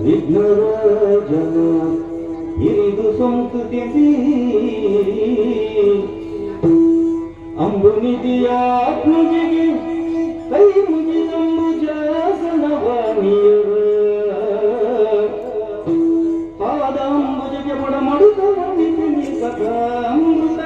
ವಿಘ್ನರಾಜನ ಹಿರಿದು ಸಂತುತಿಸಿ ಅಂಬುನಿಧಿಯ ಆತ್ಮಜಿಗೆ ಕೈ ಮುಗಿದಂಬು ಜಾಸನವಾಣಿಯರ ಪಾದಾಂಬುಜಗೆ ಬಡಮಡುತ್ತ ವರ್ಣಿಸಿನಿ ಕಥಾಮೃತ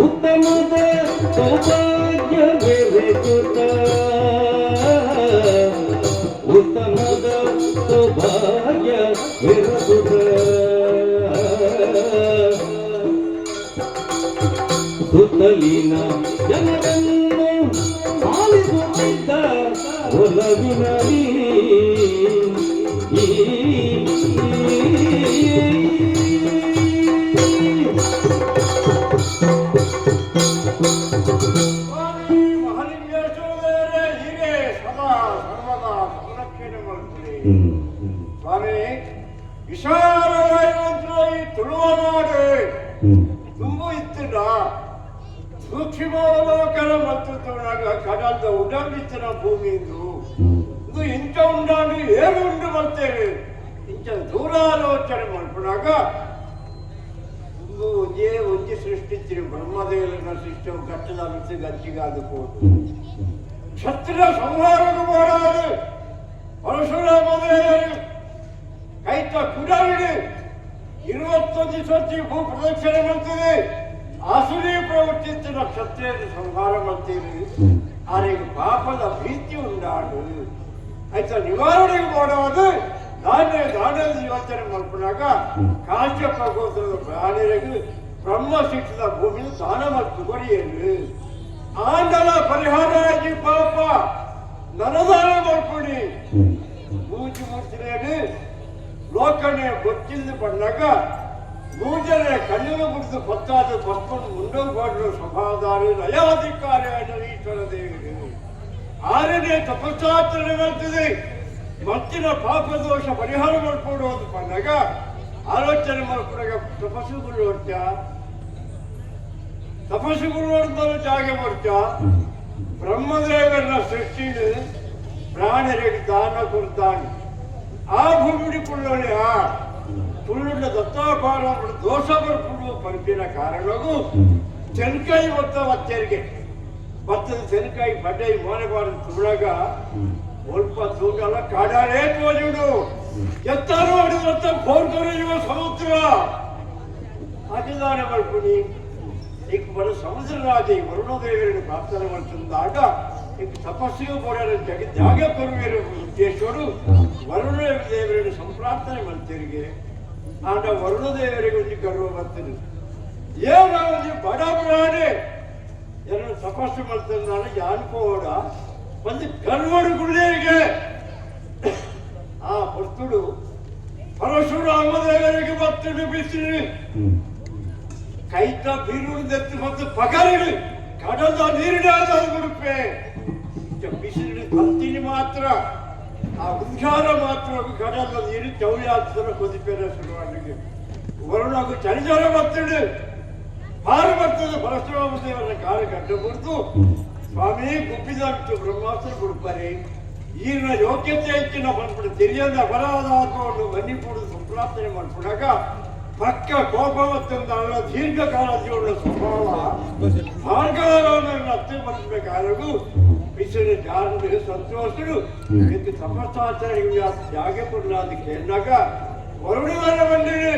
ಉತ್ತಮದ ಸೌಭಾಗ್ಯ ಬೆರೆಸುತ್ತ ಉತ್ತಮದ ಸೌಭಾಗ್ಯ ಬೆರೆಸುತ್ತ ಸುತ್ತಲಿನ ಜನರನ್ನು ಆಲಿಸುತ್ತಿದ್ದ ಒಲವಿನಲಿ ಸ್ವಾಮಿ ವಿಶಾಲವಾಗಿರುವಂತಹ ಈ ತುಳುವನಾಡು ತುಂಬು ಇತ್ತಿನ ಸೂಕ್ಷ್ಮವಲೋಕನ ಮತ್ತು ಕಡಲದ ಉಡಂಬಿತ್ತಿನ ಭೂಮಿ ಇದು ಇಂಥ ಉಂಡಾಗಿ ಏನು ಉಂಡು ಬರ್ತೇವೆ ಇಂಥ ದೂರಾಲೋಚನೆ ಮಾಡ್ಕೊಂಡಾಗ ಒಂಜಿ ಸೃಷ್ಟಿಸಿರಿ ಬ್ರಹ್ಮದೇವನ ಸೃಷ್ಟಿ ಕಟ್ಟದ ಮಿಸಿ ಗಚ್ಚಿಗಾದಬಹುದು ಕ್ಷತ್ರ ಸಂಹಾರದ ಮಾಡಾದು ಪರಶುರಾಮ ದೇವರು ಕೈತ ಕುಡವಿಡು 21 ಸರ್ತಿ ಭೂ ಪ್ರದಕ್ಷಿಣೆ ಮಾಡ್ತದೆ ಆಸುರಿ ಪ್ರವರ್ತಿಸಿದ ಕ್ಷತ್ರಿಯರು ಸಂಹಾರ ಮಾಡ್ತೀವಿ ಅವರಿಗೆ ಪಾಪದ ಭೀತಿ ಉಂಟಾಡು ಆಯ್ತಾ ನಿವಾರಣೆಗೆ ಮಾಡುವುದು ದಾನದ ಯೋಚನೆ ಮಾಡ್ಕೊಂಡಾಗ ಕಾಶ್ಯಪ ಗೋತ್ರದ ಪ್ರಾಣಿಗಳಿಗೆ ಬ್ರಹ್ಮ ಶಿಕ್ಷದ ಭೂಮಿನ ದಾನ ಮತ್ತು ಕೊರಿಯಲು ಆಂಡಲ ಪರಿಹಾರ ಆಗಿ ಪಾಪ ನನದಾನ ಮಾಡ್ಕೊಡಿ ಮೂಜಿ ಮೂರ್ತಿನೇನು ಲೋಕನೆ ಗೊತ್ತಿಲ್ಲದೆ ಬಂದಾಗ ಮೂಜನೆ ಕಣ್ಣಿನ ಕುರಿತು ಪತ್ತಾದ ಭಸ್ಮನ್ನು ಮುಂಡೋಗ್ಬಾರ್ದು ಸ್ವಭಾವದಾರಿ ಲಯಾಧಿಕಾರಿ ಈಶ್ವರ ದೇವರು 6ನೇ ತಪಸ್ಸಾಚರಣೆ ಮಾಡ್ತಿದೆ ಮತ್ತಿನ ಪಾಪ ದೋಷ ಪರಿಹಾರ ಮಾಡ್ಕೊಡುವುದು ಬಂದಾಗ ಆಲೋಚನೆ ಮಾಡ್ಕೊಂಡಾಗ ತಪಸ್ಸುಗಳು ನೋಡ್ತಾ ತಪಸ್ಸುಗಳು ನೋಡಿದ್ರೆ ಜಾಗ ಬರ್ತಾ ಬ್ರಹ್ಮದೇವರನ್ನ ಸೃಷ್ಟಿನ ಪ್ರಾಣಿಗಳಿಗೆ ದಾನ ಕೊಡ್ತಾನೆ ಆ ಭೂಮಿಡಿಕೊಳ್ಳೋಳೆ ತುಳ್ಳುಳ್ಳ ದತ್ತಾಪಾರ ದೋಷ ಬರ್ಕೊಡುವ ಪಂಪಿನ ಕಾರಣಗೂ ಚೆನ್ಕಾಯಿ ಒತ್ತರಿಗೆ ಭತ್ತದ ಚೆನ್ಕಾಯಿ ಬಡ್ಡೆ ಮೋನೆಬಾರದು ತುಳಗ ಸ್ವಲ್ಪ ತೂಗಲ್ಲ ಕಾಡಾಡೇ ತೋಜುಡು ಎತ್ತಾರು ಹೊಡೆದಂತ ಘೋರ್ಗೊರೆಯುವ ಸಮುದ್ರ ಹಾಕಿದಾನೆ ಮಾಡ್ಕೊಡಿ ಈಗ ಬರೋ ಸಮುದ್ರ ರಾಜ ವರುಣದೇವರನ್ನು ಪ್ರಾರ್ಥನೆ ಮಾಡ್ತಿದ್ದಾಗ ಈಗ ತಪಸ್ಸಿಗೂ ಕೊಡೋಣ ಜಾಗ ಬರುವಿರು ಉದ್ದೇಶರು ವರುಣ ದೇವರನ್ನು ಸಂಪ್ರಾರ್ಥನೆ ಮಾಡ್ತೀರಿಗೆ ಆಗ ವರುಣ ದೇವರಿಗೆ ಒಂದು ಗರ್ವ ಬರ್ತೀನಿ ಏನು ಒಂದು ಬಡ ಪ್ರಾಣಿ ಏನೋ ತಪಸ್ಸು ಮಾಡ್ತಾರೆ ನಾನು ಯಾನ್ಕೋಡ ಒಂದು ಗರ್ವಡು ಗುರುದೇವಿಗೆ ಆ ಭಕ್ತುಡು ಪರಶುರಾಮ ದೇವರಿಗೆ ಭಕ್ತರು ಬಿಸಿರು ಕೈತ ಬೀರುವುದೆತ್ತು ಮತ್ತು ಪಗರಿಡು ಕಡದ ನೀರಿನಾದ ಗುರುಪೆ ಬಿಸಿಲು ಭಕ್ತಿನಿ ಮಾತ್ರ ಆ ಉದ್ಘಾರ ಮಾತ್ರ ಕಡದ ನೀರು ಚೌಳಿಯಾತ್ತರ ಕೊದಿಪೇರ ಶುರುವಾಡಿಗೆ ವರುಣಾಗ ಚಳಿಜರ ಬರ್ತಡು ಹಾರು ಬರ್ತದೆ ಪರಶುರಾಮ ದೇವರ ಕಾಲ ಕಂಡು ಬಿಡ್ತು ಸ್ವಾಮಿ ಗುಪ್ಪಿದಂಟು ಬ್ರಹ್ಮಾಸ್ತ್ರ ಕೊಡ್ತಾರೆ ಈಗಿನ ಯೋಗ್ಯತೆ ಹೆಚ್ಚಿನ ಮಾಡ್ಬಿಟ್ಟು ತಿಳಿಯದ ಅಪರಾಧ ಆತ್ಮವನ್ನು ಮನ್ನಿಪುಡು ಸಂಪ್ರಾರ್ಥನೆ ಮಾಡ್ಬಿಡಾಗ ಪಕ್ಕ ಕೋಪ ಮತ್ತೊಂದಾಗ ದೀರ್ಘಕಾಲ ಜೀವನ ಸ್ವಭಾವ ಮಾರ್ಗವನ್ನು ಹತ್ಯೆ ಮಾಡಬೇಕಾದರೂ ಬಿಸಿಲು ಜಾರು ಸಂತೋಷರು ಇದಕ್ಕೆ ಸಮಸ್ತಾಚರಣೆಗೆ ಜಾಗ ಕೊಡಲಾದಕ್ಕೆ ಎನ್ನಾಗ ಹೊರಡುವರ ಬಂದಿದೆ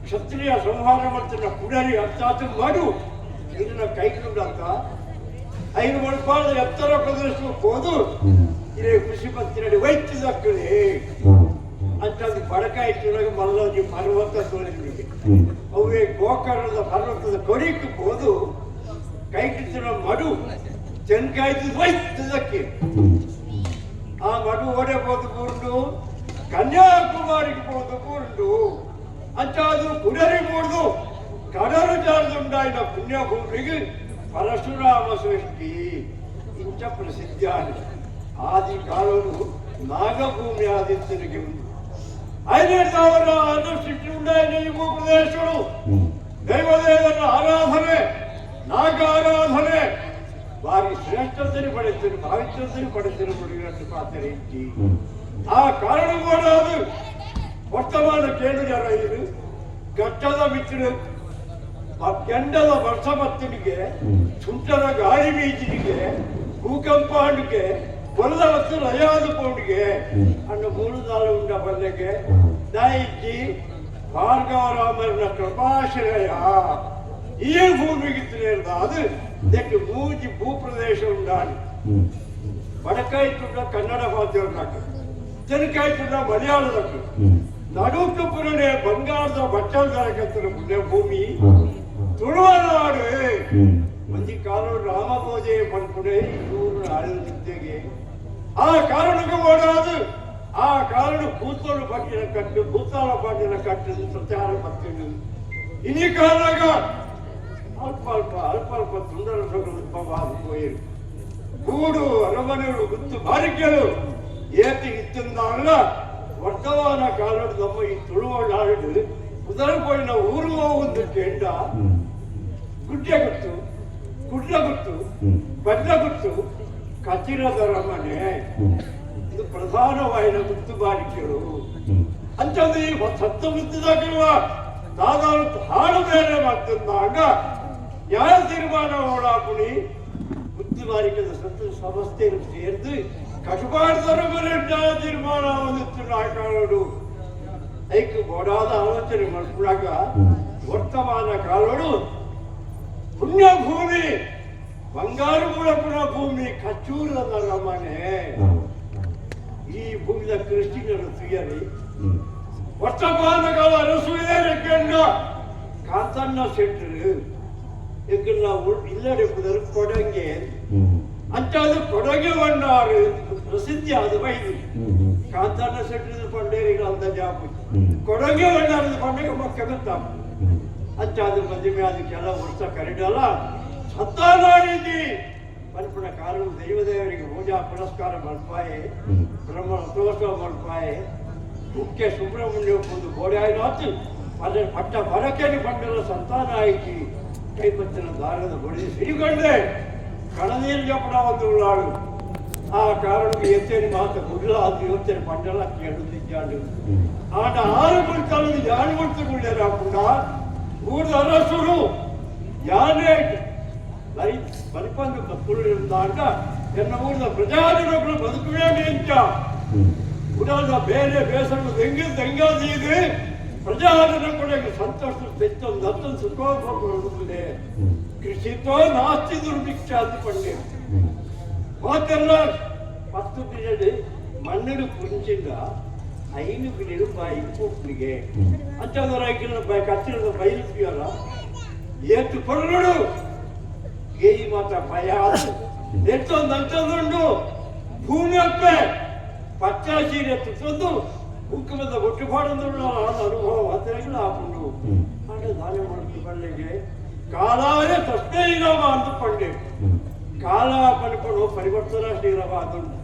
ಕ್ಷತ್ರಿಯ ಸಂಹಾರ ಮಾಡ್ತಿನ ಕುಡರಿ ಅರ್ಥಾತ್ ಮಾಡು ಇದನ್ನ ಕೈಗೊಂಡಂತ 5 ಮಣಪಾದ ಎತ್ತರ ಪ್ರದರ್ಶನಕ್ಕೆ ಹೋದು ಇದೇ ಕೃಷಿ ಪತ್ತಿನಡಿ ವೈದ್ಯದಕ್ಕಳೆ ಅಂತ ಬಡಕ ಇಟ್ಟಿದಾಗ ಮಲ್ಲೋಜಿ ಪರ್ವತ ತೋರಿಸಿಗೆ ಅವೇ ಗೋಕರ್ಣದ ಪರ್ವತದ ಕೊಡಿಕ್ಕೆ ಹೋದು ಕೈಕಿತ್ತಿನ ಮಡು ಚೆನ್ಕಾಯ್ತು ವೈದ್ಯದಕ್ಕೆ ಆ ಮಡು ಓಡೆ ಹೋದು ಕೂರ್ದು ಕನ್ಯಾಕುಮಾರಿಗೆ ಹೋದು ಕೂರ್ದು ಅಂತ ಅದು ಕುಡರಿ ಮೂಡ್ದು ಕಡಲು ಜಾರದುಂಡಾಯಿನ ಪುಣ್ಯಭೂಮಿಗೆ ಪರಶುರಾಮ ಸೃಷ್ಟಿ ಇಂಚ ಪ್ರಸಿದ್ಧಾನಿ ಆದಿ ಕಾಲನು ನಾಗಭೂಮಿ ಆದಿತ್ಯನಿಗೆ ಉಂಟು 5,000 ಸೃಷ್ಟಿ ಉಂಟಾಯಿನ ಈ ಪ್ರದೇಶಗಳು ದೈವದೇವನ ಆರಾಧನೆ ನಾಗ ಆರಾಧನೆ ಬಾರಿ ಶ್ರೇಷ್ಠತೆಯನ್ನು ಪಡೆಯುತ್ತೇನೆ ಭಾವಿತ್ಯತೆಯನ್ನು ಪಡೆಯುತ್ತೇನೆ ಪಡೆಯುವಂತೆ ಪಾತ್ರೆ ಇಟ್ಟಿ ಆ ಕಾರಣ ಕೂಡ ಅದು ವರ್ತಮಾನ ಕೇಳು ಜನ ಇದು ಗಟ್ಟದ ಮಿತ್ರ ಕೆಂಡದ ವರ್ಷ ಭಕ್ತನಿಗೆ ಸುಂಟದ ಗಾಳಿ ಬೀಜನಿಗೆ ಭೂಕಂಪ ಹಣ್ಣಿಗೆ ಹೊಲದ ಮತ್ತು ರಯಾದ ಪೌಂಡಿಗೆ ಅನ್ನ 3 ಉಂಡ ಬಂದಕ್ಕೆ ದೈಜಿ ಭಾರ್ಗವರಾಮನ ಕೃಪಾಶ್ರಯ ಈ ಭೂಮಿಗೆ ಅದು ಇದಕ್ಕೆ ಮೂಜಿ ಭೂಪ್ರದೇಶ ಉಂಟಾಡಿ ವಡಕಾಯ್ತುಂಡ ಕನ್ನಡ ಮಾಧ್ಯಮದಾಗ ತೆಲುಗಾಯ್ತುಂಡ ಮಲಯಾಳದಾಗ ನಡುಕು ಪುರಡೆ ಬಂಗಾರದ ಬಟ್ಟಲ್ದಾರಕತ್ತರ ಪುಣ್ಯ ಭೂಮಿ ತುಳುವನಾಡು ಮಂದಿ ಕಾಲ ರಾಮಭೋಜೆ ಪಂಪುಡೆ ಇವರು ಆಳಿದ್ದೆಗೆ ಆ ಕಾರಣಕ್ಕೆ ಓಡಾದು ಆ ಕಾರಣ ಕೂತಲು ಪಟ್ಟಿನ ಕಟ್ಟು ಭೂತಾಳ ಪಾಟಿನ ಕಟ್ಟದು ಪ್ರಚಾರ ಮಾಡ್ತಿದ್ದು ಇನ್ನೀ ಕಾರಣಾಗ ಅಲ್ಪ ಸುಂದರ ಹೋಯಿರು ಕೂಡು ಅರಮನೆಗಳು ಗುತ್ತು ಬಾರಿಕೆಗಳು ಏತಿ ಇತ್ತಂದಲ್ಲ ವರ್ತಮಾನ ಕಾಲದ ನಮ್ಮ ಈ ತುಳುವನಾಡು ಕುದರಪೋಯಿನ ಊರು ಹೋಗುದು ಕೆಂಡ ಗುಡ್ಡೆ ಗುತ್ತು ಕುಡ್ಲ ಗುತ್ತು ಬಡ್ಲ ಗುತ್ತು ಕಚಿರದ ಅರಮನೆ ಇದು ಪ್ರಧಾನವಾದ ಗುತ್ತು ಬಾರಿಕೆಗಳು ಅಂತಂದು ಈ ಸತ್ತ ಮುತ್ತಿದಾಗಿರುವ ದಾದಾರು ಹಾಡು ಬೇರೆ ಮಾಡ್ತಂದಾಗ ಯಾವ ತೀರ್ಮಾನ ಓಡಾಪುಣಿ ಗುತ್ತು ಬಾರಿಕೆದ ಸತ್ತ ಸಮಸ್ಯೆಯನ್ನು ಸೇರಿದು ಕಟುಬಾರ್ದರ ಮೇಲೆ ನ್ಯಾಯ ತೀರ್ಮಾನ ಹೊಂದಿತ್ತು ನಾಯಕರು ಐಕ್ಯ ಬೋಡಾದ ಆಲೋಚನೆ ಮಾಡ್ಕೊಂಡಾಗ ವರ್ತಮಾನ ಕಾಲಗಳು ಪುಣ್ಯಭೂಮಿ ಬಂಗಾರು ಮೂಲಪುರ ಭೂಮಿ ಕಚ್ಚೂರದ ರಮನೆ ಈ ಭೂಮಿಯ ಕೃಷ್ಣರು ತುಯರಿ ವರ್ತಮಾನ ಕಾಲ ಅರಸುವೆ ಕಾಂತಣ್ಣ ಶೆಟ್ಟರು ಎಕ್ಕಲ್ಲ ಇಲ್ಲಡೆ ಕೊಡಂಗೆ ಅಂತ ಅದು ಕೊಡಗೆ ಬಂಡಾರು ಪ್ರಸಿದ್ಧಿ ಅದು ಬೈದು ಕಾಂತಣ್ಣ ಶೆಟ್ಟರು ಪಂಡೇರಿಗಳ ಅಂತ ಜಾಪು ಕೊಡಗೆ ಬಂಡಾರದ ಪಂಡಗೆ ಮಕ್ಕ ಗೊತ್ತಾಗ ಅಂತ ಅದು ಮದುವೆ ಅದಕ್ಕೆಲ್ಲ ವರ್ಷ ಕರಿಡಲ್ಲ ಸತ್ತಾನಾಡಿದ್ದಿ ಮಲ್ಪನ ಕಾರಣ ದೈವದೇವರಿಗೆ ಪೂಜಾ ಪುರಸ್ಕಾರ ಮಲ್ಪಾಯೆ ಬ್ರಹ್ಮ ರಥೋತ್ಸವ ಮಲ್ಪಾಯೆ ಮುಖ್ಯ ಸುಬ್ರಹ್ಮಣ್ಯ ಒಂದು ಗೋಡೆ ಆಯ್ತು ಅದ್ರ ಪಟ್ಟ ಬರಕೆಗೆ ಪಟ್ಟೆಲ್ಲ ಸಂತಾನ ಆಯ್ತು ಕೈಪತ್ತಿನ ದಾರದ ಬಡಿ ಸಿರಿಗೊಂಡೆ ಕಣನೀರು ಜಪಡ ಒಂದು ಉಳ್ಳಾಡು ಆ ಕಾರಣಕ್ಕೆ ಎತ್ತೇರಿ ಮಾತು ಗುಡ್ಲ ಅದು ಯೋಚನೆ ಪಂಡೆಲ್ಲ ಕೇಳುತ್ತಿದ್ದಾಡು ಆಟ 6 ಗುಡ್ತಲ್ಲಿ ಯಾರು ಗುಡ್ತುಕೊಳ್ಳಾರ ಕೂಡ ಊರದ ಅರಸರು ಯಾರೇ ಬಲಿಪಂದು ಕತ್ತುಳಿರುತ್ತಾಗ ಎನ್ನ ಊರಿನ ಪ್ರಜಾಜನಗಳು ಬದುಕುವೇನೆ ಅಂತ ಉಡಾದ ಬೇರೆ ಬೇಸರಗಳು ತೆಂಗಾದಿದೆ ಪ್ರಜಾಜನ ಕೊಡಗೆ ಸಂತೋಷ ತೆತ್ತೊಂದು ಹತ್ತೊಂದು ಸುಖೋಪೇ ಕೃಷಿತೋ ನಾಸ್ತಿ ದುರ್ಭಿಕ್ಷ ಅಂದುಕೊಂಡೆ ಮಾತೆಲ್ಲ 10 ಬಿಡದೆ ಮಣ್ಣಿನ ಕುಂಚಿಂದ 5 ಬಿಡಿರು ಬಾಯಿ ಕೂಪ್ಲಿಗೆ ಅಂಚದರ ಕಚ್ಚಿರದ ಬೈಲಿಯಲ್ಲ ಏತು ಕೊಡಲು ಏಯಿ ಮಾತ್ರ ಭಯ ಎಷ್ಟೊಂದು ಅಂಚದುಂಡು ಭೂಮಿ ಅಪ್ಪೆ ಪಚ್ಚ ಸೀರೆ ತುತ್ತೊಂದು ಮುಖ್ಯಮಂತ್ರಿ ಒಟ್ಟು ಪಾಡಂದು ಅನುಭವ ಮಾತ್ರ ಹಾಕೊಂಡು ಹಾಗೆ ದಾನ ಮಾಡುತ್ತೆ ಬಳ್ಳಿಗೆ ಕಾಲಾಯ ತಷ್ಟೇ ಇರವ ಅಂದುಕೊಂಡೆ ಕಾಲ ಪಡ್ಕೊಂಡು ಪರಿವರ್ತನಾ ಶ್ರೀರವ ಅದುಂಟು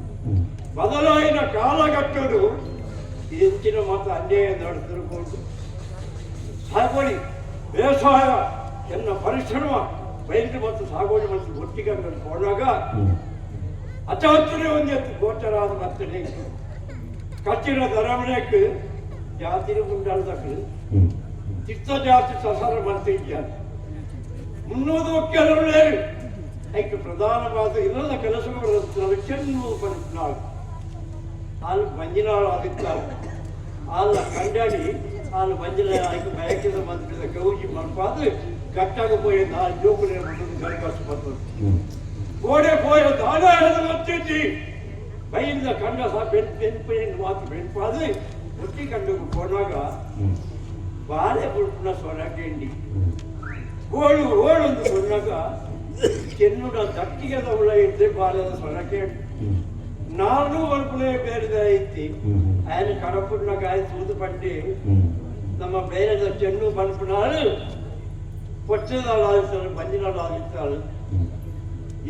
ಬದಲಾಯಿನ ಕಾಲಗಟ್ಟಲು ಹೆಚ್ಚಿನ ಮಾತ್ರ ಅನ್ಯಾಯ ನಡೆದಿರಬಹುದು ಸಾಗೋಳಿ ಬೇಸಾಯ ಎನ್ನ ಪರಿಶ್ರಮ ಬಯಲು ಮತ್ತು ಸಾಗೋಳಿ ಮತ್ತು ಒಟ್ಟಿಗೆ ಕೊಂಡಾಗ അച്ചാത്തിനെ വന്നെത്തി കോച്ചറാതെ മത്തിലേക്ക് കച്ചിട ധരമനേക്ക് ജാതിന് മുണ്ടാളതക്ക് ചിത്തജാതി സസാര ಮನಸ್ಸಿಗೆ ಮುನ್ನೋದು ಕೆಲವೇ ಐಕೆ ಪ್ರಧಾನವಾದ ಇಲ್ಲದ ಕೆಲಸಗಳನ್ನು ಚೆನ್ನು ಪಡಿಸಿನಾಳು ಹಾಲು ಮಂಜಿನಾಳು ಆಗಿದ್ದಾಳು ಹಾಲ ಕಂಡಾಡಿ ಹಾಲು ಮಂಜಿನ ಐಕೆ ಬಯಕಿದ ಮಂತ್ರಿದ ಗೌಜಿ ಮನಪಾದು ಗಟ್ಟಾಗ ಪೋಯಿ ನಾಲ್ ಜೋಕುಲೆ ಮಂದು ಗರಿಕಾಸು ಬಂತು ಗೋಡೆ ಪೋಯ ದಾನ ಎಳೆದು ಮತ್ತಿದ್ದಿ ಬೈಯಿಂದ ಕಂಡ ಸಹ ಬೆನ್ಪೆಯನ್ನು ಮಾತು ಬೆನ್ಪಾದು ಒಟ್ಟಿ ಕಂಡು ಹೋದಾಗ ಬಾಳೆ ಬುಡ್ಪುನ ಸೊರಕೆಂಡಿ ಓಳು ಓಳೊಂದು ಸೊನ್ನಾಗ ಚೆನ್ನುಡ ದಟ್ಟಿಗೆದವಳ ಇದ್ದೆ ಬಾಲದ ಸೊರಕೆ ನಾನು ಒಳಪುಳೆ ಬೇರೆದ ಐತಿ ఆయన కడపున్న గాయ సూదు పట్టి ನಮ್ಮ ಬೇರೆದ ಚೆನ್ನು ಬನ್ಪುನಾಳು పొచ్చదాలు ఆదిస్తాడు బంజినాడు ఆదిస్తాడు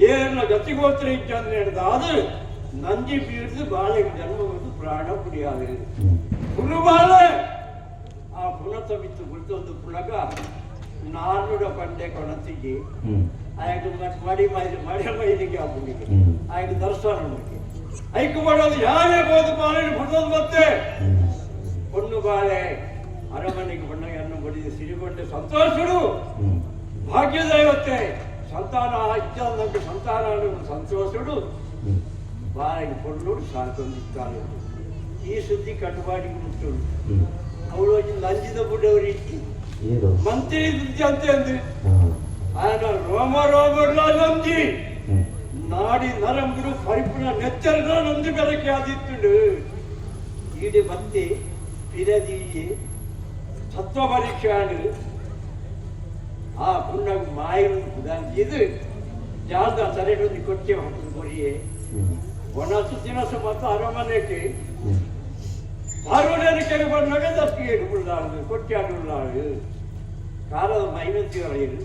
ಏನ ಗತಿಗೋತ್ರ ಇದ್ದಂದ್ರೆ ಹೇಳಿದಾದು ನಂಜಿ ಬೀರ್ದು ಬಾಳೆಗೆ ಜನ್ಮ ಬಂದು ಪ್ರಾಣ ಕುಡಿಯಾದೆ ಪುನು ಬಾಳೆ ಆ ಪುನತ ಬಿತ್ತು ಗುರ್ತೊಂದು ಪುಣಗ ನಾನುಡ ಪಂಡೆ ಕೊಣತಿಗೆ ಆಯ್ತು ಮಡಿ ಮೈಲಿಗೆ ಆಗುನಿಗೆ ಆಯ್ತು ದರ್ಶನ ಐಕು ಮಾಡೋದು ಯಾರೇ ಬೋದು ಬಾಳೆ ಬುಡೋದು ಮತ್ತೆ பொண்ணு ಬಾಳೆ ಅರಮನೆಗೆ ಬಣ್ಣಗೆ ಅನ್ನು ಬಡಿದು ಸಿರಿಗೊಂಡೆ ಸಂತೋಷಡು ಭಾಗ್ಯದೈವತ್ತೆ ಸಂತಾನ ಇಚ್ಛಾದಂತೆ ಸಂತಾನ ಸಂತೋಷಡು ಬಾಳೆಗೆ பொண்ணு ಸಾಕೊಂದಿದ್ದಾಳೆ ಈ ಸುದ್ದಿ ಕಟ್ಟುಪಾಡಿಗೆ ಮುಟ್ಟುಡು ಅವಳು ಲಂಜಿದ ಬುಡವರು ಇಟ್ಟು ಮಂತ್ರಿ ಅಂತ ಅಂದ್ರೆ ఆయన రోమరోమర్లా నంది నాడి నరంబుడు పరిపుణ నెచ్చరుగా నంది ಬೆಳಕೆ ಆದಿತ್ತುಂಡು ಈಡೆ ಮತ್ತೆ ಪಿರದಿ ಸತ್ವ ಪರೀಕ್ಷಾನು ಆ ಪುಣ್ಯ ಮಾಯರು ಇದು ಜಾದ ಸರೆಡೊಂದು ಕೊಚ್ಚೆ ಹಾಕುದು ಕೊರಿಯೆ ಒಣಸು ದಿನಸ ಮತ್ತು ಅರಮನೆಗೆ ಪಾರ್ವಣನಿಗೆ ಬಂದಾಗ ದತ್ತಿಗೆ ಉಳ್ಳಾಳು ಕೊಚ್ಚಾಡು ಉಳ್ಳಾಳು ಕಾಲದ ಮೈನತಿಗಳು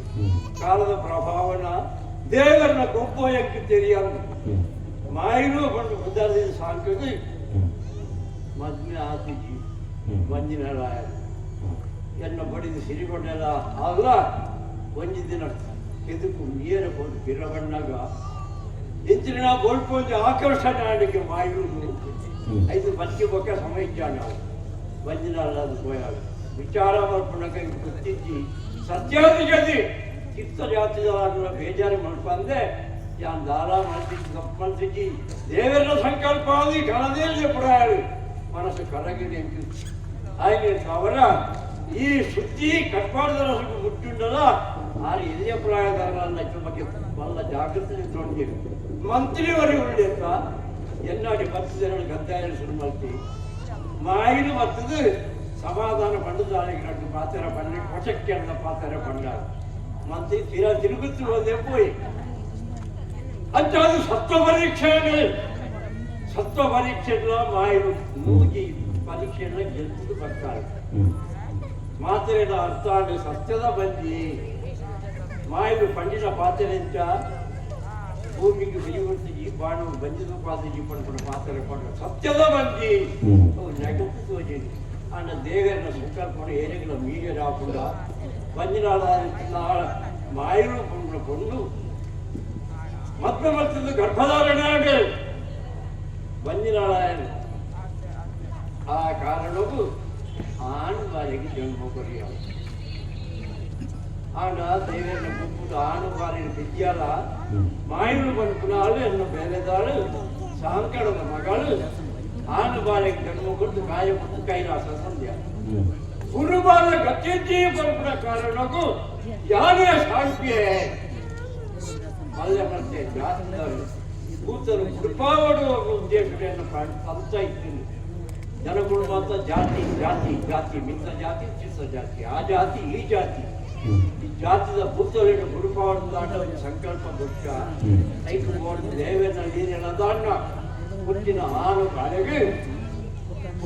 ಕಾಲದ ಪ್ರಭಾವನ ದೇವರನ್ನ ಗೊಬ್ಬಯಕ್ಕೆ ತೆರೆಯಲು ಮಾಯಿನೂ ಬಂದು ಉದಾಹರಣೆ ಸಾಂಕದು ಮದ್ಮೆ ಆತಿಜಿ ಮಂಜಿನ ಎನ್ನ ಬಡಿದು ಸಿರಿಗೊಂಡೆಲ್ಲ ಅಲ್ಲ ಒಂದು ದಿನ ಕೆದಕು ನೀರ ಬಂದು ಬಿರಬಣ್ಣಾಗ ಎಂಚಿನ ಬೋಲ್ಪೊಂದು ಆಕರ್ಷಣೆ ಆಡಿಗೆ ಮಾಯಿನೂ ಐದು ಬಚ್ಚಿ ಬೊಕ್ಕ ಸಮಯಿದ್ದಾನ ಮಂಜಿನ ಅದು ಹೋಯಾಗ ವಿಚಾರ ಮಾಡ್ಕೊಂಡಾಗ ಗೊತ್ತಿದ್ದಿ ಸತ್ಯಾದಿ ಗತಿ ಚಿತ್ತ ಜಾತಿದವರನ್ನ ಬೇಜಾರು ಮಾಡ್ಕೊಂಡೆ ಯಾನ್ ದಾರ ಮನಸ್ಸಿಗೆ ತಪ್ಪು ಮನಸ್ಸಿಗೆ ದೇವರ ಸಂಕಲ್ಪ ಆಗಿ ಕಣದೇ ಪುರಾಳು ಮನಸ್ಸು ಕರಗಿದೆ ಹಾಗೆ ಅವರ ಈ ಸುದ್ದಿ ಕಟ್ಪಾಡದ ಮುಟ್ಟುಂಡಲ್ಲ ಆ ಹಿರಿಯ ಪ್ರಾಯದವರನ್ನ ಬಗ್ಗೆ ಬಲ್ಲ ಜಾಗೃತಿ ತೊಗೊಂಡಿರು ಮಂತ್ರಿವರೆಗೆ ಉಳ್ಳಿಯತ್ತ ಎನ್ನಾಡಿ 10 ಜನರು ಗದ್ದಾಯರು ಶುರು ಮಾಡ್ತೀವಿ ಮಾಯಿಲು ಮತ್ತದು ಸಮಾಧಾನ ಪಂಡುದಾಳಿಗೆ ಪಾತ್ರ பண்ணி கொச்சக்கே அந்த பாத்திர பண்ணார் ಮಂತ್ರಿ ತಿರುಗುತ್ತಿ ಹೋದೆ போய் ಅಂತಾದು ಸತ್ವ ಪರೀಕ್ಷೆಗಳ ಮಾಯಿರು ಮೂಗಿ ಪರೀಕ್ಷೆಗಳ ಗೆದ್ದು ಬರ್ತಾರೆ ಮಾತ್ರೆಯ ಅರ್ಥ ಸತ್ಯದ ಬಂದಿ ಮಾಯಿರು ಪಂಡಿನ ಪಾತ್ರೆಂತ ಭೂಮಿಗೆ ಬಿರಿವರ್ತಿಗೆ ಬಾಣು ಬಂದಿದ್ದು ಪಾತ್ರೆಗೆ ಪಡ್ಕೊಂಡು ಪಾತ್ರೆ ಪಡ್ಕೊಂಡು ಸತ್ಯದ ಬಂದಿ ನೆಗತ್ತು ಅನ್ನ ದೇವರನ್ನ ಸಂಕಲ್ಪ ಏನೆಗಳ ಮೀಗೆ ರಾಕುಂಡ ಬಂದಿನಾಳ ಮಾಯಿರು ಕೊಂಡು ಮತ್ತೆ ಮತ್ತೊಂದು ಗರ್ಭಧಾರಣೆ ಬಂದಿನಾಳ ಆ ಕಾರಣವು ಆಣು ಬಾರಿಗೆ ಜನ್ಮ ಕೊರಿಯ ಆಂಡ ದೇವರನ್ನ ಗುಂಪುದು ಆಣು ಬಾರಿನ ಬಿದ್ಯಾಲ ಮಾಯಿರು ಬಂದ್ಪುನಾಳು ಎನ್ನ ಬೇಲೆದಾಳು ಸಾಂಕಡದ ಮಗಳು ಆನು ಬಾಲೆಗೆ ಜನ್ಮ ಕೊಟ್ಟು ಕಾಯ ಕೊಟ್ಟು ಕೈಲಾಸ ಸಂಧ್ಯ ಗುರುಬಾಲ ಗತ್ಯಜ್ಜಿ ಬರಪಡ ಕಾರಣಕ್ಕೂ ಯಾರೇ ಸಾಧ್ಯ ಮಲ್ಯ ಮತ್ತೆ ಜಾತಿದವರು ಕೂತರು ಕೃಪಾವಡು ಉದ್ದೇಶಗಳನ್ನು ಅಂತ ಇದ್ದೀನಿ ಜನಗಳು ಮಾತ್ರ ಜಾತಿ ಜಾತಿ ಜಾತಿ ಮಿತ್ರ ಜಾತಿ ಚಿತ್ತ ಜಾತಿ ಆ ಜಾತಿ ಈ ಜಾತಿ ಈ ಜಾತಿದ ಭೂತರೇನು ಗುರುಪಾವಡು ದಾಟ ಸಂಕಲ್ಪ ದೊಡ್ಡ ಐದು ದೇವೇನ ನೀರಿನದಾನ್ನ ಹುಟ್ಟಿನ ಆರು ಕಾಲೆಗೆ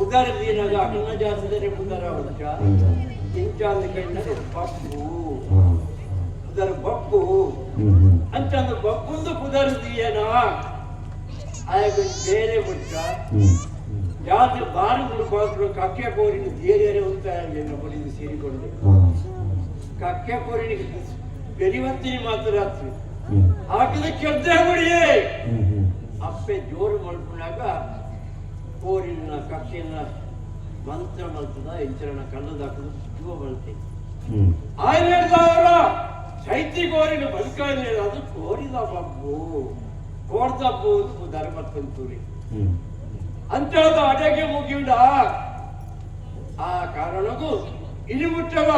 ಉದರ ದೀನಾಗ ಅನ್ನ ಜಾತಿದರೆ ಉದರ ಹುಚ್ಚ ಇಂಚಾಂದ ಕೈನಲ್ಲಿ ಬಪ್ಪು ಉದರ ಬಪ್ಪು ಅಂಚಂದ ಬಪ್ಪುಂದು ಉದರ ದೀಯನ ಆಗ ಬೇರೆ ಹುಚ್ಚ ಜಾತಿ ಬಾರಿ ಹುಡುಕಾದ್ರು ಕಕ್ಕೆ ಕೋರಿನ ಬೇರೆ ಹೋಗ್ತಾರೆ ಬಡಿದು ಸೇರಿಕೊಂಡು ಕಕ್ಕೆ ಕೋರಿನಿಗೆ ಬೆರಿವತ್ತಿನಿ ಮಾತ್ರ ಹಾಕಿದ ಕೆದ್ದೆ ಹೊಡಿಯೇ ಅಪ್ಪ ಸಪ್ಪೆ ಜೋರು ಮಲ್ಕೊಂಡಾಗ ಕೋರಿನ ಕಕ್ಷೆನ ಮಂತ್ರ ಮಲ್ತದ ಎಂಚರನ ಕಲ್ಲದ ಹಾಕುದು ಜೀವ ಮಲ್ತೆ ಆಯ್ದವರ ಚೈತಿ ಕೋರಿನ ಬದುಕ ಅದು ಕೋರಿದ ಬಬ್ಬು ಕೋರ್ದ ಬೋದು ಧರ್ಮತ್ತಂತೂರಿ ಅಂತೇಳದ ಅಡೆಗೆ ಮುಗಿಯುಂಡ ಆ ಕಾರಣಕ್ಕೂ ಇನಿ ಮುಟ್ಟವ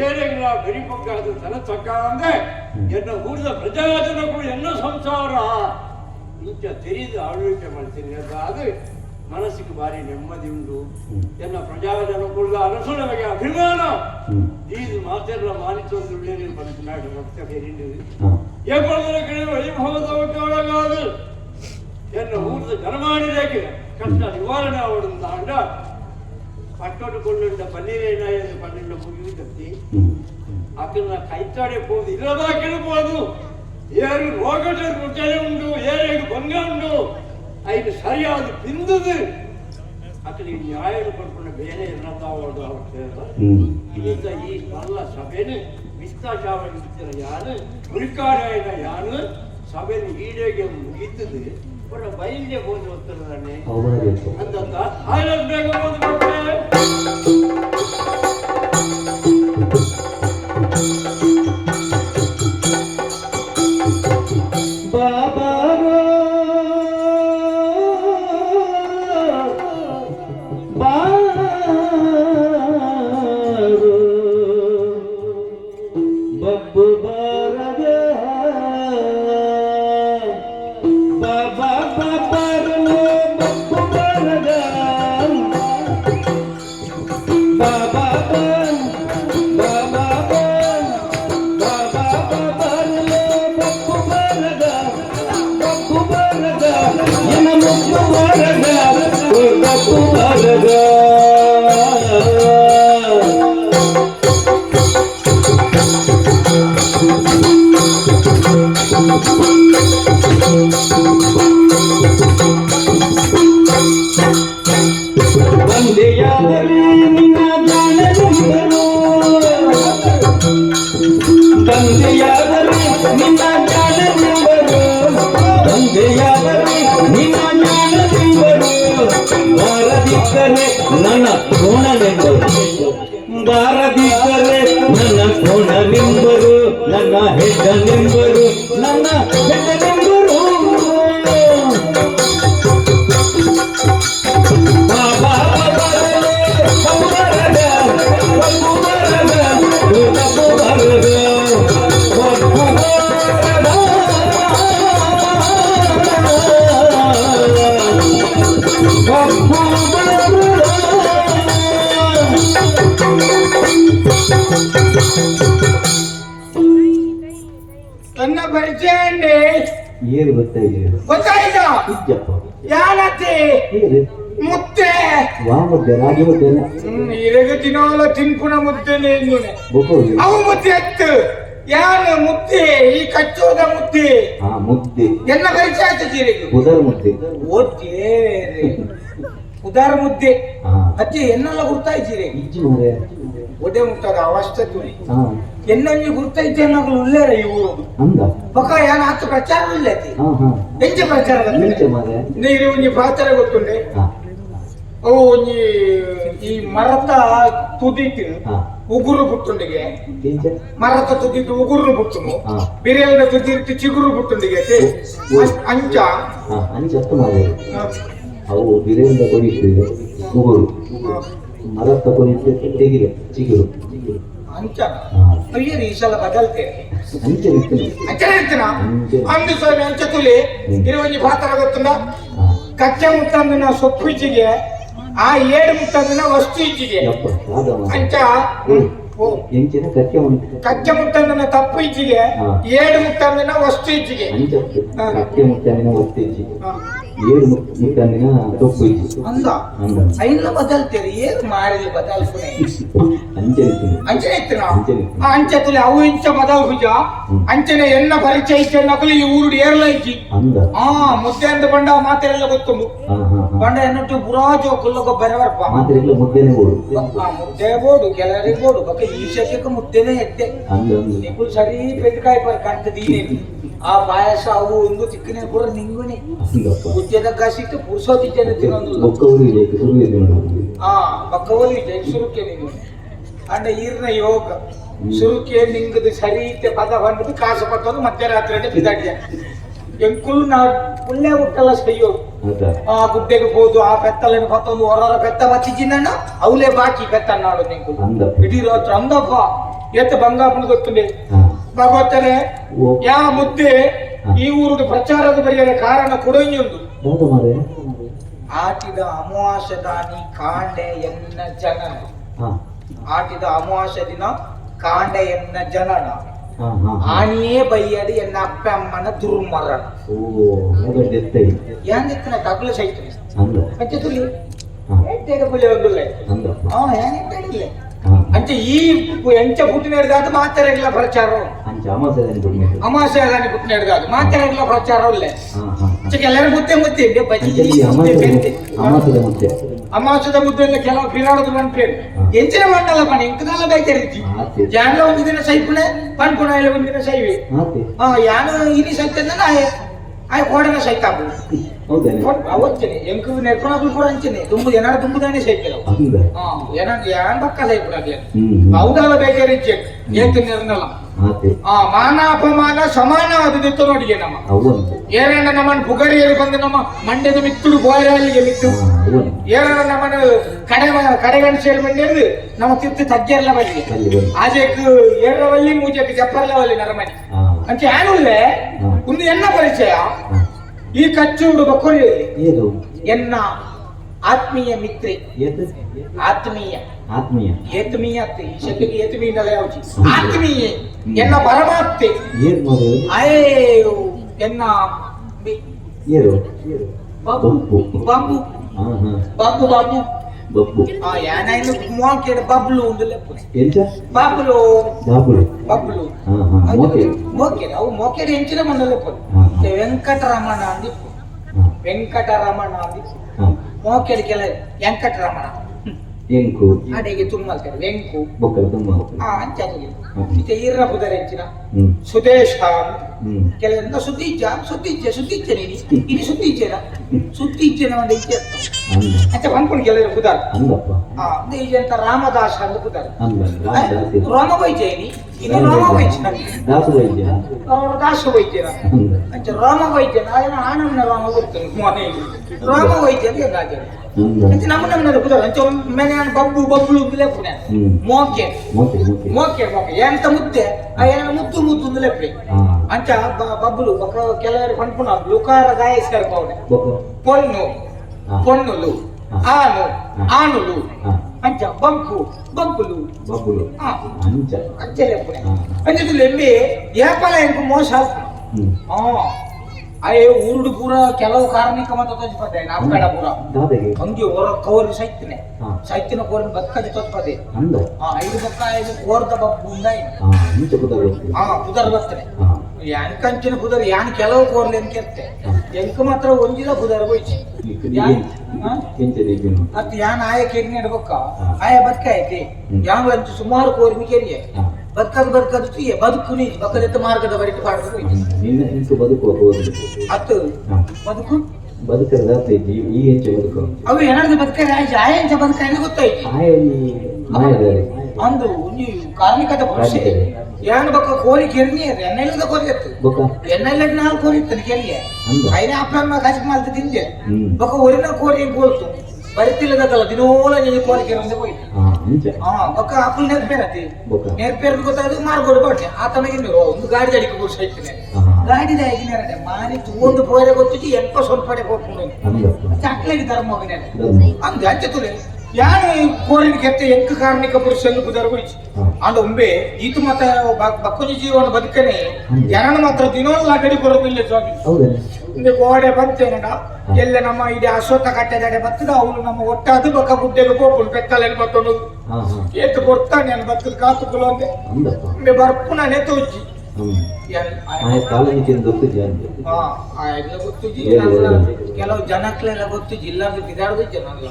ಏಳೆಗಳ ಬೆರಿಪಕ್ಕಾದ ತನ ಚಕ್ಕ ಅಂದ್ರೆ ಎನ್ನ ಊರಿದ ಪ್ರಜಾಜನಗಳು ಎನ್ನ ಸಂಸಾರ ಇಂಚ ತೆರೆದು ಆಳ್ವಿಕೆ ಮಾಡ್ತೀನಿ ಅದು ಮನಸ್ಸಿಗೆ ಭಾರಿ ನೆಮ್ಮದಿ ಉಂಟು ಎನ್ನ ಪ್ರಜಾಜನಗಳ ಅರಸೊಳಗೆ ಅಭಿಮಾನ ಇದು ಮಾತೆಲ್ಲ ಮಾನಿಸೊಂದು ಬೇರೆ ಬಂದು ರಕ್ತ ಬೇರಿಂಡು ಏಪಳದ ಕಡೆ ವೈಭವದ ಒಳಗಾದು ಎನ್ನ ಊರಿದ ಜನಮಾನಿರೇಕೆ ಕಷ್ಟ ನಿವಾರಣೆ ಆವಡುಂದ ಅಂಡ ಪಟ್ಟೊಟ್ಟುಕೊಂಡ ಪನ್ನೀರೇನ ಪನ್ನೆಂಡ ಮುಗಿಯುತ್ತಿ ಅಕ್ಕನ ಕೈತಾಡೆ ಹೋದು ಇಲ್ಲದ ಕೇಳಬಹುದು ಏರು ರೋಗದ ಮುಚ್ಚಲೆ ಉಂಟು ಏರೇನು ಭಂಗ ಉಂಟು ಐದು ಸರಿಯಾದ ಬಿಂದುದು ಅಕ್ಕನಿಗೆ ನ್ಯಾಯ ಪಡ್ಕೊಂಡ ಬೇರೆ ಏನಂತಾವದು ಇದೀಗ ಈ ಎಲ್ಲ ಸಭೆನು ವಿಸ್ತಾಚಾರ ಯಾನು ಉಳಿಕಾರಾಯನ ಯಾನು ಸಭೆನು ಈಡೆಗೆ ಮುಗಿತದು ಅವರ ಬಯಲಿಗೆ ಹೋಗಿ ಹೋಗ್ತಾನೆ ಅಂತ ಆಯ್ತು ಬೇಗ ನನ್ನ ಕೋಣನೆಂಬರು ಬಾರದಿದ್ದರೆ ನನ್ನ ಕೋಣನೆಂಬರು ನನ್ನ ಹೆಡ್ಡನೆಂಬರು ನನ್ನ ಹೆಡ್ಡನೆಂಬರು ನನ್ನ ಪರಿಚಯ ಅಂడి ಏನು ಗೊತ್ತಾಯ್ತಾ ಯಾನತಿ ಮುದ್ದೆ ಮುದ್ದೆ ರಾಗಿ ಮುದ್ದೆ ಇರಗ ದಿನಾಲ ತಿನ್ಪುಣ ಮುದ್ದೆನೆ ಅವು ಮುದ್ದೆ ಎತ್ತು ಯಾನು ಮುದ್ದೆ ಈ ಕಚ್ಚೋದ ಮುದ್ದೆ ಮುದ್ದೆ ಎಲ್ಲ ಪರಿಚಯ ಆಯ್ತು ಉದರ್ ಮುದ್ದೆ ಓದ್ತೇ ಉದಾರ ಮುದ್ದೆ ಅಜ್ಜಿ ಎನ್ನೆಲ್ಲ ಗುರ್ತಾಯ್ತೀರಿ ಒಡೆ ಮುಟ್ಟದ ಅವಸ್ಥೆ ತುಳಿ ಎನ್ನಂಜಿ ಗುರ್ತಾಯ್ತಿ ಅನ್ನೋದು ಉಳ್ಳೇರ ಈ ಊರು ಪಕ್ಕ ಯಾನ ಹತ್ತು ಪ್ರಚಾರ ಇಲ್ಲತಿ ಎಂಚ ಪ್ರಚಾರ ನೀರು ಒಂಜಿ ಪಾತ್ರ ಗೊತ್ತುಂಡೆ ಅವು ಒಂಜಿ ಈ ಮರದ ತುದಿಟ್ಟು ಉಗುರು ಬುಟ್ಟುಂಡಿಗೆ ಮರದ ತುದಿಟ್ಟು ಉಗುರು ಬುಟ್ಟುನು ಬಿರಿಯಲ್ದ ತುದಿಟ್ಟು ಚಿಗುರು ಬುಟ್ಟುಂಡಿಗೆ ಅಂಚ ಅವು ಬಿರೆಯಿಂದ ಕೊಡಿಸಿದೆ ಉಗುರು ಮರತ್ತ ಕೊಡಿಸಿ ತೆಗಿರೆ ಚಿಗುರು ಅಂಚ ಅಯ್ಯರಿ ಈ ಸಲ ಬದಲ್ತೆ ಅಂದು ಸಲ ಅಂಚ ತುಲಿ ಇರುವಂಜಿ ಪಾತ್ರ ಗೊತ್ತುಂಡ ಕಚ್ಚಾ ಮುತ್ತಂದಿನ ಸೊಪ್ಪು ಇಚ್ಚಿಗೆ ಆ ಏಡು ಮುತ್ತಂದಿನ ವಸ್ತು ಇಚ್ಚಿಗೆ ಅಂಚ ಕಚ್ಚ ಮುತ್ತಂದಿನ ತಪ್ಪು ಇಚ್ಚಿಗೆ ಏಡು ಮುತ್ತಂದಿನ ವಸ್ತು ಇಚ್ಚಿಗೆ ಕಚ್ಚೆ ಮುತ್ತಂದಿನ ವಸ್ತು ಇಚ್ಚಿಗೆ ಏಳು ಮುತ್ತಂದಿನ ತಪ್ಪು ಇಚ್ಚಿಗೆ ಅಂದ ಐನ್ಲ ಬದಲ್ತೇರಿ ಏನು ಮಾಡಿದೆ ಬದಲ್ಪುನೆ ಅಂಚನೆ ಇತ್ತು ಅಂಚೆ ಅವು ಇಂಚ ಬದಲ್ ಭುಜ ಅಂಚನೆ ಎನ್ನ ಪರಿಚಯ ಇಚ್ಚ ನಕಲಿ ಈ ಊರು ಏರ್ಲ ಇಚ್ಚಿ ಮುದ್ದೆ ಅಂತ ಬಂಡ ಮಾತೆಲ್ಲ ಗೊತ್ತುಂಡು ಪಂಡ ಎನ್ನಟ್ಟು ಬುರಾಜು ಕುಲ್ಲಗ ಬರವರ್ಪ ಮಾತ್ರ ಇಲ್ಲ ಮುದ್ದೆನೆ ಓಡು ಮುದ್ದೆ ಬೋಡು ಕೆಲವರಿಗೆ ಬೋಡು ಬಕ್ಕ ಈ ಶಕ್ಯಕ್ಕೆ ಮುದ್ದೆನೆ ಎದ್ದೆ ಅಂದು ನಿಂಗುಳು ಸರಿ ಪೆಟ್ಕಾಯಿ ಪರ್ ಕಾಣ್ತದೀನೇನು ಆ ಪಾಯಸ ಅವು ಒಂದು ಚಿಕ್ಕನೆ ಕೂಡ ನಿಂಗುನಿ ಉಜ್ಜದ ಕಾಸಿಟ್ಟು ಪುರುಸೋತಿದ್ದೇನೆ ತಿನ್ನೊಂದು ಬೊಕ್ಕವರು ಇದೆ ಶುರು ಇದೆ ನೋಡಿ ಬಕ್ಕವರು ಇದೆ ಸುರುಕೆ ನಿಂಗು ಅಂಡ ಈರ್ನ ಯೋಗ ಸುರುಕೆ ನಿಂಗದು ಸರಿ ಪದ ಬಂದು ಕಾಸು ಪತ್ತೊಂದು ಮಧ್ಯರಾತ್ರಿ ಬಿದ್ದಾಡಿಯ ಎಂಕುಲು ನಾವು ಪುಳ್ಳೆ ಹುಟ್ಟಲ್ಲ ಸೈಯೋ ಆ ಗುಡ್ಡೆಗೆ ಹೋದು ಆ ಪೆತ್ತಲೇನು ಪತ್ತೊಂದು ಹೊರ ಪೆತ್ತ ಬಚ್ಚಿಜಿನ ಅವಲೇ ಬಾಕಿ ಪೆತ್ತ ನಾಡು ನಿಂಗು ಇಡೀ ರಾತ್ರಿ ಅಂದಪ್ಪ ಎತ್ತ ಬಂಗಾಪನ ಗೊತ್ತಿಲ್ಲ ಭಗವತ್ತನೇ ಯಾ ಮುದ್ದೆ ಈ ಊರುಡು ಪ್ರಚಾರದ ಬರೆಯದ ಕಾರಣ ಕೊಡೊಂಜೊಂದು ಆಟಿದ ಅಮಾವಾಸ್ಯದಾನಿ ಕಾಂಡೆ ಎನ್ನ ಜನನ ಆಟಿದ ಅಮಾವಾಸ್ಯ ದಿನ ಕಾಂಡೆ ಎನ್ನ ಜನನ ಆನಿಯೇ ಬೈಯಡಿ ಎನ್ನ ಅಪ್ಪ ಅಮ್ಮನ ದುರ್ಮರಣ ಏನಿತ್ತನ ಡಬ್ಲ ಸೈತನೆ ಮತ್ತೆ ತುಳಿ ಎಟ್ಟೆಗೆ ಪುಲಿ ಒಂದುಲ್ಲ ಏನಿಲ್ಲ ಅಂಚೆ ಈ ಎಂಚ ಪುಟ್ಟಿನ ಮಾತಾಡಲ್ಲ ಪ್ರಚಾರ ಅಮಾವಾಸ್ಯ ಪುಟ್ಟಿನ ಹಿಡ್ದಾದು ಮಾತಾಡಲ್ಲ ಪ್ರಚಾರ ಒಳ್ಳೆ ಎಲ್ಲರೂ ಮುದ್ದೆ ಮುದ್ದೆ ಅಮಾವಾಸ್ಯದ ಮುದ್ದೆಲ್ಲ ಕೆಲವು ಬಿರಾಡೋದು ನೆನಪೇನು ಎಂಚಿನ ಮಾಡಲ್ಲ ಪಣ ಎಂಕದೆಲ್ಲ ಬೇಕಿರ್ತಿ ಯಾನ ಒಂದು ದಿನ ಸೈಪುಣೆ ಪಣ್ಪುಣ ಎಲ್ಲ ಒಂದು ದಿನ ಸೈವೆ ಯಾನು ಇನಿ ಸೈತ ಆಯ ಕೋಡನ ಸೈತ ಅವಚ್ಚನೆ ಎಂಕು ನೆರ್ಕೊಳಗಳು ಕೂಡ ಅಂಚನೆ ತುಂಬು ಏನಾರು ತುಂಬುದಾನೆ ಸೈಕಲ್ ಏನಾದ್ರು ಯಾನ್ ಬಕ್ಕ ಸೈಪುಡಾಗ್ಲಿ ಹೌದಲ್ಲ ಬೇಕಿರ್ತಿ ಏಕೆ ನಿರ್ನಲ್ಲ ಮಾನ ಅಪಮಾನ ಸಮಾನವಾದದಿತ್ತು ನೋಡಿ ನಮ್ಮ ಏರಣ್ಣ ನಮ್ಮನ್ನು ಪುಗರಿಯಲ್ಲಿ ಬಂದು ನಮ್ಮ ಮಂಡ್ಯದ ಮಿತ್ತುಡು ಗೋಯರಲ್ಲಿಗೆ ಮಿತ್ತು ಏರಣ್ಣ ನಮ್ಮನ್ನು ಕಡೆಗಣಿಸಿಯಲ್ಲಿ ಬಂದಿರು ನಮ್ಮ ತಿತ್ತು ತಗ್ಗೆಲ್ಲ ಬಲ್ಲಿ ಆಜೆಕ್ ಏರವಲ್ಲಿ ಮೂಜೆಕ್ ಜಪ್ಪರ್ಲವಲ್ಲಿ ನರಮನಿ ಅಂತ ಯಾನುಲ್ಲೇ ಒಂದು ಎನ್ನ ಪರಿಚಯ ಈ ಕಚ್ಚುಡು ಬಕ್ಕೊರಿಯಲ್ಲಿ ಎನ್ನ ಆತ್ಮೀಯ ಮಿತ್ರೆ ಆತ್ಮೀಯ ಆತ್ಮೀಯ ಏತ್ಮೀಯ ಅತ್ತೆ ಈ ಶಕ್ತಿಗೆ ಏತ್ಮೀಯಲ್ಲ ಯಾವ್ದು ಆತ್ಮೀಯ ಎನ್ನ ಪರಮಾತ್ಮೆ ಅಯ್ಯೋ ಎನ್ನ ಬಾಬು ಬಾಬು ಬಾಬು ಬಾಬು ಬಬ್ಬು ಯಾನಾಯ್ನು ಮೋಕೆಡ್ ಬಬ್ಲು ಒಂದು ಲೆಪ್ಪು ಎಂತ ಬಬ್ಲು ಬಾಬುಳು ಬಬ್ಲು ಮೋಕೆಡ್ ಅವು ಮೋಕೆಡ್ ಎಂಚಿನ ಮಂಡಲ ಲೆಪ್ಪು ವೆಂಕಟರಮಣ ಅಂದಿಪ್ಪು ವೆಂಕಟರಮಣ ಅಂದಿಪ್ಪು ಮೋಕೆಡ್ ಕೆಲ ವೆಂಕಟರಮಣ ಎಂಕು ಅಡೆಗೆ ತುಂಬಲ್ತಾರೆ ವೆಂಕು ಬೊಕ್ಕಲ ತುಂಬ ಅಂಚಾಗಿ ಮತ್ತೆ ಈರ್ರ ಬುಧರ ಹೆಚ್ಚಿನ ಸುದೇಶ ಕೆಲವರಿಂದ ಸುದ್ದಿಜ್ಜೆ ನೀನು ಇದು ಸುದ್ದಿಜ್ಜೆನ ಒಂದು ಇಚ್ಛೆ ಅಂತ ಬಂದ್ಕೊಂಡು ಕೆಲವರು ಬುಧಾರ ಈಗ ಅಂತ ರಾಮದಾಸ ಅಂತ ಬುಧಾರ ರಾಮ ವೈದ್ಯನಿ ಇದು ರಾಮ ವೈದ್ಯ ದಾಸ ವೈದ್ಯನ ಅಂಚ ರಾಮ ವೈದ್ಯನ ಆನಂದ ರಾಮ ಬರ್ತೇನೆ ಮನೆಯಲ್ಲಿ ರಾಮ ವೈದ್ಯ ಅಂತ ರಾಜ ನಮ್ಮ ಬುಧಾರ ಅಂಚ ಮೇಲೆ ಬಬ್ಬು ಬಬ್ಲು ಲೆಪ್ಪುನೆ ಮೋಕೆ ಎಂತ ಮುದ್ದೆ ಏನ ಮುದ್ದು ಮುದ್ದು ಲೆಪ್ಪೆ ಅಂಚ ಬಬ್ಲು ಕೆಲವರು ಪಂಪುನ ಲುಕಾರ ಗಾಯಸ್ಕರ ಪೌಡೆ ಪೊನ್ನು ಪೊನ್ನುಲು ಆನುಲು ಅಂಚ ಬಂಕುಲು ಅಂಚೆ ಅಂಚದು ಲೆಂಬೆ ಯಾಪಲ ಎಂಕು ಮೋಸ ಅಯ್ಯೋ ಊರುಡು ಪೂರ ಕೆಲವು ಕಾರ್ಮಿಕ ಮತ್ತು ತೋಚ್ಪದೆ ನಾಮಕಡ ಪೂರ ಹಂಗೆ ಹೊರ ಕವರ್ ಸೈತಿನ ಕೋರಿನ ಬದುಕದೆ ತೋಚ್ಪದೆ 5 ಪಕ್ಕ 5 ಕೋರ್ದ ಬಬ್ಬು ಪುದರ್ ಬರ್ತನೆ ಯಾನ್ ಕಂಚಿನ ಪುದರ್ ಯಾನ್ ಕೆಲವು ಕೋರ್ಲಿ ಅನ್ಕೆರ್ತೆ ಎಂಕ ಮಾತ್ರ ಒಂದಿಲ್ಲ ಪುದರ್ ಹೋಯ್ತು ಅತ್ ಯಾನ್ ಆಯ ಕೆರ್ನಿ ಇಡ್ಬೇಕ ಆಯ ಬದುಕ ಐತಿ ಯಾನ್ ಅಂಚು ಸುಮಾರು ಕೋರಿನ ಕೆರಿಯ ಬದುಕದು ಬದುಕು ನೀ ಬಕ್ಕದೆತ್ತ ಮಾರ್ಗದ ಬರಿಟ್ಟು ಪಾಡ್ಬೇಕು ಅತ್ತು ಬದುಕು ಬದುಕದಾತೈತಿ ಈ ಹೆಚ್ಚು ಬದುಕು ಅವು ಏನಾದ್ರು ಬದುಕ ಆಯ ಎಂಚ ಬದುಕ ಗೊತ್ತಾಯ್ತು ಅಂದು ನೀವು ಕಾರ್ಮಿಕದ ಪುರುಷ ಯಾನ್ ಬಕ್ಕ ಕೋರಿ ಕೆರ್ನಿ ಎಣ್ಣೆಲ್ಲದ ಕೋರಿ ಎತ್ತು ಎಣ್ಣೆಲ್ಲ ನಾಲ್ ಕೋರಿ ಇತ್ತು ಕೆರಿಯ ಐನ ಅಪ್ಪ ಕಾಸಿಗೆ ಮಾಲ್ತ ತಿಂದೆ ಬಕ್ಕ ಒರಿನ ಕೋರಿ ಕೋಲ್ತು ಬರಿತಿಲ್ಲದಲ್ಲ ದಿನೋಲ ನೀನು ಕೋರಿ ಕೆರಂದೆ ಹೋಯ್ತು ಬಕ್ಕ ಅಪ್ಪಲ್ ನೆರ್ಪೇರತಿ ನೆರ್ಪೇರ್ ಗೊತ್ತಾಗ ಮಾರ್ಗೋಡು ಬಟ್ಟೆ ಆತನಿಗೆ ನೀವು ಒಂದು ಗಾಡಿ ಅಡಿಕೆ ಕೂರ್ಸ ಇರ್ತೇನೆ ಗಾಡಿದ ಆಗಿನ ಮಾರಿ ಒಂದು ಪೋರೆ ಗೊತ್ತಿಟ್ಟು ಎಂಪ ಸ್ವಲ್ಪ ಹೋಗ್ಕೊಂಡು ಅಕ್ಲೆಗೆ ಧರ್ಮ ಹೋಗಿನ ಹಂಗೆ ಅಂಚೆ ತುಲೆ ಯಾರು ಕೋರಿನ ಕೆತ್ತೆ ಎಂಕ ಕಾರ್ಮಿಕ ಪುರುಷನ್ನು ಬುಧರ ಹೋಯ್ತು ಅಂಡ್ ಒಮ್ಮೆ ಈತು ಮಾತ ಬಕ್ಕುಜಿ ಜೀವನ ಬದುಕನೆ ಜನನ ಮಾತ್ರ ದಿನೋಲ್ಲ ಗಡಿ ಬರೋದಿಲ್ಲ ಸ್ವಾಮಿ ಗೋಡೆ ಬಂತೇನಡ ಎಲ್ಲ ನಮ್ಮ ಇಡೀ ಅಶ್ವತ್ಥ ಕಟ್ಟೆದಡೆ ಬರ್ತದ ಅವನು ನಮ್ಮ ಒಟ್ಟಾದ ಬಕ್ಕ ಗುಡ್ಡೆಗೆ ಹೋಗ್ಕೊಂಡು ಬೆತ್ತಲೇನು ಬತ್ತೊಂದು ಎತ್ತು ಕೊಡ್ತಾನೆ ನನ್ನ ಬತ್ತದ ಕಾತು ಕುಲಂದೆ ಬರ್ಪು ನಾನೇ ತೋಜಿ ಕಾಲೇಜಿನ ಗೊತ್ತಿದ್ಯಾ ಅಂತ ಎಲ್ಲ ಗೊತ್ತಿಜ್ಜಿ ಹೇಳು, ಹೇಳು. ಕೆಲವು ಜನಕ್ಲೆಲ್ಲ ಗೊತ್ತಿಜ್ಜಿ ಇಲ್ಲಾರ್ದು ಬಿದಾಡ್ದು ಜನಲ್ಲ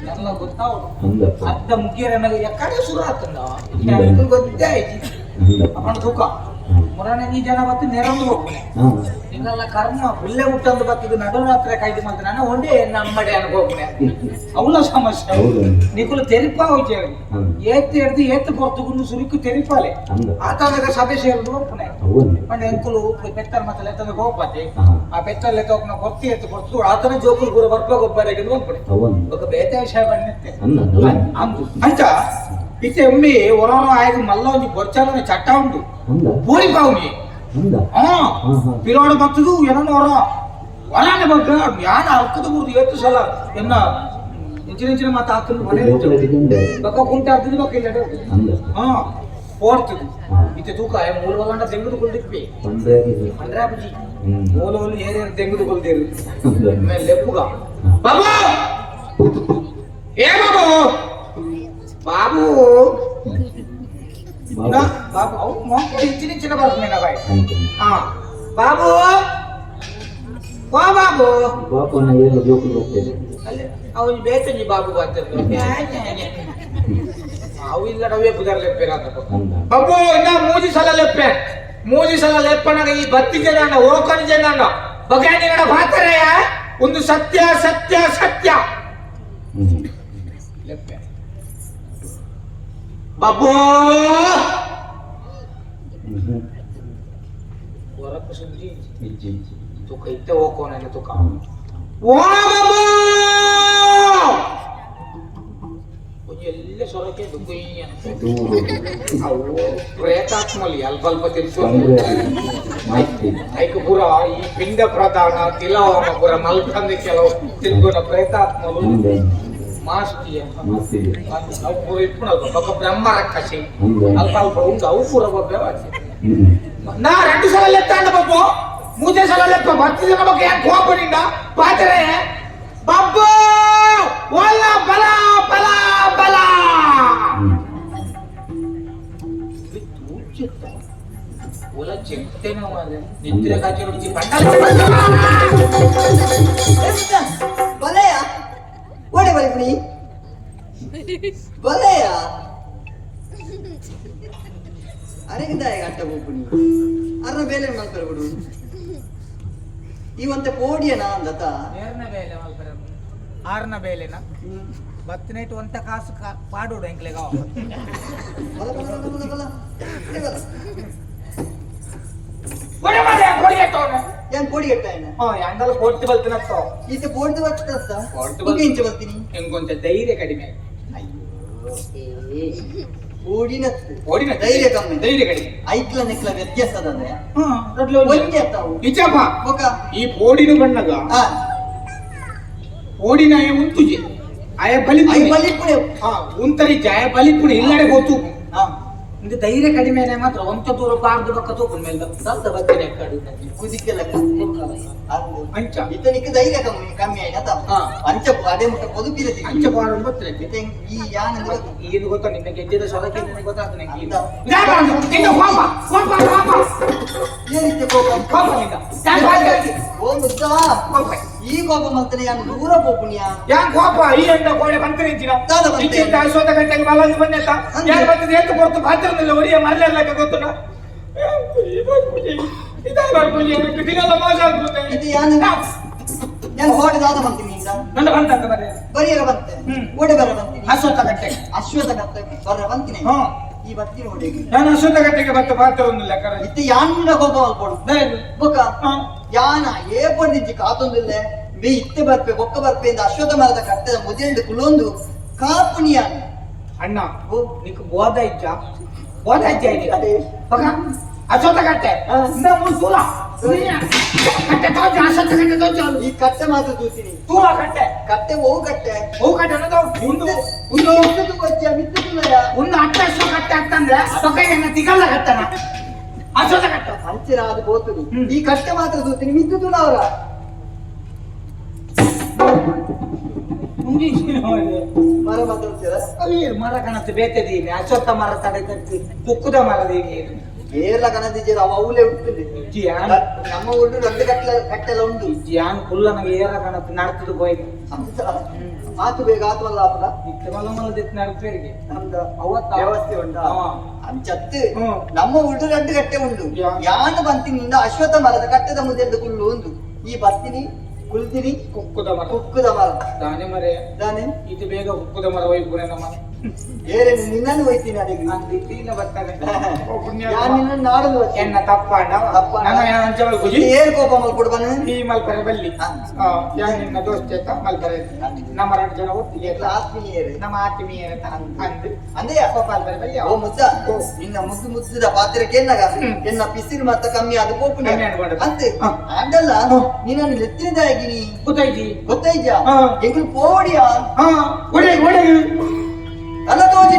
ಎಲ್ಲ ಗೊತ್ತಾವ ಅಂದಪ್ಪ ಅರ್ಧ ಮುಗಿಯರ ಎಕ್ಕಡೆ ಶುರು ಆತಂದ ಹ್ಮ್. ಗೊತ್ತೇ ಆಯ್ತು ಅಂದಪ್ಪ ಅವನ ತೂಕ ಮುರಾನೆ ಈ ಜನ ಬತ್ತು ನೆರಂದು ಹೋಗ್ತಾನೆ ಹಾ ನಿನ್ನೆಲ್ಲ ಕರ್ಮ ಬಿಲ್ಲೆ ಮುಟ್ಟಂದು ಬತ್ತಿದ್ದು ನಡುರಾತ್ರಿ ಕಾಯ್ದು ಮತ್ತೆ ನಾನು ಒಂದೇ ನಮ್ಮಡೆ ಅನ್ಕೋಗ್ನೆ ಅವಳ ಸಮಸ್ಯೆ ಹೌದು ನಿಕುಲು ತೆರಿಪ ಹೋಯ್ತು ಹ್ಮ್. ಏತ್ತು ಹಿಡ್ದು ಏತ್ತು ಪೊರ್ತುಗುಂಡು ಸುರಿಕು ತೆರಿಪಾಲೆ ಅಂದ ಆತಂದಾಗ ಸಭೆ ಸೇರಿದು ಹೋಗ್ತಾನೆ ಅವನ್ ಪಂಡ ಎಂಕುಲು ಪೆತ್ತರ್ ಮತ್ತೆ ಎತ್ತಂದ ಹೋಗ್ಪಾತೆ ಹಾ ಆ ಪೆತ್ತರ್ ಎತ್ತೋಗ್ನ ಕೊತ್ತಿ ಎತ್ತು ಕೊಡ್ತು ಆತನ ಜೋಕುಲು ಕೂಡ ಬರ್ಬೇಕು ಒಬ್ಬರಿಗೆ ಹೋಗ್ಬಿಡೆ ಅವನ್ ఒక ಬೇತೆ ವಿಷಯ ಬಂದಿತ್ತೆ ಅಂದ ಅಂದು ಅಂಚ ಇತ್ತೆ ಒಮ್ಮೆ ಹೊರನು ಆಯ್ದು ಮಲ್ಲ ಒಂದು ಬೊರ್ಚಾಲನೆ ಚಟ್ಟ ಉಂಟು ಅಂದ ಪೂರಿ ಪಾವುನಿ ಅಂದ ಹಾ ಹಾ ಹಾ పిల్లోడు భక్తుడు ఎన్నో వరాన్ని బగ్గ యాన అర్కదు గుర్తు ఎత్తు సల ఎన్న ఇంచిన మా తాతను మనే లోపలికిండే బక్క కుంట అర్ధది బక్క ఇల్లడు అంద ఆ పోర్తుది ఇతే తూక ఏ మూల వలంట దెంగుడు కొల్దిప్పి పండ్రాకి మండ్రాబుజి ಹ್ಮ್ ఓలోలు ఏరే దెంగుడు కొల్దేరు ಅಂದ మే లెప్పుగా బాబు ఏ బాబు బాబు నా బాబు ఔ మో ఇంచిన బర్కు నేనా బాయ్ ಅಂತ ఆ బాబు ఓ బాబు ಪಾಪನ ಏನು ಜೋಕು ಹೋಗ್ತೇನೆ ಅವನು ಬೇತಂಜಿ ಬಾಬು ಬರ್ತಾರೆ ಅವು ಇಲ್ಲ ನವೇ ಬುಧರ್ ಲೆಪ್ಪೆ ಅಂದ ಬಾಬು ಇನ್ನ ಮೂಜಿ ಸಲ ಲೆಪ್ಪನಾಗ ಈ ಬತ್ತಿ ಜನ ಓಕನ್ ಜನ ಬಗ್ಯಾನಿಗಡ ಪಾತರೆಯ ಒಂದು ಸತ್ಯ ಸತ್ಯ ಸತ್ಯ ಹ್ಮ್ ಲೆಪ್ಪೆ ಬಾಬು ಹ್ಮ್ ಹೊರಕ್ಕೆ ಸುದ್ದಿ ಇಜ್ಜಿ ಇಜ್ಜಿ ತುಕ ಇತ್ತೆ ಓಕೋನ ತುಕ ಹ್ಮ್ ಓ ಬಾಬು ಎಲ್ಲ ಸೊರಕೆ ದುಗ್ಗುಯ್ಯ ದೂರ ಅವು ಪ್ರೇತಾತ್ಮಲಿ ಅಲ್ಪ ಅಲ್ಪ ತಿರ್ಸು ಮಾಹಿತಿ ಐಕ ಪುರ ಈ ಪಿಂಡ ಪ್ರಧಾನ ತಿಲವಮ ಪುರ ಮಲ್ಕಂದ ಕೆಲವು ತಿರುಗುನ ಪ್ರೇತಾತ್ಮಲು ಅಂದ ಮಾಸ್ತಿಯ ಮಾಸ್ತಿಗೆ ಅವು ಪುರ ಇಪ್ಪುನಲ್ಪ ಬೊಕ್ಕ ಬ್ರಹ್ಮ ರಕ್ಕಸಿ ಅಂದ ಅಲ್ಪ ಅಲ್ಪ ಉಂಟು ಅವು ಪುರ ಬೊಬ್ಬೆ ಹ್ಮ್ ನಾ 2 ಸಲ ಲೆತ್ತಾಂಡ ಬಬ್ಬು 3 ಸಲ ಲೆಪ್ಪ 10 ಜನ ಬಗ್ಗೆ ಯಾಕೆ ಕೋಪನಿಂದ ಪಾತ್ರೆ ಬಬ್ಬು ಒಲ್ಲ ಬಲ ಬಲ ಬಲ ಒಲ ಚೆಂತೇನ ಮಾರೆ ನಿದ್ರೆ ಕಾಚಿ ರುಚಿ ಬಲೆಯ ಓಡೆ ಬಲಿಪುಣಿ ಬಲೆಯ ಅರೆಗಿದ್ದಾಯ ಅಟ್ಟ ಹೋಗ್ಬಿಡಿ ಅರ್ನ ಬೇಲೆ ಮಲ್ಪರ ಬಿಡು ಇವಂತೆ ಪೋಡಿಯನ ಅಂದತ ನೇರ್ನ ಬೇಲೆ ಮಲ್ಪರ ಆರ್ನ ಬೇಲೆನ ಬತ್ತನೈಟ್ ಒಂತ ಕಾಸು ಪಾಡೋಡು ಎಂಕ್ಲೆಗ ಬಲ ಬಲ ಬಲ ಬಲ ಬಲ ಏ ಬಲ ಕೊಡೆ ಮಾರೆ ಕೊಡಿ ಎತ್ತೋನೆ ಏನ್ ಪೋಡಿ ಎಟ್ಟಾಯನ ಯಾಂಡಲ್ ಕೊಟ್ಟು ಬಲ್ತನತ್ತೋ ಈತೆ ಪೋಡ್ದು ಬರ್ತದ ಪೋಡ್ದು ಈಗ ಇಂಚ ಬರ್ತೀನಿ ಎಂಗೊಂಚ ಧೈರ್ಯ ಕಡಿಮೆ ಪೋಡಿನತ್ತು ಓಡಿನ ಧೈರ್ಯ ಕಮ್ಮಿ ಧೈರ್ಯ ಕಡಿಮೆ ಐಕ್ಲ ನೆಕ್ಲ ವ್ಯತ್ಯಾಸ ಅದಂದ್ರೆ ದೊಡ್ಡ ಒಂದೇ ಅತ್ತಾವು ಇಚ್ಚಪ್ಪ ಬೊಕ ಈ ಪೋಡಿನ ಬಣ್ಣಗ ಆ ಪೋಡಿನ ಉಂತುಜೆ ಆಯ ಐ ಬಲಿಪುಣೆ ಬಲಿಪುಣೆ ಉಂತರಿ ಜಾಯ ಬಲಿಪುಣೆ ಇಲ್ಲಡೆ ಹೋತು ಹಾ ಇಂದು ಧೈರ್ಯ ಕಡಿಮೆನೆ ಮಾತ್ರ ಒಂತ ದೂರ ಪಾರ್ದು ಬಕ್ಕ ತೂಕು ಮೇಲೆ ದಲ್ದ ಬತ್ತನೆ ಕಡು ಕುದಿಕ್ಕೆಲ್ಲ ಅದು ಅಂಚ ಇತನಿಕ್ಕೆ ಧೈರ್ಯ ಕಮ್ಮಿ ಕಮ್ಮಿ ಆಯ್ತಾ ಹಾ. ಅಂಚ ಅದೇ ಮುಟ್ಟ ಪೊದುಪಿರ ಅಂಚ ಪಾರು ಬತ್ತನೆ ಈ ಯಾನ ಏನು ಗೊತ್ತಾ ನಿನ್ನ ಗೆಜ್ಜೆದ ಸೊರಕೆ ನಿನಗೆ ಗೊತ್ತಾಗ್ತದೆ ನಂಗೆ ಅಂತ. ನಿನ್ನ ಕೋಪ ಕೋಪ ಕೋಪ ಏನಿತ್ತೆ ಕೋಪ ಕೋಪ ನಿಂದ ಯಾಕೆ ಹಾಗೆ? ಓ ಮುದ್ದ ಕೋಪ ಈ ಕೋಪ ಮಲ್ತನೆ ಯಾನು ದೂರ ಪೋಪುಣಿಯ ಯಾಕೆ ಕೋಪ ಈ ಎಂದ ಕೋಳೆ ಬಂತರೆ ಇದ್ದೀನ ದಾದ ಬಂತೆ. ಇಚ್ಚಿಂದ ಅಶ್ವಥ ಗಂಟೆಗೆ ಮಲಗಿ ಬಂದೆತ್ತ ಹಂಗೆ. ಯಾರು ಬಂತದೆ ಎತ್ತು ಕೊಡ್ತು ಪಾತ್ರದಲ್ಲಿ ಒಡಿಯ ಮರಲೆಲ್ಲ ಗೊತ್ತುನ ಇದೆಲ್ಲ ಪೂಜೆ ದಿನೆಲ್ಲ ಮೋಸ ಆಗ್ಬಿಡುತ್ತೆ ಇದು ಯಾನು ಯಾನು ಹೋಡೆ ದಾದ ಬಂತೀನಿ ಈಗ ನನ್ನ ಬಂತ ಬರೀ ಬರಿಯರ ಬಂತೆ ಹ್ಮ್. ಓಡೆ ಬರ ಬಂತೀನಿ ಅಶ್ವಥ ಗಂಟೆಗೆ ಅಶ್ವಥ ಕತ್ತ ಬರ ಬಂತೀನಿ ಹಾ ಈ ಬರ್ತೀನಿ ಓಡೆಗೆ ನಾನು ಅಶ್ವಥ ಗಂಟೆಗೆ ಬತ್ತ ಪಾತ್ರ ಒಂದು ಲೆಕ್ಕ ಇತ್ತೆ ಯಾನಿಂದ ಕೋಪ ಮಲ್ಪೋಡು ಬೊಕ್ಕ ಯಾನ ಏ ಪಂಡಿಜಿ ಕಾತೊಂದಿಲ್ಲ ಬೇ ಇತ್ತೆ ಬರ್ಪೆ ಬೊಕ್ಕ ಬರ್ಪೆ ಇಂದ ಅಶ್ವಥ ಮರದ ಕಟ್ಟದ ಮುದೆಂದು ಕುಲೊಂದು ಕಾಪುಣಿಯಾನ ಅಣ್ಣ నీకు బోధ ఇచ్చా బోధ ఇచ్చా ఇది పక్క అశ్వత కట్టే ఇందా మూడు తూల కట్టే తో అశ్వత కట్టే తో చాలు ಈ ಕಟ್ಟೆ ಮಾತ್ರ ತೂತೀನಿ ತೂಲ ಕಟ್ಟೆ ಕಟ್ಟೆ ಓ ಕಟ್ಟೆ ಅನ್ನೋದು ಒಂದು ಒಂದು ಮಿತ್ತದು ಕೊಚ್ಚ ಮಿತ್ತದುಲ್ಲಯ ಒಂದು ಅಟ್ಟ ಅಶ್ವ ಕಟ್ಟೆ ಅಂತಂದ್ರೆ ಪಕ್ಕ ಏನ ತಿಗಲ್ಲ ಕಟ್ಟನ ಅಶ್ವತ ಕಟ್ಟೆ ಅಂಚಿರ ಅದು ಬೋತುದು ಈ ಕಟ್ಟೆ ಮಾತ್ರ ತೂತೀನಿ ಮಿತ್ತದುಲ್ಲ ಅವರ ಮರ ಮಾತಾಡ್ತೀರ ಮರ ಕಾಣತ್ತೆ ಬೇತದೀನಿ ಅಶ್ವತ್ಥ ಮರ ತಡೆ ಕಟ್ಟಿ ತುಕ್ಕುದ ಮರದೀನಿ ಏರ್ಲ ಕಣದಿದ್ದೀರ ಅವ ಅವಲೇ ಉಂಟು ನಮ್ಮ ಊರು 2 ಕಟ್ಟೆಲ್ಲ ಉಂಟು ಯಾನ್ ಕುಲ್ಲ ನನಗೆ ಏರ ಕಣತ್ ನಡ್ತದು ಹೋಯ್ತು ಅಂತ ಆತು ಬೇಗ ಆತ್ವಲ್ಲ ಅಪ್ಪಗ ಇತ್ತೆ ಮಲಮಲದೆತ್ ನಡ್ಪೇರಿಗೆ ನಮ್ದು ಅವತ್ತ ವ್ಯವಸ್ಥೆ ಉಂಟಾ ಅಂಚತ್ತು ನಮ್ಮ ಊರು 2 ಕಟ್ಟೆ ಉಂಟು ಯಾನು ಬಂತಿನಿಂದ ಅಶ್ವತ್ಥ ಮರದ ಕಟ್ಟೆದ ಮುಂದೆ ಕುಳ್ಳು ಒಂದು ಈ ಬರ್ತೀನಿ ಕುಲ್ತೀನಿ ಕುಕ್ಕುದ ಮರ ದಾನೆ ಮರೆ ದಾನೆ ಇದು ಬೇಗ ಕುಕ್ಕುದ ಮರ ಒಯ್ಪುರೆ ನಮ್ಮ ಏರೆ ನಿನ್ನನ್ನು ಹೋಯ್ತೀನಿ ಅದಕ್ಕೆ ಅಂದಿಲ್ಲ ಬರ್ತಾರೆ ನಾನು ನಿನ್ನನ್ನು ನಾಡಲು ಎನ್ನ ತಪ್ಪಾಂಡ ಏನ್ ಕೋಪ ಮಲ್ಕೊಡ್ಬಾನ ಈ ಮಲ್ಪರೆ ಬಲ್ಲಿ ಯಾ ನಿನ್ನ ದೋಸ್ತ ಮಲ್ಪರೆ ನಮ್ಮ 2 ಜನ ಒಟ್ಟಿಗೆ ಆತ್ಮೀಯರೇ ನಮ್ಮ ಆತ್ಮೀಯರ ಅಂದು ಅಂದೇ ಮಲ್ಪರೆ ಬಲ್ಲಿ ಓ ಮುದ್ದ ನಿನ್ನ ಮುದ್ದುದ ಪಾತ್ರಕ್ಕೆ ಎನ್ನ ಪಿಸಿರು ಮತ್ತ ಕಮ್ಮಿ ಅದು ಕೋಪು ಅಂತೆ ಅಂದಲ್ಲ ನಿನ್ನನ್ನು ಲೆತ್ತಿನದಾಗಿ ಗೊತ್ತಾಯ್ತಾ ಎಂಗಳು ಪೋಡಿಯಾ ಅಲ್ಲ ತೋಜಿ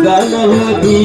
ಗಣಪತಿ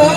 ಆ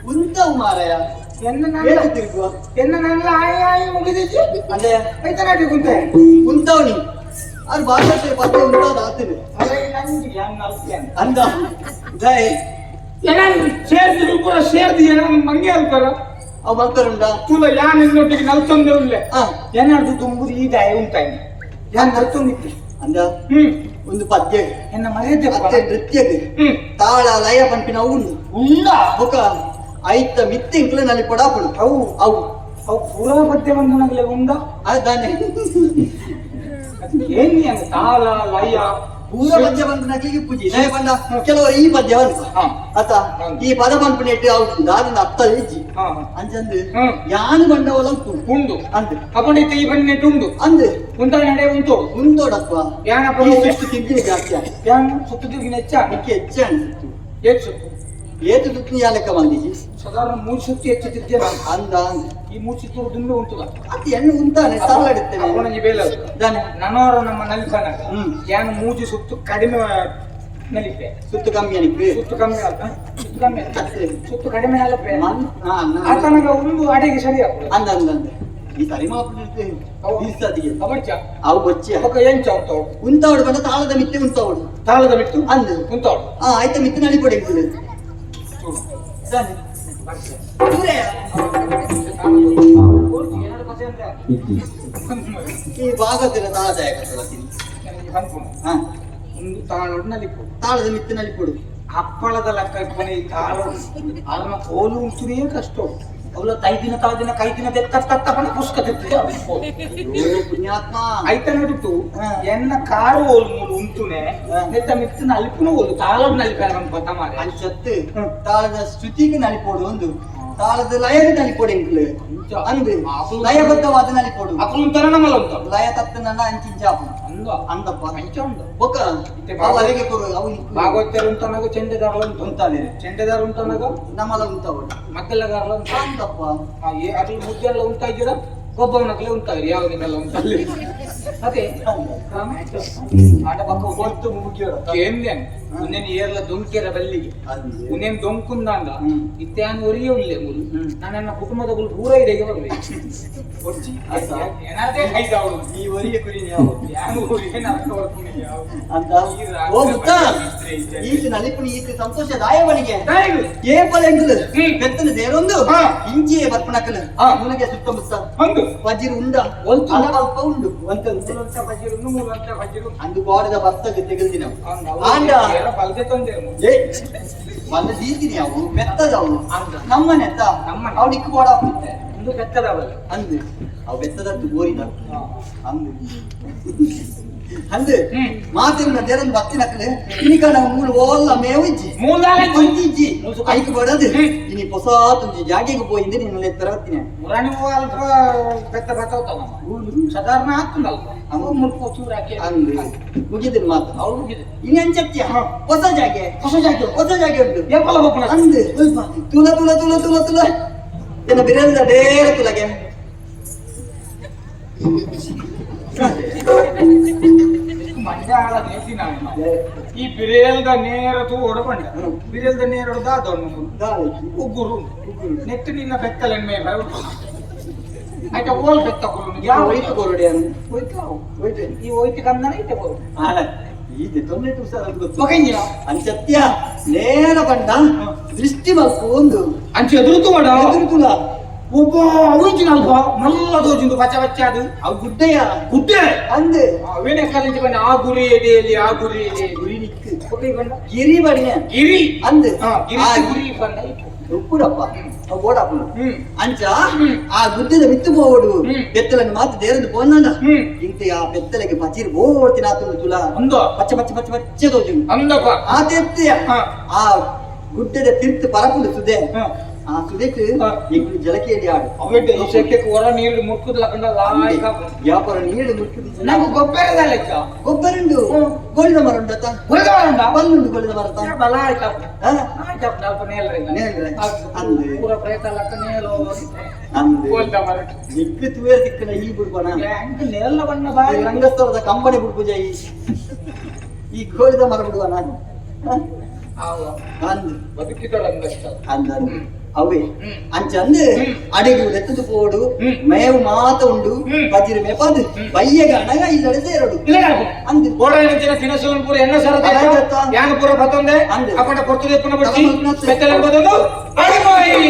ಉಂಟವು ಮಾರಾಯ ತಿರುಗುವ ಉಂಟವನಿ ಅದು ಭಾಷೆ ಪತ್ತೆ ಉಂಟಾದ ಆತನು ಅಂದ ಜಯ ಸೇರ್ತಿದ್ರು ಕೂಡ ಸೇರ್ದು ಮಂಗೆ ಅಲ್ತಾರ ಅವ್ ಮಲ್ಕರುಂಡ ತುಲ ಯಾನ್ ಇನ್ನೊಟ್ಟಿಗೆ ನಲ್ತೊಂದೆ ಉಳ್ಳೆ ಏನಾದ್ರು ತುಂಬುದು ಈ ದಯ ಉಂಟಾಯಿ ಯಾನ್ ನಲ್ತೊಂದಿತ್ತು ಅಂದ ಒಂದು ಪದ್ಯ ಎನ್ನ ಮರ್ಯಾದೆ ಮತ್ತೆ ನೃತ್ಯಕ್ಕೆ ತಾಳ ಲಯ ಪಂಪಿನ ಉಂಡು ಉಂಡ ಬೊಕ ಐತ ಮಿತ್ತಿಂಕ್ಲ ನಲ್ಲಿ ಪಡಾಪಡು ಅವು ಅವು ಅವು ಪೂರಾ ಪದ್ಯ ಬಂಧನಗಳೇ ಉಂಡ ಅದಾನೆ ಏನಿ ಅಂತ ತಾಳ ಲಯ ಪೂರ ಪದ್ಯ ಬಂಧನಗಳಿಗೆ ಪೂಜೆ ಲಯ ಬಂದ ಕೆಲವರು ಈ ಪದ್ಯ ಅಂತ ಆತ ಈ ಪದ ಪಂಪಿನ ಇಟ್ಟು ಅವ್ರು ದಾರಿನ ಅತ್ತ ಹೆಜ್ಜಿ ಅಂಚಂದು ಯಾನು ಬಂಡವಲ್ಲ ಉಂಡು ಅಂದು ಅಪಂಡಿತ ಈ ಬನ್ನೆಟ್ಟು ಉಂಡು ಅಂದು ಉಂಟ ನಡೆ ಉಂಟೋಡು ಉಂಟೋಡಪ್ಪ ಯಾನಪ್ಪ ಸುತ್ತು ತಿಂಡಿ ಜಾಸ್ತಿ ಯಾನ್ ಸುತ್ತು ತಿರುಗಿನ ಹೆಚ್ಚ ಅದಕ್ಕೆ ಹೆಚ್ಚು ಅನಿಸಿತ್ತು ಏತ್ ಸುತ್ತು ಏತು ಸುತ್ತು ಯಾ ಲೆಕ್ಕ ಬಂದಿ지 ಸಾಧಾರಣ 3 ಸುತ್ತು ಹೆಚ್ಚು ತಿರ್ತೀರ ಅಂದ ಈ 3 ಸುತ್ತು ದುಂಡು ಉಂಟುದ ಅದು ಎಣ್ಣೆ ಉಂಟಾನೆ ಸಾಲಾಡುತ್ತೇನೆ ಅವನಿಗೆ ಬೇಲ ನನವರ ನಮ್ಮ ನಲಿಪನಾಗ ಯಾನು 3 ಸುತ್ತು ಕಡಿಮೆ ನಲಿಪೆ ಸುತ್ತು ಕಮ್ಮಿ ಅನಿಪೆ ಸುತ್ತು ಕಮ್ಮಿ ಅಲ್ಲ ಸುತ್ತು ಕಮ್ಮಿ ಅಲ್ಲ ಸುತ್ತು ಕಡಿಮೆ ನಲಪೆ ಆತನಗ ಒಂದು ಅಡೆಗೆ ಸರಿ ಆಗ್ತದೆ ಅಂದ ಅಂದ ಅಂದ ಈ ಸರಿ ಮಾಪಡಿರುತ್ತೆ ಬೀಸದಿಗೆ ಅವರ್ಚ ಅವು ಬಚ್ಚಿ ಅವಾಗ ಏನ್ ಚಾವ್ತಾವ್ ಉಂತಾವಡು ಬಂದ ತಾಳದ ಮಿತ್ತೆ ಉಂತಾವಡು ತಾಳದ ಬಿಟ್ಟು ಅಂದು ಉಂತಾವ್ ಆಯ್ತ ಮಿತ್ತೆ ನಡಿ ಪಡೆಯುತ್ತದೆ ಸರಿ ಈ ಭಾಗದ ತಾಳದಾಯಕ ಒಂದು ತಾಳೋಡು ನಲಿಪು ತಾಳದ ಮಿತ್ತೆ ನಡಿ ಕೊಡು ಹಪ್ಪಳದ ಲೆಕ್ಕ ಕೊನೆ ತಾಳೋಡು ಅದನ್ನ ಕೋಲು ಉಂಟುನೇ ಕಷ್ಟ ಅವಳ ತೈದಿನ ತಾದಿನ ಕೈದಿನ ತೆತ್ತಪ್ಪನ ಪುಸ್ತಕ ತೆತ್ತಿದೆ ಪುಣ್ಯಾತ್ಮ ಐತ ನೋಡಿತ್ತು ಎನ್ನ ಕಾರು ಓಲು ಮೂಲು ಉಂಟುನೆ ನೆತ್ತ ಮಿತ್ತಿನ ಅಲ್ಪುನ ಓಲು ತಾಳೋಡು ನಲಿಪ ಪತ ಮಾರೆ ಅಂಚತ್ತು ತಾಳದ ಶ್ರುತಿಗೆ ನಲಿಪೋಡು ಒಂದು ತಾಳದ ಲಯದ ನಲಿಪೋಡು ಎಂಕ್ಲು ಅಂದು ಲಯಬದ್ಧವಾದ ನಲಿಪೋಡು ಅಪ್ಪಲು ತರ ನಮ್ಮಲ್ಲ ಉಂಟು ಲಯ ತತ್ತನ ಅಂಚಿಂಚಾಪು ಅಂದಪ್ಪ ಬೊಕ್ಕ ಅವರಿಗೆ ಕೊಡು ಅವು ಭಾಗವತರು ಉಂಟನಾಗ ಚೆಂಡೆದಾರ ಉಂಟು ಅಂತಾನೆ ಚೆಂಡೆದಾರ ಉಂಟನಾಗ ನಮ್ಮಲ ಉಂಟವು ಮದ್ದೆಲ್ಲಗಾರಲ ಉಂಟು ಅಂದಪ್ಪ ಅದ್ರಲ್ಲಿ ಮುದ್ದೆಲ್ಲ ಉಂಟಾಗಿರ ಗೊಬ್ಬವನಕ್ಲೆ ಉಂಟಾಗಿರಿ ಯಾವ ನಿಮ್ಮೆಲ್ಲ ಉಂಟಲ್ಲಿ ಅದೇ ಆಟ ಪಕ್ಕ ಹೊತ್ತು ಮುಗಿಯೋರು ಏನೇನ್ ಉನ್ನೇನು ಏರ್ಲ ದೊಂಕೆರ ಬಲ್ಲಿಗೆ ಉನ್ನೇನು ದೊಂಕುಂದಾಂಗ ಇತ್ಯಾನ್ ಒರಿಯೇ ಉಳ್ಳೆ ಮೂರು ನನ್ನ ಕುಟುಂಬದ ಪೂರ ಇದೆಗೆ ಬರ್ಬೇಕು ಏನಾದ್ರೆ ಕೈದ ಅವಳು ಈ ಒರಿಗೆ ಕುರಿ ಯಾವ ಅಂತ ಹೋಗುತ್ತಾ ಈತ ನಲಿಪುನಿ ಈತ ಸಂತೋಷ ದಾಯವನಿಗೆ ಏಪಲ ಎಂಕಲು ಬೆತ್ತನ ದೇರೊಂದು ಇಂಚಿಯೇ ಬರ್ಪಣಕಲು ಮುನಗೆ ಸುತ್ತಮುತ್ತ ವಜ್ರ ಉಂಡ ಅಲ್ಪ ಉಂಡು ಅಂದು ಬಾಡದ ಬಸ್ತಗೆ ತೆಗೆದಿನ ಆಂಡ ಬಂದ ದೀದಿನಿ ಅವು ಬೆತ್ತದವು ನಮ್ಮನೆ ಅತ್ತ ಅವ್ ನಿಕ್ಕು ಬಾಡ ಒಂದು ಬೆತ್ತದವಲ್ಲ ಅಂದು ಅವು ಬೆತ್ತದತ್ತು ಗೋರಿದ ಅಂದು ಅಂದು ಮಾತಿನ ದೇರನ್ನು ಬತ್ತಿನಕಲೆ ಇನಿಕನ ಮೂಲ ಓಲ್ಲ ಮೇವು ಇಜ್ಜಿ ಇಜ್ಜಿ ಐದು ಬಡದು ಇನಿ ಹೊಸ ತುಂಜಿ ಜಾಗಿಗೆ ಹೋಯಿಂದೆ ನಿನ್ನ ತರತ್ತಿನ ಮುರಾಣಿ ಅಲ್ಪ ಬೆತ್ತ ಬತ್ತವತ್ತಮ್ಮ ಸಾಧಾರಣ ಆಗ್ತದಲ್ಲ ಅವ ಮುಲ್ಕೋ ಚೂರಾಕಿ ಅಂದು ಮುಗಿದಿನ ಮಾತು ಅವ್ರು ಮುಗಿದೆ ಇನಿ ಅಂಚತ್ಯ ಹೊಸ ಜಾಗೆ ಉಂಟು ಏಪಲ ಹೋಗ್ಬಿಡ ಅಂದು ತುಲ ತುಲ ತುಲ ತುಲ ತುಲ ಏನ ಬಿರಲ್ದ ಡೇರ ತುಲಗೆ ಮಂಡ್ಯಾಳ ನೇತಿ ಈ ಬಿರೇಲ್ದ ನೇರತು ಓಡಬಂಡ ಬಿರೇಲ್ದ ನೇರಡು ಉಗ್ಗುರು ನೆಟ್ಟು ನಿನ್ನ ಬೆತ್ತಲೆನ್ಮೆ ಆಯ್ತ ಓಲ್ ಬೆತ್ತ ಯಾವ ಹೋಯ್ತು ಕೊರಡೆ ಅನ್ನು ಹೋಯ್ತು ಈ ಹೋಯ್ತು ಕಂದನ ಇತ್ತೆ ಬೋರು ಇದು ತೊಂದರೆ ಸರ್ ಗೊತ್ತು ಮಗಂಜಿನ ಅಂಚತ್ಯ ನೇರ ಬಂಡ ದೃಷ್ಟಿ ಮಲ್ಕು ಒಂದು ಅಂಚೆ ಎದುರುತು ಮಾಡ ಎದುರುತುಲ ಒಬ್ಬ ಅವೈತಿನ ಅಲ್ಪ ಮಲ್ಲ ದೋಜಿಂದು ಬಚ್ಚ ಬಚ್ಚ ಅದು ಅವು ಗುಡ್ಡೆಯ ಗುಡ್ಡೆ ಅಂದೆ ಅವೇನೆ ಕಾಲಿಂದ ಬಂದ ಆ ಗುರಿ ಎದೆಯಲ್ಲಿ ಆ ಗುರಿ ಎದೆ ಗುರಿ ನಿಕ್ಕು ಗುರಿ ಬಂದ ಗಿರಿ ಬಡಿಯ ಗಿರಿ ಅಂದೆ ಗಿರಿ ಗುರಿ ಬಂದ ಉಪ್ಪುರಪ್ಪ ಓಡಪ್ಪ ಅಂಚ ಆ ಗುಡ್ಡದ ಮಿತ್ತು ಬೋಡು ಬೆತ್ತಲನ್ನು ಮಾತು ದೇರದು ಪೋನ್ನ ಇಂತ ಆ ಬೆತ್ತಲೆಗೆ ಪಚಿರ್ ಓಡ್ತೀನಿ ಆತು ತುಲ ಒಂದು ಪಚ್ಚ ಪಚ್ಚ ಪಚ್ಚ ಪಚ್ಚ ದೋಜು ಅಂದಪ್ಪ ಆ ತೆತ್ತೆಯ ಆ ಗುಡ್ಡದ ತಿರ್ತು ಪರಪುಂಡು ಸುದೆ ಆ ಸುದೆಕ್ಕೆ ಈಗ ಜಲಕೆಯಲ್ಲಿ ಆಡು ಅವೆಡ್ಡೆ ಈ ಸೆಕ್ಕೆ ಹೊರ ನೀರು ಮುಕ್ಕುದಲ್ಲ ಕಂಡ ಲಾಯಕ ವ್ಯಾಪಾರ ನೀರು ಮುಕ್ಕುದು ನಾವು ಗೊಬ್ಬರದಲ್ಲ ಗೊಬ್ಬರುಂಡು ಗೋಳಿದ ಮರ ಉಂಟತ್ತ ಗೊಬ್ಬರ ಉಂಟ ಬಲ್ಲುಂಡು ಗೋಳಿದ ಮರತ ಬಲ ಆಯ್ತಾ ಆಯ್ತಾ ನಾಲ್ಕ ಅಂದೆ ಪೂರ ಪ್ರಯತ್ನ ಲಕ್ಕ ನೇಲೋ ಅಂದೆ ಗೋಲ್ದ ಮರ ದಿಕ್ಕು ತುವೇರ್ ದಿಕ್ಕನ ಈ ಬುಡ್ಬನ ಬ್ಯಾಂಕ್ ನೇಲ ಬಣ್ಣ ಬಾಯಿ ರಂಗಸ್ಥಳದ ಕಂಬನಿ ಬುಡ್ಬುಜ ಈ ಗೋಳಿದ ಮರ ಬಿಡುವ ನಾನು ಅಂದು ಬದುಕಿದಳಂದಷ್ಟ ಅಂದ ಅವೇ ಅಂಚಂದು ಅಡಿಗೆ ಎತ್ತದು ಪೋಡು ಮೇವು ಮಾತ ಉಂಡು ಬಜಿರು ಮೇಪದು ಬಯ್ಯಗ ಅಣಗ ಇಲ್ಲಡೆ ಸೇರಡು ಅಂದು ಗೋಡಾಯಿನ ತಿನಸೂನ್ ಪೂರ ಎಣ್ಣ ಸರದ ಯಾನ ಪೂರ ಬತ್ತೊಂದೆ ಅಕೊಂಡ ಪೊರ್ತುದೆ ಪುನ ಬಿಡ್ಸಿ ಬೆತ್ತಲೆ ಬದಲು ಅಡಿಗೋಯಿ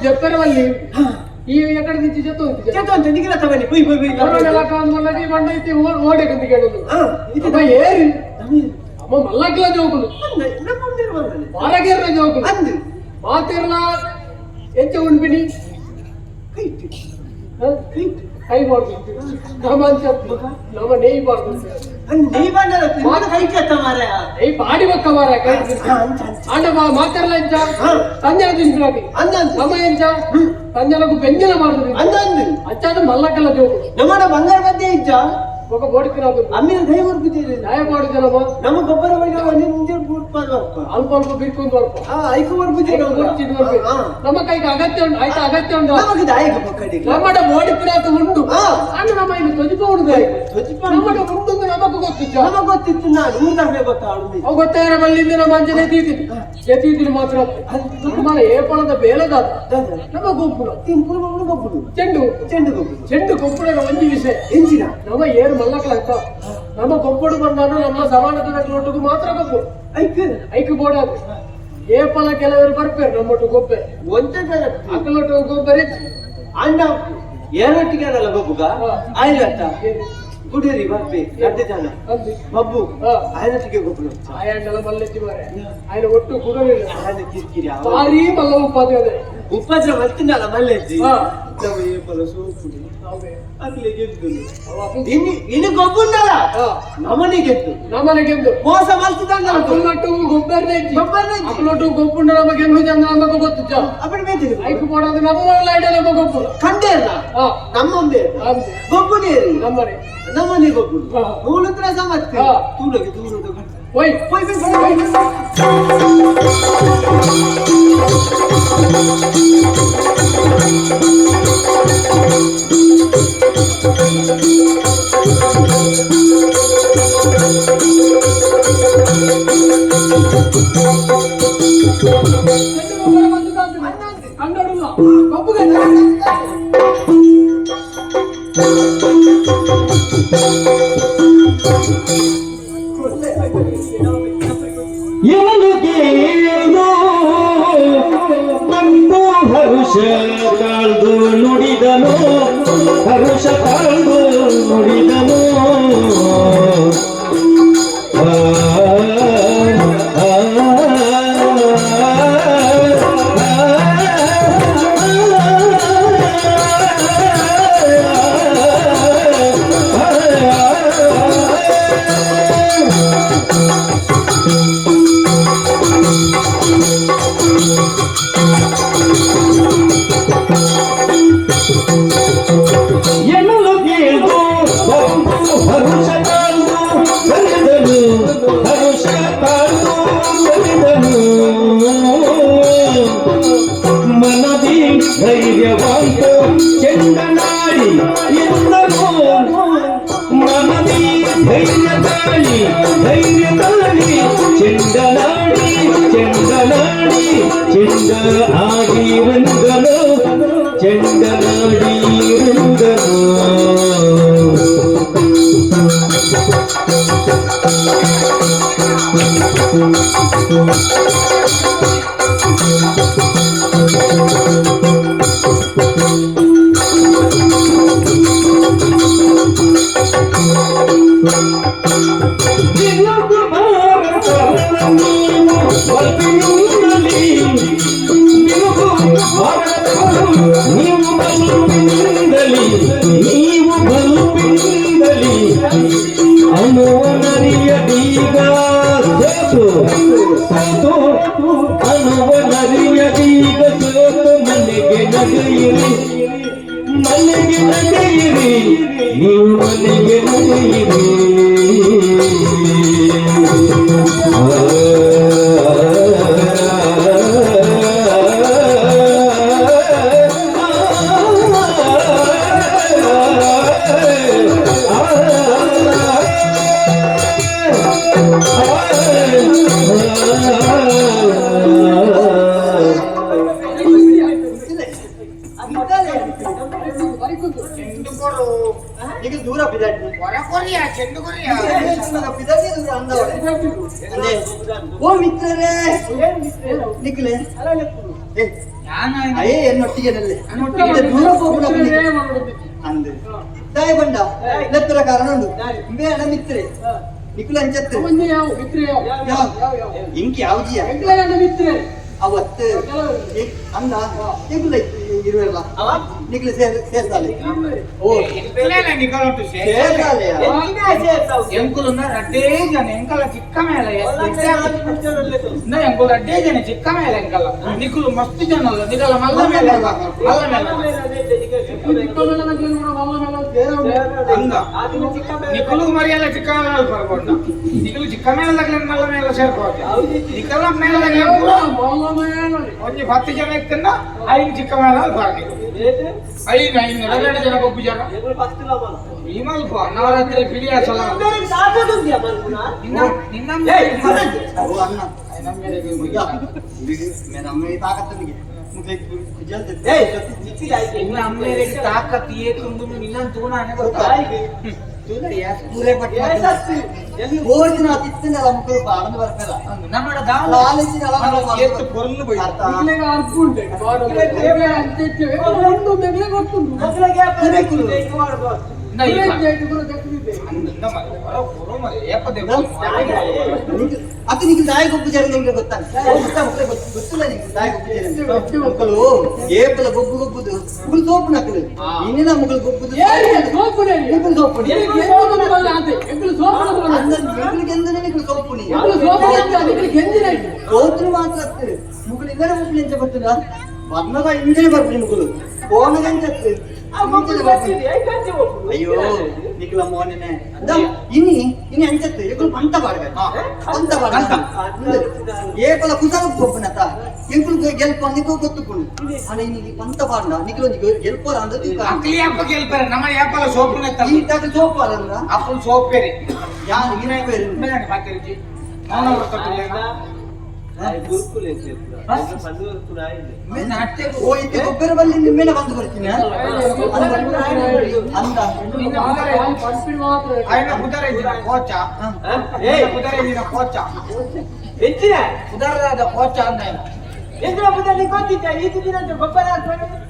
చెప్తారు వాళ్ళు ఈ ఎక్కడ నుంచి చెప్తాయి ఓడే ఏరి అమ్మ మల్లకిలా జోకులు బాలగిర్ర జోకులు మా తీర్ల ఎంత ఉనిపిని ಕೈ ಮಾಡ್ತೀನಿ ನಮ್ಮ ನೆಯ್ ಮಾಡ್ತೀನಿ ನೆಯ್ ಬಾಡಿ ಬಕ್ಕ ಮಾರ ಕೈ ಆಂಡ ಮಾತಾಡಲ ಎಂಚ ತಂಜಲ ತಿನ್ಕೊಳ್ಳಿ ನಮ್ಮ ಎಂಚ ತಂಜలకు పెంజల ಮಾಡ್ತೀನಿ ಅಚ್ಚಾದ ಮಲ್ಲಕಲ್ಲ ಜೋಕು ನಮ್ಮ ಬಂಗಾರ ಮಧ್ಯೆ ಇಜ್ಜ ఒక బోడికిరాదు ಅಮ್ಮೇಲೆ ದಯ ಬರ್ಬಿದ್ದೀರಿ ನ್ಯಾಯ ಮಾಡಿದನಮ್ಮ ನಮ್ಮ ಗೊಬ್ಬರ ಅಲ್ಪ ಅಲ್ಪ ಬಿರ್ಕೊಂಡು ಬರ್ಪ ಐಕು ಬರ್ಬಿದ್ದೀರಿ ನಮ್ಮ ಕೈಗೆ ಅಗತ್ಯ ಉಂಟು ಆಯ್ತಾ ಅಗತ್ಯ ಉಂಟು ನಮಗೆ ದಾಯಕ ಪಕ್ಕಡಿ ನಮ್ಮಡ ಬೋಡಿಕಿರಾತ ಉಂಟು ಅಣ್ಣ ನಮ್ಮ ಇಲ್ಲಿ ತೊಜಿಪೌಡುದು ನಮ್ಮಡ ಉಂಟು ನಮಗೂ ಗೊತ್ತಿತ್ತು ನಮಗೆ ಗೊತ್ತಿತ್ತು ನಾನು ಊಟವೇ ಗೊತ್ತಾಡುದು ಅವು ಗೊತ್ತಾಗಿರ ಬಲ್ಲಿಂದ ನಮ್ಮ ಅಂಜನೆ ಎತ್ತೀತಿಲು ಮಾತ್ರ ನಮ್ಮ ಏಪಳದ ಬೇಲದಾದ ನಮ್ಮ ಗೊಬ್ಬರ ಗೊಬ್ಬರು ಚೆಂಡು ಚೆಂಡು ಗೊಬ್ಬರು ಚೆಂಡು ಗೊಬ್ಬರ ಒಂಜಿ ವಿಷಯ ಎಂಚಿನ ನಮ್ಮ ಏರು ಮಲ್ಲಕಲಂತ ನಮ್ಮ ಗೊಬ್ಬಡು ಬಂದಾನು ನಮ್ಮ ಸಮಾನದ ಒಟ್ಟಿಗೂ ಮಾತ್ರ ಗೊಬ್ಬರು ಐಕ್ ಬೋಡಾದು ಏಪಲ ಕೆಲವರು ಬರ್ಪೇರು ನಮ್ಮೊಟ್ಟು ಗೊಬ್ಬೆ ಒಂದೇ ಅಕ್ಕಲೊಟ್ಟು ಗೊಬ್ಬರ ಅಣ್ಣ ಏನೊಟ್ಟಿಗೆ ಅದಲ್ಲ ಬಬ್ಬುಗ ಆಯ್ಲತ್ತ ಕುಡಿಯರಿ ಬರ್ಬೇ ಅಡ್ಡೆ ಜನ ಬಬ್ಬು ಆಯ್ಲತ್ತಿಗೆ ಗೊಬ್ಬರ ಆಯಂಡೆಲ್ಲ ಮಲ್ಲೆತ್ತಿ ಮಾರೆ ಆಯ್ನ ಒಟ್ಟು ಕುಡಲಿಲ್ಲ ಆಯ್ನ ಕಿರ್ಕಿರಿ ಭಾರಿ ಮಲ್ಲ ಉಪಾಧಿ ಅದೇ ಉಪದ್ರ ಮತ್ತಿನಲ್ಲ ಮಲ್ಲೆಜ್ಜಿ ಏಪಲ ಸೋಪುಡಿ ಅದ್ಲೆ ಗೆದ್ದು ಇನ್ನು ಗೊಬ್ಬುಂಡಲ್ಲ ನಮನೆ ಗೆದ್ದು ಮೋಸ ಮಲ್ತಿದಂಗಲ್ಲ ಅಕ್ಕಲೊಟ್ಟು ಗೊಬ್ಬರ ಅಕ್ಕಲೊಟ್ಟು ಗೊಬ್ಬುಂಡ ನಮಗೆ ಜನ ನಮಗೆ ಗೊತ್ತಿದ್ದ ಅಪ್ಪನ ಬೇತಿದೆ ಐಕ್ ಮಾಡೋದು ನಮ್ಮ ಲೈಡ್ ನಮ್ಮ ಗೊಬ್ಬರ ಕಂಡೇ ಇಲ್ಲ ನಮ್ಮೊಂದೇ ಗೊಬ್ಬುನೇ ನಮ್ಮನೆ ಗೊಬ್ಬು ನೂಲತ್ರ ಸಮತ್ತೆ ತೂಲಗೆ ದೂರದ ಹೋಯ್ ಅಂಗಡಿಲ್ಲ ಕಬ್ಬುಗೆ ನಂದು ಹರುಷ ತಾಳ್ದು ನುಡಿದನು ಹರುಷ ತಾಳ್ದು ನುಡಿದನು ಎನ್ನಲು ಕೇಳ್ದು ಹರುಷ ತಾಳ್ದು ಕರೆದನು ಹರುಷ ತಾಳ್ದು ಕರೆದನು ಮನದಿ ಧೈರ್ಯವಂತ ಚೆಂಡನಾಡಿ ಎಂದನು ಮನದಿ ಧೈರ್ಯ ತಾಳಿ ಚೆಂಡನಾಡಿ ಚೆಂಡ ಆಡಿ ರಂಗನು ಚೆಂಡನಾಡಿ ರಂಗನು ನೀವು ಬಲುಪಿಂದಲಿ ಅನುವನರಿಯ ಬೀಗ ಸೋತು ಅನುವನರಿಯ ಬೀಗ ಸೋತು ಮನೆಗೆ ನಡೆಯಿರಿ ನೀವು ಮನೆಗೆ ನಡೆಯಿರಿ ಈಗ ದೂರ ಬಿದ್ದಾಡಿ ಓ ಮಿತ್ರರೇ ನಿಕ್ಲೆ ಅಯ್ಯೇ ಎನ್ನೊಟ್ಟಿಗೆ ದೂರ ಹೋಗುಣ ಅಂದೆ ದಾಯ ಬಂಡ ಲೆಪ್ಪರ ಕಾರಣ ಉಂಟು ಬೇಡ ಮಿತ್ರೆ ನಿಖಿಲ ಅಂಚತ್ರೆ ಇಂಕ್ ಯಾವ್ದಿಯ ಅವತ್ತು ಅಂದ ನಿಖಿಲ ಇರುವಲ್ಲ ನಿಖಿಲ ಸೇರ್ಸಾಲೆ ಓ ಎಂಕುಲು ರಡ್ಡೇ ಜನ ಎಂಕಲ ಚಿಕ್ಕ ಮೇಲೆ ಎಂಕುಲು ರಡ್ಡೇ ಜನ ಚಿಕ್ಕ ಮೇಲೆ ಎಂಕಲ್ಲ ನಿಖುಲು ಮಸ್ತ್ ಜನ ನಿಖಲ ಮಲ್ಲ ಮೇಲೆ ನಿಖಲು ಮರಿಯಲ್ಲ ಚಿಕ್ಕ ಬರ್ಬೋದು ನಿಖಲು ಚಿಕ್ಕ ಮೇಳದಾಗ್ಲಿ ಮಲ್ಲ ಮೇಲೆ ಸೇರ್ಬೋದು ನಿಖಲ ಮೇಳದಾಗ್ಲಿ ಒಂದು 10 ಜನ ಇತ್ತನ್ನ 5 ಚಿಕ್ಕ ಮೇಳ ಬರ್ಬೇಕು 5 2 ಜನ ಒಬ್ಬ ಜನ ಈ ಮಲ್ಪ ನವರಾತ್ರಿ ಪಿಡಿಯ ಸಲ ताकत ये तुम मिलन तू ना आने को तूने यार पूरे पट्टी और दिन आतिथ्य ने हमको पारन वर्कला नम्मड़ दाल लालची नला ये तो పొరలు పోయి ఇట్లే ఆర్పుంటే బాగా అంతే రెండు దగ్గర కొట్టుండు అసలుగా పరేకులు नहीं జైటు కూడా దక్కితే अंदर మరి బರೋ పొరో మరి ఏపదే అతి నీకు దాయగొప్పు జరిగింది ಗೊತ್ತಾ ಗೊತ್ತಿಲ್ಲ నీకు దాయగొప్పు జరిగింది ಮಕ್ಕಳು ಏಪಲ ಗೊಬ್ಬು ಗೊಬ್ಬುದು ಮುಗುಳು ಸೋಪು ನಕ್ಕಲು ಇನ್ನಿನ ಮುಗುಳು ಗೊಬ್ಬುದು సోపునే ಮುಗುಳು ಸೋಪು ఎంగులు వల్ల అంతే ఎంగులు సోపున వల్ల అందరు ముగుಳು ಗೆಂದನೆ ನಿಗುಳು ಸೋಪುನಿ ఎంగులు సోపున అంతే ఇక్కడ గెంజినై ಸೋತ್ರು ಮಾತ್ರ ಅತ್ತೆ ಮುಗುಳು ಇದರ ಮುಗುಳು ಎಂತ ಬರ್ತದ ವರ್ಣದ ಇಂಜನೆ ಬರ್ತೀನಿ ಮುಗುಳು ಕೋಣಗಂತೆ ಅಯ್ಯೋ ನಿಖಲ ಮೋನೆ ಇನಿ ಅಂಚತ್ತು ಎಗಳು ಪಂತ ಬಾಡ್ಗ ಏಕಲ ಕುಸಲ ಗೊಬ್ಬನತ ಎಂಕುಲು ಗೆಲ್ಪ ನಿಕೋ ಗೊತ್ತುಕೊಂಡು ಅಣ್ಣ ಇನಿ ಪಂತ ಬಾಡ್ನ ನಿಖಲ ಗೆಲ್ಪರ ಅಂದದು ಅಕ್ಲಿ ಅಪ್ಪ ಗೆಲ್ಪರ ನಮ್ಮ ಯಾಪಲ ಸೋಪುನೆ ತ ಈ ತಕ ಸೋಪು ಅಲ್ಲ ಅಪ್ಪು ಸೋಪೇರಿ ಯಾರು ಇನ ಬೇರೆ ಮೇನೆ ಮಾತಿರ್ಜಿ ನಾನು ಬರ್ತೇನೆ ಗುರುಕುಲ ಮೇನೆ ಅಟ್ಟೆ ಹೋಯ್ತು ಗೊಬ್ಬರ ಬಲ್ಲಿ ನಿಮ್ಮೆನೆ ಬಂದು ಬರ್ತೀನಿ ಅಂದ పంపిణీ మాత్రం ఆయన కుదరేదిన కోచ కుదరేదిన కోచ ಹೆಚ್ಚಿನ ಕುದರದ ಕೋಚ ಅಂದ ಎಂದ್ರ ಬುದ್ಧಿ ಗೊತ್ತಿದ್ದ ಈ ದಿನ ಗೊಬ್ಬರ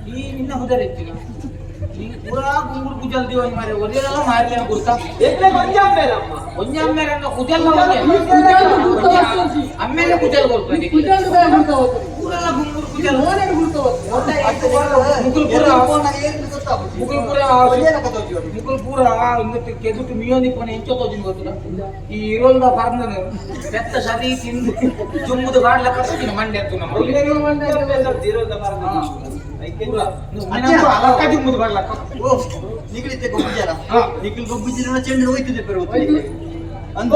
ಈ ನಿನ್ನ ಕುದರೆತ್ತಿನ ಈ ಪೂರಾ ಗುಂಗುರು ಕುಜಲ್ ದಿವ ಮಾರೆ ಒದೆಲ್ಲ ಮಾರ್ಲಿನ ಗುರ್ತ ಎಂದ್ರ ಗೊಂಜಾಂಬೇರಮ್ಮ ಗೊಂಜಾಂಬೇರನ್ನ ಕುಜಲ್ ಅಮ್ಮೇಲೆ ಕುಜಲ್ ಕೊಡ್ತಾನೆ కుజల్ గా గుర్తవుతుంది ಪೂರಲ್ಲ ಗುಂಗುರು ಕುಜಲ್ ఓనే గుర్తవుతుంది ಮುಗುಲ್ ಪೂರ ಇಂದಕ್ಕೆ ಕೆದುಟು ಮಿಯೋಂದಿ ಪೋನೆ ಎಂಚೋ ತೋಜಿನ ಗೊತ್ತಿಲ್ಲ ಈ ಇರೋಲ್ದ ಪರ್ಂದನೆ ಬೆತ್ತ ಸರಿ ತಿಂದು ಜುಮ್ಮುದು ಗಾಡ್ಲ ಕಟ್ಟಿನ ಮಂಡೆ ಅಂತ ನಮ್ಮ ಅಲಕ್ಕ ಜುಮ್ಮುದು ಗಾಡ್ಲ ಓ ನಿಖಲಿತ್ತೆ ಗೊಬ್ಬು ಜನ ನಿಖಲ್ ಗೊಬ್ಬು ಜನ ಚೆಂಡು ಹೋಯ್ತಿದೆ ಪೆರು ಅಂದ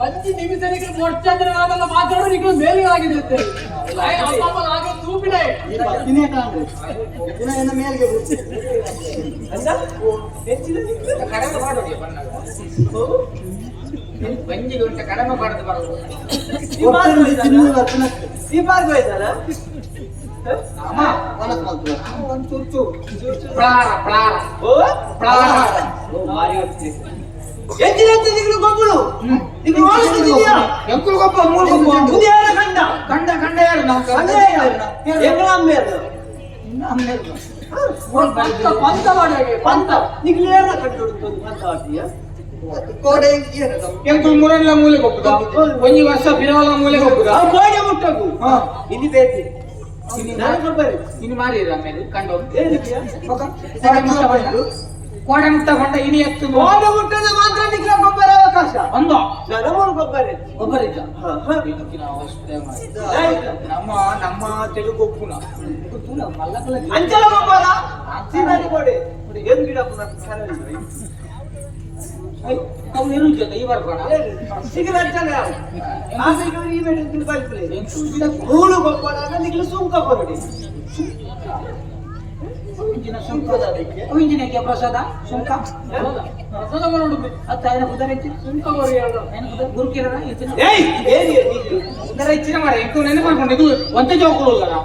మంచి నిమిషానికి మొచ్చంద్ర వల్ల మాత్రం నీకు మేలు ఆగితే చూపినాయి ಮೇಲ್ಗೆ ಕಡಿಮೆ ಮಾಡೋದು ಬಂಜಿ ಗಂಟೆ ಕಡಿಮೆ ಮಾಡೋದು ಬರೋದು ಒಂದು ಚುರ್ಚು ಪ್ರಾರ ಪ್ರಾರ ಪ್ರಾರ ಗೊಬ್ಬಳು ಎಂಕುಲು ಗೊಬ್ಬ ಮೂರು ಗೊಬ್ಬ ಕಂಡ ಕಂಡ ಕಂಡ ಯಾರು ನಾವು పంత వాడే పంత నీకు లేదా కట్టుడు పంత ఆటియా ಕೋಡೆ ಎಂಕುಲು ಮೂರಲ್ಲ ಮೂಲೆ ಗೊಬ್ಬದ ಒಂಜಿ ವರ್ಷ ಬಿರವಲ ಮೂಲೆ ಗೊಬ್ಬದ ಆ ಗೋಡೆ ಮುಟ್ಟಕು ಇಲ್ಲಿ ಬೇತಿ ನಾನು ಗೊಬ್ಬರ ಇನ್ನು ಮಾರಿರ ಆಮೇಲೆ ಕಂಡು ಏನಿದೆಯಾ ಕೋಡೆ ಮುಟ್ಟಕೊಂಡ ಇನಿ ಎತ್ತು ಓಡ ಮುಟ್ಟದ ಮಾತ್ರ ನಿಖಿಲ ಗೊಬ್ಬರ ಅವಕಾಶ ಒಂದು ನನಮೂರು ಗೊಬ್ಬರ ಗೊಬ್ಬರ ಇದ್ದ ಇದಕ್ಕಿನ ಅವಸ್ಥೆ ಮಾಡಿ ನಮ್ಮ ತೆಲುಗು ಒಪ್ಪುನ ಮಲ್ಲಕಲ ಅಂಚಲ ಗೊಬ್ಬರ ಸಿನಾಡಿ ಕೊಡಿ ಏನು ಗಿಡ ಪುನಃ ಅವ್ನು ಏನು ಜೊತೆ ಈ ಬರ್ಕೋಣ ಸಿಗಲ ಅಂಚಲ ಆಗ ಈ ಮೆಡಿಸಿನ್ ಬೈಪ್ಲೆ ಮೂಳು ಗೊಬ್ಬರ ನಿಖಿಲ ಸುಂಕ ಕೊಡಿ ಇಂಜಿನಕ್ಕೆ ಪ್ರಸಾದ ಸುಂಕ ಪ್ರಸಾದ ಬರೋದು ಅತ್ತ ಏನ ಕುದರೈತಿ ಸುಂಕ ಬರೋ ಏನು ಗುರುಕಿರಣ ಏಯ್ ಏನಿ ಉದರ ಇಚ್ಚಿನ ಮಾರ ಇದು ನೆನಪು ಮಾಡ್ಕೊಂಡು ಇದು ಒಂದೇ ಜೋಕುಳು ಇಲ್ಲ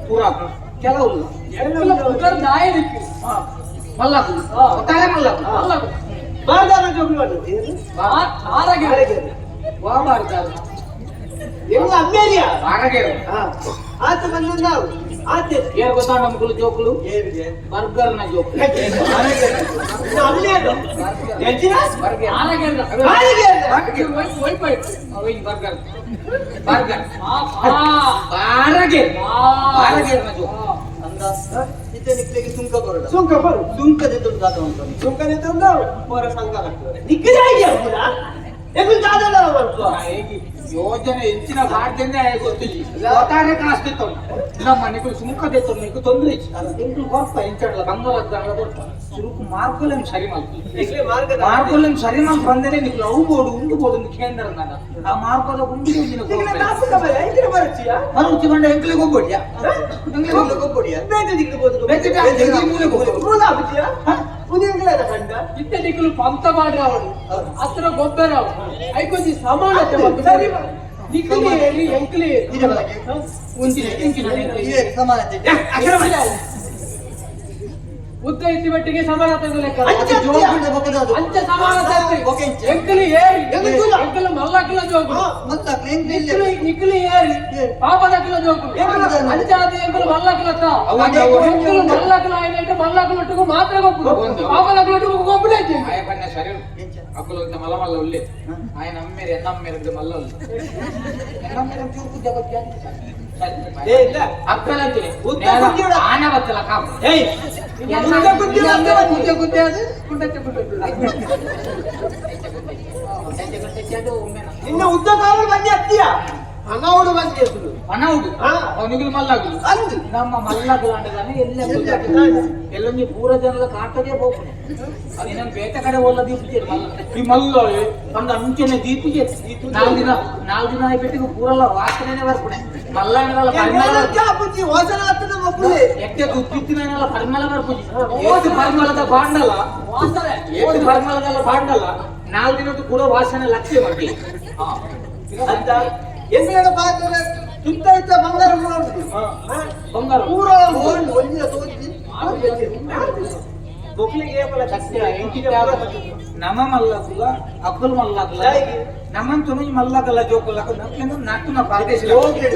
ಪೂರಾ ಕೆಲವು ಇಲ್ಲ ಉದರ ದಾಯಕ್ಕೆ ಮಲ್ಲಕು ಒಟ್ಟಾರೆ ಮಲ್ಲಕು ಬಾದಾರ ಜೋಗುಳು ಆರಗೆ ವಾಬಾರ್ದಾರ ಎಲ್ಲ ಅಮ್ಮೇರಿಯ ಆರಗೆ ಆತ ಬಂದ ನಾವು ಆತ ಏರ್ ಗೊತ್ತಾ ನಮ್ಗಳು ಜೋಕುಳು ಏನಿದೆ ಬರ್ಗರ್ ನ ಜೋಕುಳು ಅಲ್ಲಿ ಅದು ಹೆಚ್ಚಿನ ಬರ್ಗರ್ ಆರಗೆ ವೈಫೈ ಅವಿನ್ ಬರ್ಗರ್ ಆರಗೆ ನ ಜೋಕುಳು ಇತ್ತೆ ನಿಕ್ಲೆಗೆ ಸುಂಕ ಬರೋಡ ಸುಂಕ ಬರು ಸುಂಕದ ದುಡ್ಡು ದಾತ ಉಂಟು ಸುಂಕನೆ ತಂದು ಅವರ ಸಂಘ ಆಗ್ತದೆ ನಿಕ್ಕಿದ ಇದೆಯಾ ಕೂಡ ಎಲ್ಲಿ ದಾದಲ್ಲ ಬರ್ತು ಯೋಜನೆ ಹೆಚ್ಚಿನ ಭಾಗದಿಂದ ಗೊತ್ತಿಲ್ಲ ಒಟ್ಟಾರೆ ಕಾಸ್ತಿತ್ತು ನಮ್ಮ ನಿಖಿಲ್ ಸುಂಕ ದೇತ್ತು ನಿಖಿಲ್ ತೊಂದ್ರೆ ನಿಖಿಲ್ ಬರ್ತಾ ಇಂಚಡ್ಲ ಬಂಗಾಳ ಬರ್ತಾ ಸುರುಕು ಮಾರ್ಕೊಲೆಂ ಸರಿ ಮಾಡ್ತೀವಿ ನಿಕ್ಲೆ ಮಾರ್ಗದ ಮಾರ್ಕೊಲೆಂ ಸರಿ ಮಾಡಿ ಬಂದರೆ ನಿಖಿಲ್ ಅವು ಬೋಡು ಉಂಡು ಬೋಡು ಅಂತ ಕೇಂದ್ರ ನಾನು ಆ ಮಾರ್ಕೊಲ ಉಂಡಿಗೆ ನಿಕ್ಲೆ ನಾಸಿಕ ಬರ ಐತಿನ ಬರಚಿಯಾ ಮರುಚಿ ಬಂಡ ಎಂಕ್ಲಿಗೆ ಹೋಗ್ಬೋಡ್ಯಾ ಎಂಕ್ಲಿಗೆ ಹೋಗ್ಬೋಡ್ಯಾ ಬೇಜ ದಿಕ್ಕು ಬೋದು ಬೇಜ ಮೂಲೆ ಹೋಗ್ಬೋದು ಮೂಲ ಆಗುತ್ತೀಯಾ ಉದಿಯಂಗಲ ಕಂಡ ಇತ್ತೆ ದಿಕ್ಕಲು ಪಂತ ಮಾಡ್ರ ಅವರು ಅತ್ರ ಗೊಬ್ಬರ ಐಕೊಂದಿ ಸಮಾನತೆ ಸರಿ ನಿಕ್ಲಿ ಹೇಳಿ ಎಂಕ್ಲಿ ಇದೆ ಬಲಗೆ ಇದೆ ಸಮಾನತೆ ಉದ್ದ ಇತ್ತಿ ಮಟ್ಟಿಗೆ ಸಮಾನತೆ ಲೆಕ್ಕ ಜೋಗುಳ ಬಕದಾದು ಅಂಚ ಸಮಾನತೆ ಬೊಕೆಂಚ ಎಂಕ್ಲಿ ಏರಿ ಎಂಕ್ಲಿ ಮಲ್ಲಕಿಲ ಜೋಗುಳು ಮತ್ತ ಎಂಕ್ಲಿ ನಿಕ್ಲಿ ಏರಿ ಪಾಪದಕಿಲ ಜೋಗುಳು ಅಂಚ ಅದು ಎಂಕ್ಲಿ ಮಲ್ಲಕಿಲ ತಾ ಎಂಕ್ಲಿ ಮಲ್ಲಕಿಲ ಆಯ್ತು ಮಲ್ಲಕಿಲ ಒಟ್ಟಿಗೂ ಮಾತ್ರ ಗೊಬ್ಬರು ಪಾಪದಕಿಲ ಒಟ್ಟಿಗೂ ಗೊಬ್ಬರ ಆಯ ಬಣ್ಣ ಸರಿ ಅಕ್ಕಲು ಅಂತ ಮಲ್ಲ ಮಲ್ಲ ಉಳ್ಳಿ ಆಯ ನಮ್ಮೇರೆ ಮಲ್ಲ ಉಳ್ಳಿ ನಮ್ಮೇರೆ ಚೂರು ಜಗತ್ಯ ಏ ಇಲ್ಲ ಅಕ್ಕಲ ಅಂತೀನಿ ಉದ್ದ ಕುದ್ದಿಯೋಡ ಆನ ಬತ್ತಲ್ಲ ಕಾಪು ಏಯ್ ಉದ್ದ ಕುದ್ದಿಯೋಡ ಗುದ್ದೆ ಅದು ಕುಂಡಕ್ಕೆ ಇನ್ನ ಉದ್ದ ಕಾಲ ಬಂದಿ ಹತ್ತಿಯ ಅನಾವುಡು ಬಂದಿ ಹೆಸರು ಅನೌಡು ಅವನಿಗೆ ಮಲ್ಲಾಗುದು ಅಂದು ನಮ್ಮ ಮಲ್ಲಗಲಾಂಡದಾನೆ ಎಲ್ಲೊಂದು ಪೂರ ಜನರ ಕಾಟಗೆ ಹೋಗ್ತಾನೆ ಅದು ನಾನು ಬೇಟೆ ಕಡೆ ಒಲ್ಲ ದೀಪಿಗೆ ಈ ಮಲ್ಲ ಒಂದು ಅಂಚನೆ ದೀಪಿಗೆ ನಾಲ್ಕು ದಿನ ಆಯ್ಬಿಟ್ಟಿಗೆ ಪೂರಲ್ಲ ವಾಸನೆ ಬರ್ಕೊಡೆ ಮಲ್ಲ ಬುದ್ಧಿ ವಾಸನ ಹತ್ತದ ಮಕ್ಕಳು ಎಕ್ಕೆ ದುಡ್ಡಿತ್ತಿನೆಲ್ಲ ಪರಿಮಳ ಬರ್ಪುಜಿ ಏತು ಪರಿಮಳದ ಬಾಂಡಲ್ಲ ಏತು ಪರಿಮಳದಲ್ಲ ಬಾಂಡಲ್ಲ 4 ದಿನದ್ದು ಕೂಡ ವಾಸನೆ ಲಕ್ಷ್ಯ ಮಾಡಿ ಅಂತ ಎಂಗಳ ಪಾತ್ರ ಸುತ್ತ ಇತ್ತ ಬಂಗಾರ ಬಂಗಾರ ಪೂರ ಒಂದಿನ ತೋರಿಸಿ ಬೊಕ್ಲಿಗೆ ಫಲ ಶಕ್ತಿ ಎಂಟಿಗೆ ನಮ ಮಲ್ಲಕುಲ ಅಕ್ಕಲ್ ಮಲ್ಲಕುಲ ನಮ್ಮಂತ ಮಲ್ಲಕಲ್ಲ ಜೋಕುಲ ನಾಲ್ಕು ಪ್ರದೇಶ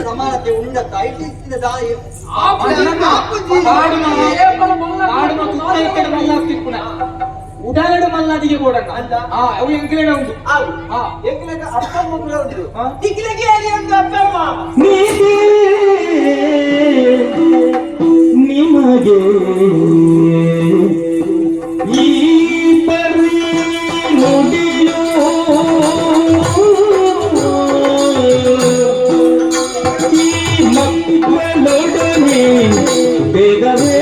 ಸಮಾನತೆ ಉಂಡ ಐತಿನ ದಾಯಿ ಉಡಾಲಡು ಮಲ್ಲಾದಿಗೆ ಬೋಡಣ್ಣ ಅವು ಎಂಕ್ಲೇಡ ಉಂಟು ಎಂಕ್ಲೆಗ ಅಪ್ಪಮ್ಮ ಕೂಡ ಉಂಟು ತಿಕ್ಲಿಗೆ ಹೇಳಿ ಉಂಟು ಅಪ್ಪಮ್ಮ ನಿಮಗೆ ಈ ಪರಿ ನುಡಿಯೋ ಈ ಮಕ್ಕಳೊಡನೆ ಬೇಗವೇ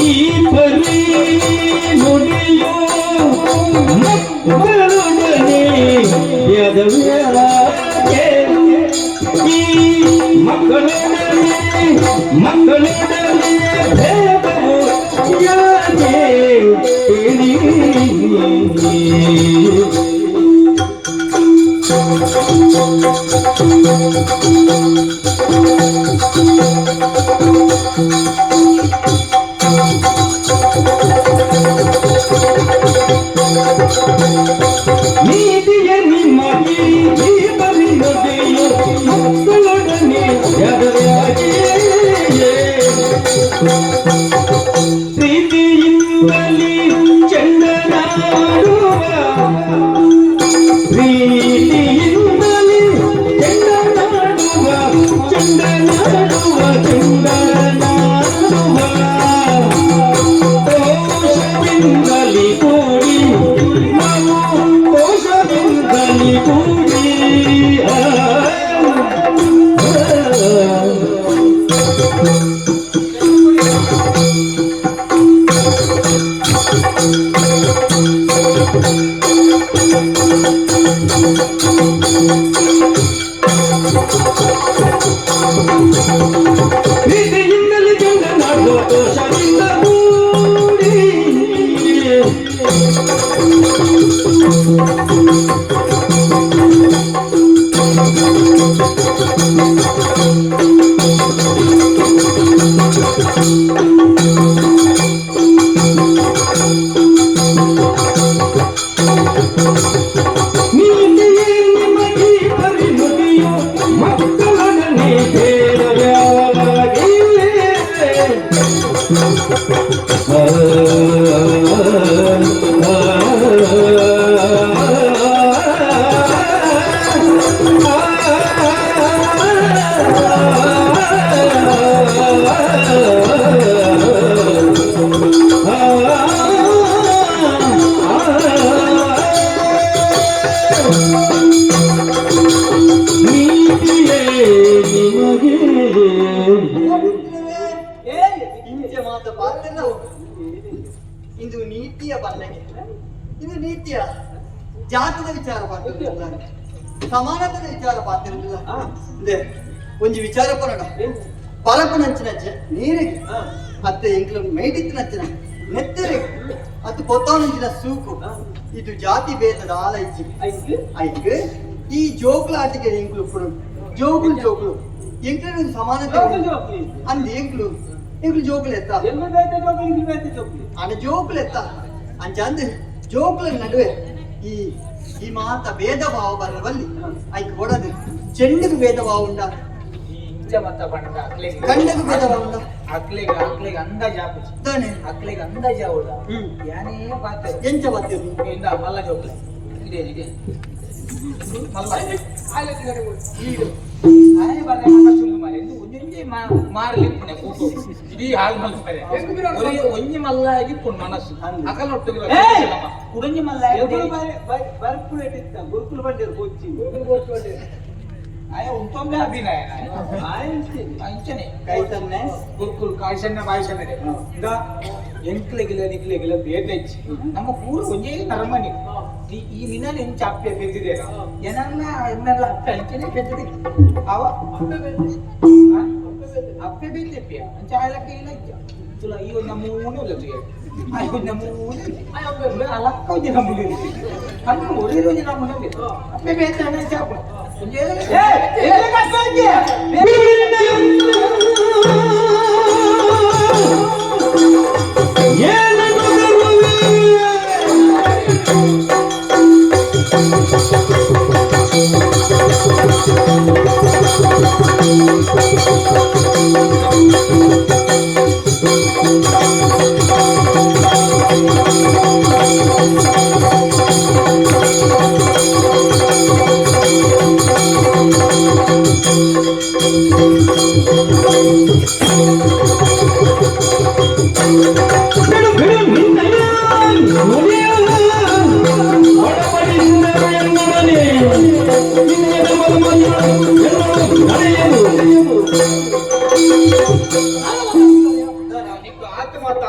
ಈ ಪರಿ ಪ್ರೀತಿಯಿಂದಲೇ ಚಂಡನಾಡುವ ಪ್ರೀತಿಯಿಂದಲೇ ಚಂಡನಾಡುವ ಚಂಡನಾಡುವ ಚಂಡನಾಡುವ ಕೋಶದಿಂದಲೇ ಕೂಡಿ ನಾವು ಕೋಶದಿಂದಲೇ ಕೂಡಿ ಪ್ರೀತಿಯಿಂದಲೇ ಚಂಡನಾಡುವ ಕೋಶದಿಂದ ಕೂಡಿ ನೀತಿಯೇ ನಿಮಗೆ ಪರಿಣತಿಯು ಮಕ್ಕಳನ್ನೇ ಇಂಚೆ ಮಾತ ಪಾತ್ರ ಇದು ನೀತಿಯ ಬಲ್ಲಗೆ ಇದು ನೀತಿಯ ಜಾತದ ವಿಚಾರ ಪಾತ್ರ ಸಮಾನತೆಯ ವಿಚಾರ ಪಾತ್ರ ಒಂಜಿ ವಿಚಾರ ಪರಡ ಪರಪನಂಚಿನ ನೀರಿಗೆ ಅತ್ತೆ ಎಂಕ್ಲ ಮೈಟಿತ್ತಿನಂಚಿನ ನೆತ್ತರಿಗೆ ಅದು ಕೊತ್ತಾನಂಚಿನ ಸೂಕು ಇದು ಜಾತಿ ಭೇದದ ಆಲೈಚಿ ಐಕ್ ಈ ಜೋಕ್ಲಾಟಿಗೆ ಎಂಕ್ಲು ಪುಡು ಜೋಗುಲು ಜೋಗುಲು ಎಂಕ್ಲ ಸಮಾನತೆ ಅಂದ್ ಎಂಕ್ಲು ಜೋಕುಲು ಎತ್ತ ಅನ ಜೋಕುಲು ಎತ್ತ ಅಂಚಂದ್ ಜೋಕುಲ ನಡುವೆ ಈ ಮಾತ ಭೇದ ಭಾವ ಬರವಲ್ಲಿ ಐಕ್ ಕೊಡದು ಚೆಂಡಿಗೆ ಭೇದ ಭಾವ ಉಂಡ ಕಂಡకు ಭೇದ ಭಾವ ಉಂಡ ಅಕ್ಲೆಗೆ ಅಂದಾಜ ತಾನೆ ಅಕ್ಲೆಗೆ ಅಂದಾಜ ಅವಳ ಯಾನೇ ಬಾತೆ ಎಂಚ ಬತ್ತಿರು ಇಂದ ಮಲ್ಲ ಜೋಕ್ಲೆ ಇದೆ ಮಲ್ಲ ಈಡು ಆಯೆ ಬಲೆ ಮನಸುಲು ಮಾರೆ ಒಂಜಿ ಮಾರಲಿಪ್ಪನೆ ಕೂತು ಇಡೀ ಹಾಲ್ ಮಲ್ಪರೆ ಒಂಜಿ ಮಲ್ಲ ಆಗಿಪ್ಪು ಮನಸ್ಸು ಅಕಲೊಟ್ಟಿಗೆ ಕುಡಂಜಿ ಮಲ್ಲ ಬರ್ಪುಳ ಇಟ್ಟಿತ್ತ ಗುರುಕುಲ ಬಂದಿರು ಕೊಚ್ಚಿ ಆಯ ಉಂಟೊಮ್ಮೆ ಅಭಿನಯ ಅಂಚನೆ ಕೈತನ್ನೆ ಗುರುಕುಲ್ ಕಾಯ್ಸನ್ನ ಬಾಯ್ಸನ್ನೆ ಇಂದ ಎಂಕ್ಲೆಗಿಲ ನಿಕ್ಲೆಗಿಲ ಬೇಟೆಚ್ಚಿ ನಮ್ಮ ಪೂರ ಒಂಜೇ ನರಮನಿ ಈ ನಿನ್ನ ಎಂಚ ಅಪ್ಪೆ ಬೆದ್ದಿದೇನ ಏನಲ್ಲ ಎನ್ನೆಲ್ಲ ಅಪ್ಪೆ ಅಂಚನೆ ಬೆದ್ದಿದೆ ಅವ ಅಪ್ಪೆ ಬೆದ್ದಿಪ್ಪಿಯ ಅಂಚ ಆಯ್ಲಕ್ಕೆ ಇಲ್ಲ ಇಜ್ಜ ತುಲ ಈ ಒಂದು ನಮ್ಮೂನು ಇಲ್ಲ ತುಯ ಆಯ್ ಒಂದು ನಮ್ಮೂನು ಅಲಕ್ಕ ಒಂಜಿ ನಮ್ಮೂನು ಅನ್ನ ಒಳ್ಳೆ ಒಂಜಿ ನಮ್ಮೂನು ಅಪ್ಪೆ ಬೇತಾನೆ ಚಾಪ ಒಂಜೇ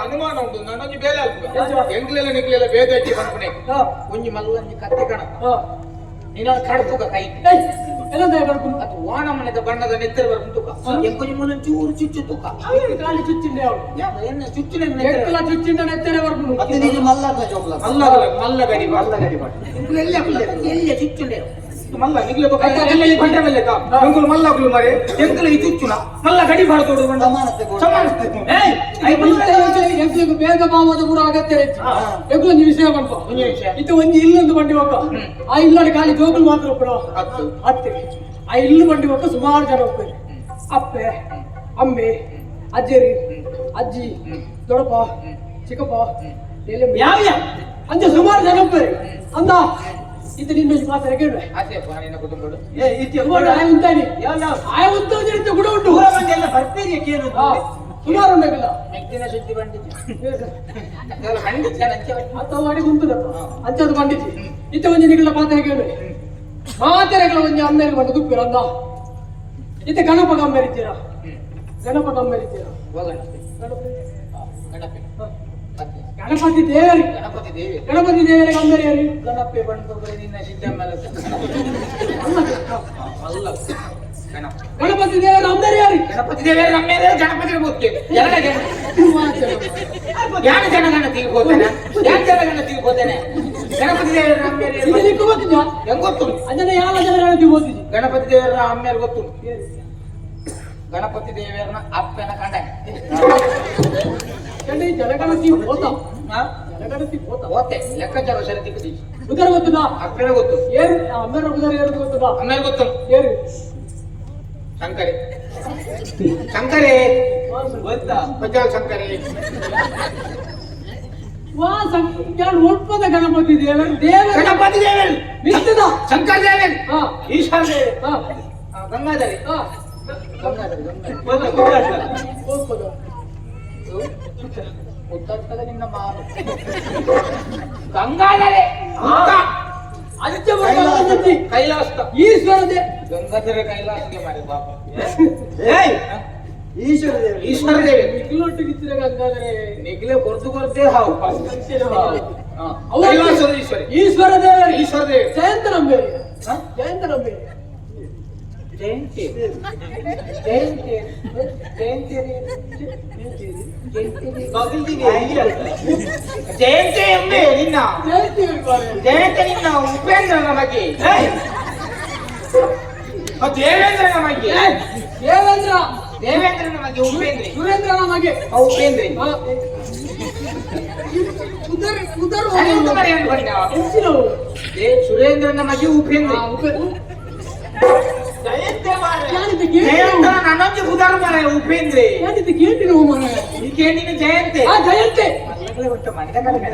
ಅನುಮಾನ ಉಂಟು ನಾನೊಂದು ಬೇಲೆ ಎಂಗ್ಲೆಲ್ಲ ನಿಕ್ಲೆಲ್ಲ ಬೇದ ಇಟ್ಟಿ ಬಂದ್ಬಿಟ್ಟೆ ಒಂಜಿ ಮಲ್ಲಂಜಿ ಕತ್ತಿ ಕಣ ನೀನು ಕಡ್ತುಕ ಕೈ ಅದು ವಾಣ ಮನೆದ ಬಣ್ಣದ ನೆತ್ತರೆ ಬರ್ಬುಂಟುಕ ಎಂಕೊಂಜಿ ಮೂಲ ಚೂರು ಚುಚ್ಚು ತುಕ ಕಾಲಿ ಚುಚ್ಚಿಂಡೆ ಅವಳು என்ன சுற்றின ಎಕ್ಕಲ ಚುಚ್ಚಿಂಡ ನೆತ್ತರೆ ಬರ್ಬುಂಟು ಮತ್ತೆ ನೀನು ಮಲ್ಲ ಜೋಕುಲ ಮಲ್ಲ ಗಡಿ ಎಲ್ಲ ಚುಚ್ಚುಂಡೆ ಮಲ್ಲ ನಿಗ್ಲೆ ಬಂಡ್ರೆ ತಾ ಎಂಕುಲು ಮಲ್ಲ ಕುಲು ಮರೆ ಎಂಕುಲು ಈ ಚುಚ್ಚುನ ಮಲ್ಲ ಗಡಿ ಬಾಳ್ತೋಡು ಸಮಾನತೆ ಎಂಕ್ಲಿಗೆ ಭೇದ ಭಾವದ ಪೂರ ಅಗತ್ಯ ಎಂಕ್ಲೊಂದು ವಿಷಯ ಬಂತು ಇದು ಒಂಜಿ ಇಲ್ಲೊಂದು ಬಂಡಿ ಹೋಗ ಆ ಇಲ್ಲಡೆ ಖಾಲಿ ಜೋಕುಲು ಮಾತ್ರ ಒಪ್ಪಡ ಅತ್ತೆ ಆ ಇಲ್ಲು ಬಂಡಿ ಹೋಗ ಸುಮಾರು ಜನ ಒಪ್ಪೇರಿ ಅಪ್ಪೆ ಅಮ್ಮೆ ಅಜ್ಜರಿ ಅಜ್ಜಿ ದೊಡ್ಡಪ್ಪ ಚಿಕ್ಕಪ್ಪ ಯಾವ ಅಂಚೆ ಸುಮಾರು ಜನ ಬೇರೆ ಅಂದ ಇದು ನಿನ್ನ ಮಾತಾಡ ಕೇಳ್ರೆ ಆಯ ಉಂಟಾನಿ ಆಯ ಉಂಟ ಕೂಡ ಉಂಟು ಬರ್ತೀರಿ ಸುಮಾರು ಉಂಟಾಗಿಲ್ಲ ಸುದ್ದಿ ಬಂದಿದ್ದು ಅಂತ ಮಾಡಿ ಕುಂತದಪ್ಪ ಅಂಚದು ಬಂದಿತ್ತು ಇತ್ತ ಒಂಜಿ ನಿಗಲ ಮಾತಾಡ ಕೇಳ್ರೆ ಮಾತೆರೆಗಳ ಒಂಜಿ ಅಮ್ಮೇಲೆ ಬಂದು ದುಪ್ಪಿರ ಅಂದ ಇತ್ತ ಗಣಪ ಗಮ್ಮೆರಿತೀರಾ ಗಣಪ ಗಮ್ಮೆರಿತೀರಾ ಗಣಪತಿ ದೇವರಿ ಗಣಪತಿ ದೇವರಿಗೆ ಗಮ್ಮೆರಿಯರಿ ಗಣಪತಿ ಬಂದು ನಿನ್ನ ಸಿದ್ದಮ್ಮಲ್ಲ ಗಣಪತಿ ದೇವರ ಅಮ್ಮೆರಿಯರಿ ಗಣಪತಿ ದೇವರ ನಮ್ಮೇಲೆ ಗಣಪತಿ ಬೋದ್ಕೆ ಯಾರು ಜನಗಣತಿಗೆ ಹೋಗ್ತಾನೆ ಯಾರು ಜನಗಣತಿಗೆ ಹೋಗ್ತಾನೆ ಗಣಪತಿ ದೇವರ ನಮ್ಮೇಲೆ ಇದಕ್ಕೆ ಗೊತ್ತಿದ್ಯಾ ಹೆಂಗ್ ಗೊತ್ತು ಅಂಜನೆ ಯಾವ ಜನಗಣತಿ ಓದಿದ್ವಿ ಗಣಪತಿ ದೇವರ ಅಮ್ಮೇಲೆ ಗೊತ್ತು ಗಣಪತಿ ದೇವರನ ಅಪ್ಪನ ಕಂಡ ಜನಗಣತಿ ಹೋತ ಜನಗಣತಿ ಹೋತ ಓತೆ ಲೆಕ್ಕಾಚಾರ ಸರಿ ತಿಕ್ಕದಿ ಉದರ ಗೊತ್ತದಾ ಅಪ್ಪನ ಗೊತ್ತು ಏರು ಅಮ್ಮೇರ ಉದರ ಏರು ಗೊತ್ತದಾ ಅಮ್ಮೇಲೆ ಗೊತ್ತು ಏರು ಶಂಕರಿ ಶಂಕರಿ ಗೊತ್ತಾ ಪಂಚಾಲ ಶಂಕರಿ ವಾ ಸಂಖ್ಯಾನ ಒಪ್ಪದ ಗಣಪತಿ ದೇವರ ದೇವರ ಗಣಪತಿ ದೇವರ ಮಿತ್ತದ ಶಂಕರ ದೇವರ ಹಾ ಈಶ್ವರ ದೇವರ ಹಾ ಗಂಗಾಧರಿ ಹಾ ಗಂಗಾಧರಿ ಒಪ್ಪದ ಉತ್ತರದ ನಿನ್ನ ಮಾರು ಗಂಗಾಧರಿ ಆದಿತ್ಯ ಮಂಡಲದಲ್ಲಿ ಕೈಲಾಸ ಈಶ್ವರ ದೇವ ಗಂಗಾಧರ ಕೈಲಾಸಗೆ ಮಾರಿ ಪಾಪ ಈಶ್ವರ ದೇವ ಈಶ್ವರ ದೇವಿ ನಿಖಿಲೊಟ್ಟಿಗಿತ್ತಿರ ಗಂಗಾಧರೆ ನಿಗ್ಲೆ ಕೊರತೆ ಹಾವು ಕೈಲಾಸದ ಈಶ್ವರಿ ಈಶ್ವರ ದೇವ ಈಶ್ವರ ದೇವಿ ಜಯಂತ ನಂಬೇರಿ ಜಯಂತ ನಂಬೇರಿ ಜಯಂತಿ ಜಯಂತಿ ಜಯಂತಿ ಎಂಬೆ ನಿನ್ನ ಜಯಂತಿ ಜಯಂತಿ ನಿನ್ನ ಉಪೇಂದ್ರನ ಬಗ್ಗೆ ದೇವೇಂದ್ರನ ಬಗ್ಗೆ ದೇವೇಂದ್ರ ದೇವೇಂದ್ರನ ಬಗ್ಗೆ ಉಪೇಂದ್ರಿ ಸುರೇಂದ್ರನ ಮಗೆ ಉಪೇಂದ್ರಿ ಉದರ ಉದರ ಹೆಚ್ಚಿನವು ಸುರೇಂದ್ರನ ಬಗ್ಗೆ ಉಪೇಂದ್ರಿ ಜಯಂತ ನನ್ನೊಂದು ಉದಾರ ಮರ ಉಪೇಂದ್ರಿ ಕೇಳಿನ ಮನೆ ಈ ಕೇಳಿನ ಜಯಂತಿ ಜಯಂತಿ ಮನೆದ ಕಡಿಮೆ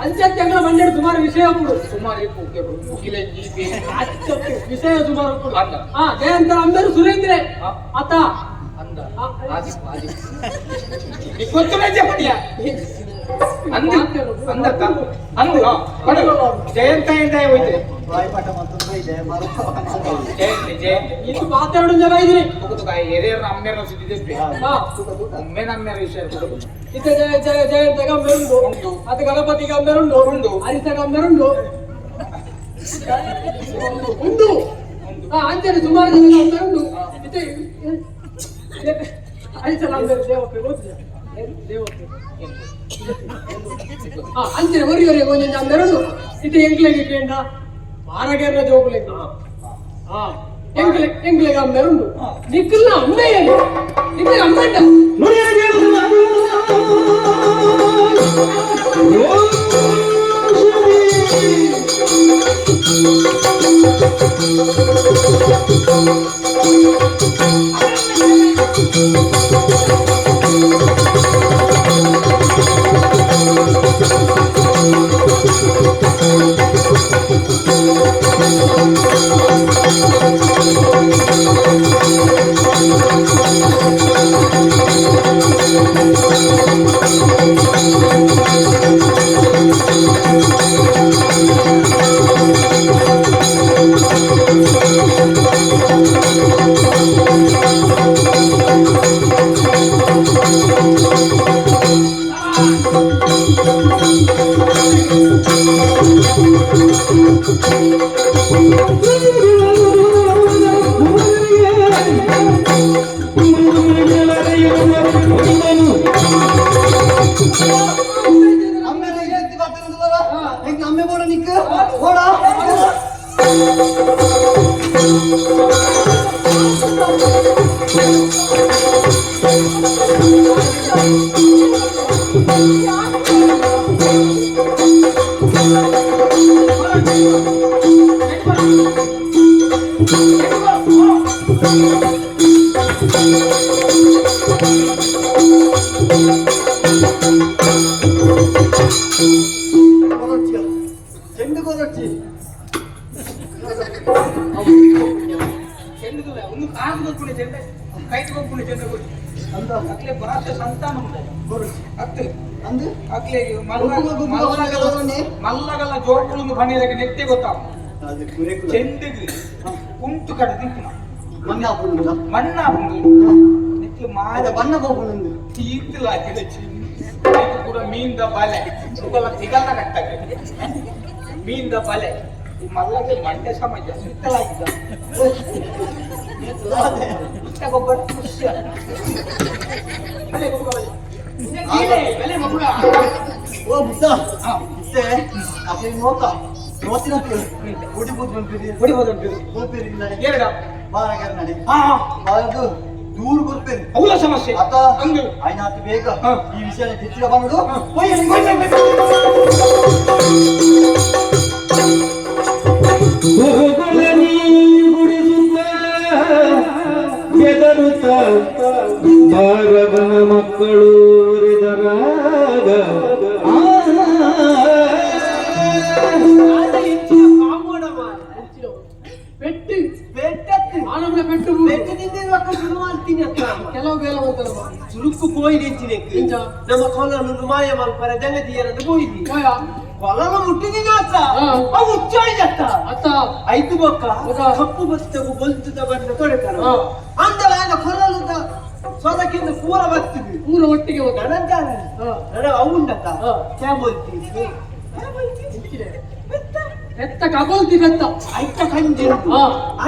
ಅಂಚೆಗಳ ಮಂಡ್ಯ ಸುಮಾರು ವಿಷಯ ಸುಮಾರು ವಿಷಯ ಸುಮಾರು ಜಯಂತ ಅಂದರು ಸುರೇಂದ್ರ ಆತ ಅಂದ ಗೊತ್ತು ಪಡಿಯ ಜಯಂತ ಎಂತ ಹೋಯ್ತು ಬಾಯಿಪಾಠ ಮತ್ತೊಂದು ಇದೆ ಜಯಂತಿ ಜಯಂತಿ ಇದು ಮಾತಾಡೋ ಜನ ಇದ್ರಿ ಹಿರಿಯರ ಅಮ್ಮೇರ ಸಿದ್ದಿದ್ದೆ ಒಮ್ಮೆ ನಮ್ಮೇರ ವಿಷಯ ಇತ್ತ ಜಯಂತ ಗಂಬೆರುಂಡು ಅದು ಗಣಪತಿ ಗಂಬೆರುಂಡು ಉಂಡು ಹರಿತ ಗಂಬೆರುಂಡು ಉಂಡು ಅಂಚನೆ ಸುಮಾರು ಜನ ಗಂಬೆರುಂಡು ಹರಿತ ಗಂಬೆರು ದೇವಕ್ಕೆ ಗೊತ್ತಿಲ್ಲ ದೇವಕ್ಕೆ ಅಂಚನೆ ಒರಿವರೆ ಕೊಂಚ ಗಂಬೆರುಂಡು ಇತ್ತು ಎಂಕ್ಲೆಗೆ ಕೇಂಡ ಮಾರಗೆರ್ರ ಜೋಗುಲೆಂಗ ಎಂಕ್ಲೆಗೆ ಅಮ್ಮೆರುಂಡು ನಿಕ್ಕಲ್ನ ಅಮ್ಮೆಯಲ್ಲಿ ನಿಕ್ಕಲೆ ಅಮ್ಮಂಡ ಅಮ್ಮೆ ಬೋಡ ನಿಕ್ಕ ಬೋಡ Thank you. వచ్చి చెందుకులే ಒಂದು ಕಾಲು ಕೊಡ್ಕೊಂಡು ಚೆಂದ ಕೈ ಕೊಡ್ಕೊಂಡು ಚೆಂದ ಕೊಡಿ ಅಂತ ಅಕ್ಲೆ ಬರಾತ ಸಂತಾನ ಉಂಟು ಅತ್ತೆ ಅಂದು ಅಕ್ಲೆ ಮಲ್ಲಗಲ್ಲ ಮಲ್ಲಗಲ್ಲ ಜೋಡ್ಕೊಂಡು ಬಣ್ಣಿರಕ್ಕೆ ನೆತ್ತೆ ಗೊತ್ತಾವ ಅದು ಕುರೆಕು ಚೆಂದಿಗೆ ಕುಂಟು ಕಡೆ ದಿಕ್ಕಿನ ಮಣ್ಣ ಹಾಕೊಂಡು ಮಣ್ಣ ಬಂದು ನೆಕ್ಕೆ ಮಾರ ಬಣ್ಣ ಹೋಗ್ಕೊಂಡು ತೀರ್ತಿಲ್ಲ ಹಾಕಿದ ಇದು ಕೂಡ ಮೀನ್ದ ಬಲೆ ಸುಗಲ ಸಿಗಲ್ಲ ಕಟ್ಟಾಗ ಮೀನ್ದ ಬಲೆ ಈ ಮಲ್ಲಗೆ ಮಂಡ್ಯ ಸಮಾಜ ಸುತ್ತಲಾಗಿದ್ದ ಗೊಬ್ಬರ ಖುಷಿ ಬೆಲೆ ಮಗುಳ ಓ ಬುದ್ಧ ಇಷ್ಟೇ ಅದೇ ನೋತಿನ ಹೊಡಿಬೋದು ಹೊಡಿಬೋದಂತೀರಿ ಹೋಗ್ಬೇರಿ ನಡೆ ಎರಡ ಬಾರಗಾರ ನಡೆ ಹಾ ಬಾರದು ದೂರ ಬರ್ಬೇರಿ ಅವಳ ಸಮಸ್ಯೆ ಅತ ಹಂಗೆ ಆಯ್ನಾತು ಬೇಗ ಈ ವಿಷಯ ಹೆಚ್ಚಿನ ಬಂದು ಗುರುಗುಳನಿ ಗುಡಿಸುತ್ತ ಬೆದರುತ್ತ ಬಾರವನ ಮಕ್ಕಳು ರೆದರಾಗ ಪೆಟ್ಟು ಪೆಟ್ಟತ್ತು ಆನಂದ ಪೆಟ್ಟು ಬೆಟ್ಟದಿಂದ ಇವತ್ತು ಶುರು ಮಾಡ್ತೀನಿ ಅಂತ ಕೆಲವು ಬೇಲ ಹೋಗ್ತಾರಮ್ಮ ಸುರುಕು ಕೋಯಿ ನೆಚ್ಚಿನೆ ನಮ್ಮ ಕೊಲನು ಮಾಯ ಮಲ್ಪರ ಜಗದಿಯರನ್ನು ಕೋಯಿದಿ ಹೋಯ ಕೊಲನ ಮುಟ್ಟಿದೀನಿ ಅತ್ತ ಹಾ. ಅವು ಉಚ್ಚಾಯಿದತ್ತ ಅತ್ತ ಐದು ಬೊಕ್ಕ ಹೌದಾ? ಕಪ್ಪು ಬತ್ತವು ಬಲ್ತದ ಬಣ್ಣ ತೊಡೆತಾರ ಹಾ. ಅಂದಲ ಕೊಲಲದ ಸೊದಕ್ಕಿಂದ ಪೂರ ಬರ್ತದೆ ಪೂರ ಒಟ್ಟಿಗೆ ಹೋದ ನನಂತಾರ ಹಾ. ನಡ ಅವುಂಡತ್ತ ಹಾ. ಕ್ಯಾ ಬೋಲ್ತಿ ಎತ್ತ ಕಬೋಲ್ತಿ ಬೆತ್ತ ಐತ ಕಂಜಿ ಹಾ.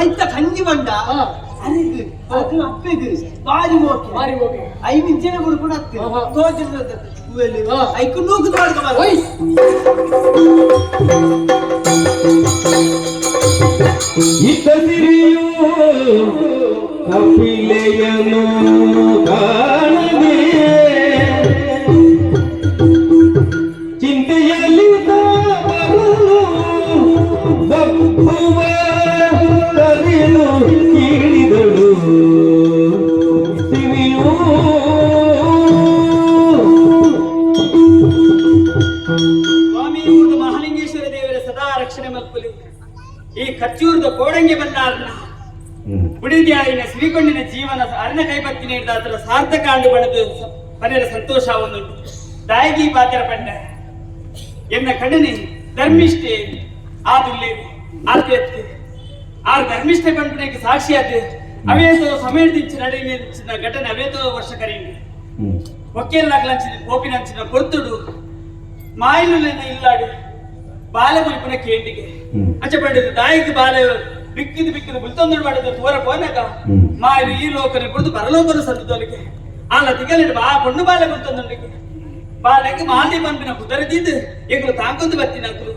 ಐತ ಕಂಜಿ ಬಂಡ ಹಾ. ಅರಿದು ಅದು ಅಪ್ಪೆದು ಬಾರಿ ಮೋಕೆ ಮಾರಿ ಹೋಗಿ ಐದು ಜನ ಕೂಡ ಹತ್ತೆ ಹಾ. ತೋಜದ ಕುವೆಲಿ ಹಾ. ಐಕು ನೂಕು ಮಾಡ್ಕೊ ಓಯ್ ಇತ್ತ ಸಿರಿಯು ಕಪಿಲೆಯನು ಕಾಣದೆ ಚಿಂತೆಯಲ್ಲಿ ಬಪ್ಪುವ ಕರೆದು ಕೇಳಿದಳು ಸಿರಿಯು ಸ್ವಾಮಿ ಮಹಾಲಿಂಗೇಶ್ವರ ದೇವರ ಸದಾ ರಕ್ಷಣೆ ಮಲ್ಪಲಿ ಈ ಕಚ್ಚೂರದ ಕೋಡಂಗೆ ಬಂದಾರನ ಬುಡಿದ್ಯಾಯಿನ ಸಿರಿಕೊಂಡಿನ ಜೀವನ ಅರಣ ಕೈಪತ್ತಿ ನೀಡಿದ ಅದರ ಸಾರ್ಥಕ ಆಂಡು ಬಣದು ಪನೆರ ಸಂತೋಷವನ್ನು ದಾಯಗಿ ಪಾತ್ರ ಪಂಡ ಎನ್ನ ಕಣ್ಣನೆ ಧರ್ಮಿಷ್ಠೆ ಆದುಲ್ಲೆ ಆದ್ಯತೆ ಆ ಧರ್ಮಿಷ್ಠೆ ಪಂಪನೆಗೆ ಸಾಕ್ಷಿಯಾದ ಅವೇತೋ ಸಮಯದಿಂಚ ನಡೆಯಿನ ಘಟನೆ ಅವೇತೋ ವರ್ಷ ಕರೆಯಿಂದ ಒಕ್ಕೆಲ್ಲಾಗ್ಲಂಚಿನ ಕೋಪಿನಂಚಿನ ಕೊರ್ತುಡು ಮಾಯಿಲೆನ ಇಲ್ಲಾಡು ಬಾಲೆ ಮುಲ್ಪನ ಕೇಂಡಿಗೆ ಅಂಚ ಪಂಡಿತ ದಾಯಿಗೆ ಬಾಲೆ ಬಿಕ್ಕಿದು ಬುಲ್ತೊಂದು ಮಾಡಿದ ತೋರ ಪೋನಾಗ ಮಾಯಿಲು ಈ ಲೋಕನೆ ಬಿಡುದು ಪರಲೋಕನ ಸಂತದೊಳಗೆ ಆಲ ತಿಗಲಿಡು ಬಾ ಪೊಣ್ಣು ಬಾಲೆ ಬುಲ್ತೊಂದೊಂದಿಗೆ ಬಾಲೆಗೆ ಮಾಲಿ ಪಂಪಿನ ಕುದರದಿದ್ದು ಎಗಳು ತಾಂಕೊಂದು ಬತ್ತಿನಂತರು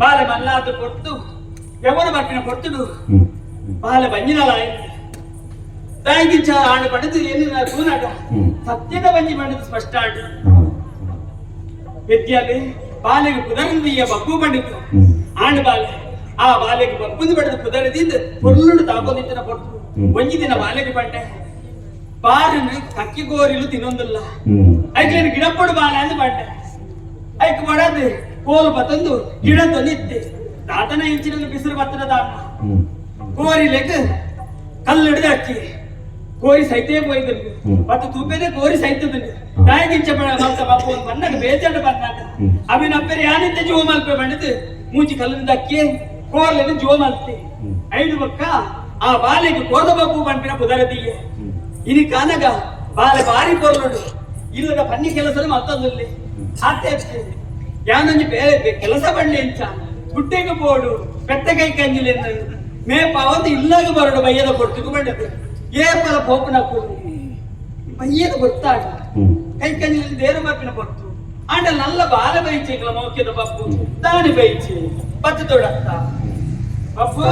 ಬಾಲೆ ಮಲ್ಲಾದು ಕೊಟ್ಟು ಯವನ ಪಂಪಿನ ಕೊಟ್ಟುಡು ಬಾಲೆ ಬಂಜಿನಲ ದಾಯಿಗಿಂಚ ಆಡು ಪಡೆದು ಏನು ತೂನಾಗ ಸತ್ಯದ ಬಂಜಿ ಮಾಡಿದ್ದು ಸ್ಪಷ್ಟ ಆಡು ವಿದ್ಯಾಲೆ ಬಾಲೆಗೆ ಕುದರದಿಯ ಬಗ್ಗು ಬಂಡಿತು ಆಂಡ್ ಬಾಲೆ ಆ ಬಾಲೆಗೆ ಬಗ್ಗುಂದು ಬಡದು ಕುದರದಿಂದ ಪೊರ್ಲುಡು ತಾಕೋದಿತ್ತಿನ ಕೊಟ್ಟು ಒಂಜಿ ದಿನ ಬಾಲೆಗೆ ಬಂಡೆ ಬಾರನ್ನು ಕಕ್ಕಿಗೋರಿಲು ತಿನ್ನೊಂದಿಲ್ಲ ಐಕ್ಲೇನು ಗಿಡಪೊಡು ಬಾಲೆ ಅಂದು ಬಂಡೆ ಐಕ್ ಬಡದು ಕೋಲು ಬತ್ತೊಂದು ಗಿಡ ತೊನಿತ್ತೆ ತಾತನ ಇಂಚಿನ ಬಿಸಿರು ಬತ್ತದ ದಾಮ ಕೋರಿಲೆಗ್ ಕಲ್ಲಿಡಿದು ಅಕ್ಕಿ ಕೋರಿ ಸೈತೇ పోయింది పట్టు తూపేనే కోరి సైతదండి దాయిగించబడ మల్త బాపు బన్నక బేచండ బన్నాక అవి నప్పరి యానితే జో మల్పే ಬಂಡಿತು ಮೂಜಿ ಕಲ್ಲಿನ ದಕ್ಕಿ ಕೋರ್ಲೆನ ಜೋ ಮಲ್ತೆ ಐದು ಬಕ್ಕ ಆ ಬಾಲೆಗೆ ಕೋದ ಬಾಪು ಬಂಪಿನ ಕುದರದಿಯೆ ಇನಿ ಕಾನಗ ಬಾಲೆ ಬಾರಿ ಕೋರ್ಲುಡು ಇಲ್ಲದ ಪನ್ನಿ ಕೆಲಸದ ಮತ್ತೊಂದಲ್ಲಿ ಅತ್ತೆ ಯಾನಂಜಿ ಬೇರೆ ಕೆಲಸ ಬಂಡಿ ಇಂಚ ಗುಡ್ಡೆಗೆ ಬೋಡು ಪೆತ್ತ ಕೈ ಕಂಜಿಲೆ ಮೇ ಪಾವಂತ ಇಲ್ಲಾಗ ಬರಡು ಬಯ್ಯದ ಕೊಡ್ತಿಗೂ ಬಂಡದು ಏ ಪಲ ಪೋಪನ ಕೊಡು ಬಯ್ಯದ ಗೊತ್ತಾಗ ಕೈ ಕಂಜಿಲಿ ದೇರ ಬಾಪಿನ ಕೊಡ್ತು ಆಂಡ ನಲ್ಲ ಬಾಲ ಬೈಚೇಕಲ ಮೋಕ್ಯದ ಪಪ್ಪು ದಾನಿ ಬೈಚೆ ಪತ್ತು ತೊಡತ್ತ ಪಪ್ಪು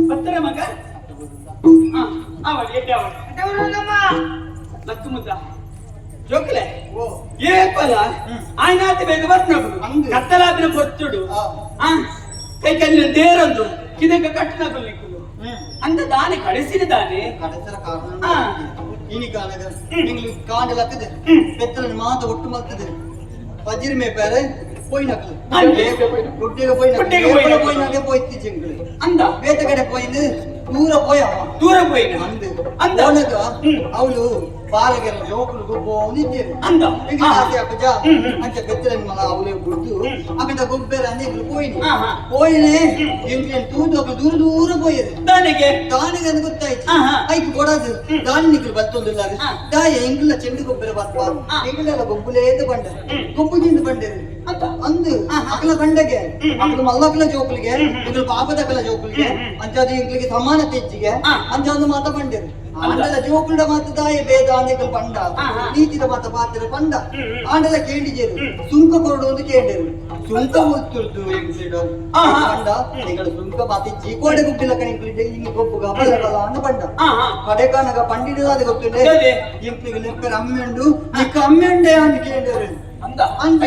ಪತ್ತರ ಮಗ ಅವಳು ಎಡ್ಡೆ ಲಕ್ಕು ಮುದ್ದ ಜೋಕಲೆ ఏ పల ఆయనాతి ಬೇಗ ಬರ್ನప్పుడు ಕತ್ತಲಾಬಿನ ಕೊತ್ತುಡು ಕೈ ಕಲ್ಲಿನ ದೇರಂದು ಕಿದಕ ಕಟ್ಟನಗಳು ನಿಕ್ಕುದು ಅಂತ ದಾನಿ ಕಳಿಸಿದ ದಾನಿ ಕಡಸರ ಕಾರಣ ಇನಿ ಕಾಣಗ ನಿಂಗ್ಲು ಕಾಂಡಲಕ್ಕದೆ ಬೆತ್ತಲನ ಮಾತ ಒಟ್ಟು ಮಲ್ತದೆ ವಜ್ರ ಮೇ ಬೇರೆ போயினாக்கல குட்டிக போயினாக்கே போயிட்டு ஜெங்களே அந்த வேட்ட கடை போயிந்து ದೂರ போய் அந்த உனக்கு அவளு பாலகர ஜோக்குலுக்கு போனிட்டு அந்த எங்க ஆசை அப்பஜா அந்த பெத்தலன் மல அவளே குடுத்து அக்கட கொம்பேர அன்னைக்கு போயினே எங்க ದೂರ போயிது தானேಗೆ ಅಂತ ಗೊತ್ತಾಯ್ತು ಐಕ್ ಕೊಡದು ದಾನಿನಿಕಲು ಬತ್ತೊಂದಿಲ್ಲಾರೆ ದಾಯ ಎಂಗ್ಲ ಚೆಂಡು ಕೊಬ್ಬರ ಬತ್ತ ಎಂಗ್ಲೆಲ್ಲ ಗೊಬ್ಬುಲೇದು ಬಂಡ ಗೊಬ್ಬುಜಿಂದ ಬಂಡರು ಅಂದು ಅಕಲ ಗಂಡಗೆ ಅಕಲ ಮಲ್ಲಕಲ ಜೋಕುಲಿಗೆ ಎಂಗ್ಲ ಪಾಪದಕಲ ಜೋಕುಲಿಗೆ ಅಂಚಾದ ಎಂಗ್ಲಿಗೆ ಸಮಾನ ತೆಜ್ಜಿಗೆ ಅಂಚಾದ ಮಾತ ಬಂಡರು ಆಂಡಲ ಜೋಕುಲ್ಡ ಮಾತ ದಾಯ ಬೇದ ಅಂದೆಗಳು ಬಂಡ ನೀತಿದ ಮಾತ ಪಾತ್ರ ಬಂಡ ಆಂಡಲ ಕೇಳಿಜೇರು ಸುಂಕ ಕೊರಡು ಒಂದು ಕೇಳಿರು ಸುಂಕ ಮುತ್ತುರ್ದು ಎಂಗ್ಲಿಡ ಬಂಡ ಎಂಗ್ಲ ಸುಂಕ ಮಾತಿ ಜೀಕೋಡೆ ಗುಬ್ಬಿಲ ಕಣಿಕ್ಲಿಡೆ ಇಂಗಿ ಗೊಬ್ಬುಗ ಬಲಬಲ ಅನ್ನ ಬಂಡ ಕಡೆಕಾನಗ ಪಂಡಿಡದಾದ ಗೊತ್ತುಂಡೆ ಎಂಪ್ಲಿಗೆ ಲೆಕ್ಕರ ಅಮ್ಮೆಂಡು ನಿಕ್ಕ ಅಮ್ಮೆಂಡೆ ಅಂತ ಕೇಳಿರು ಅಂದು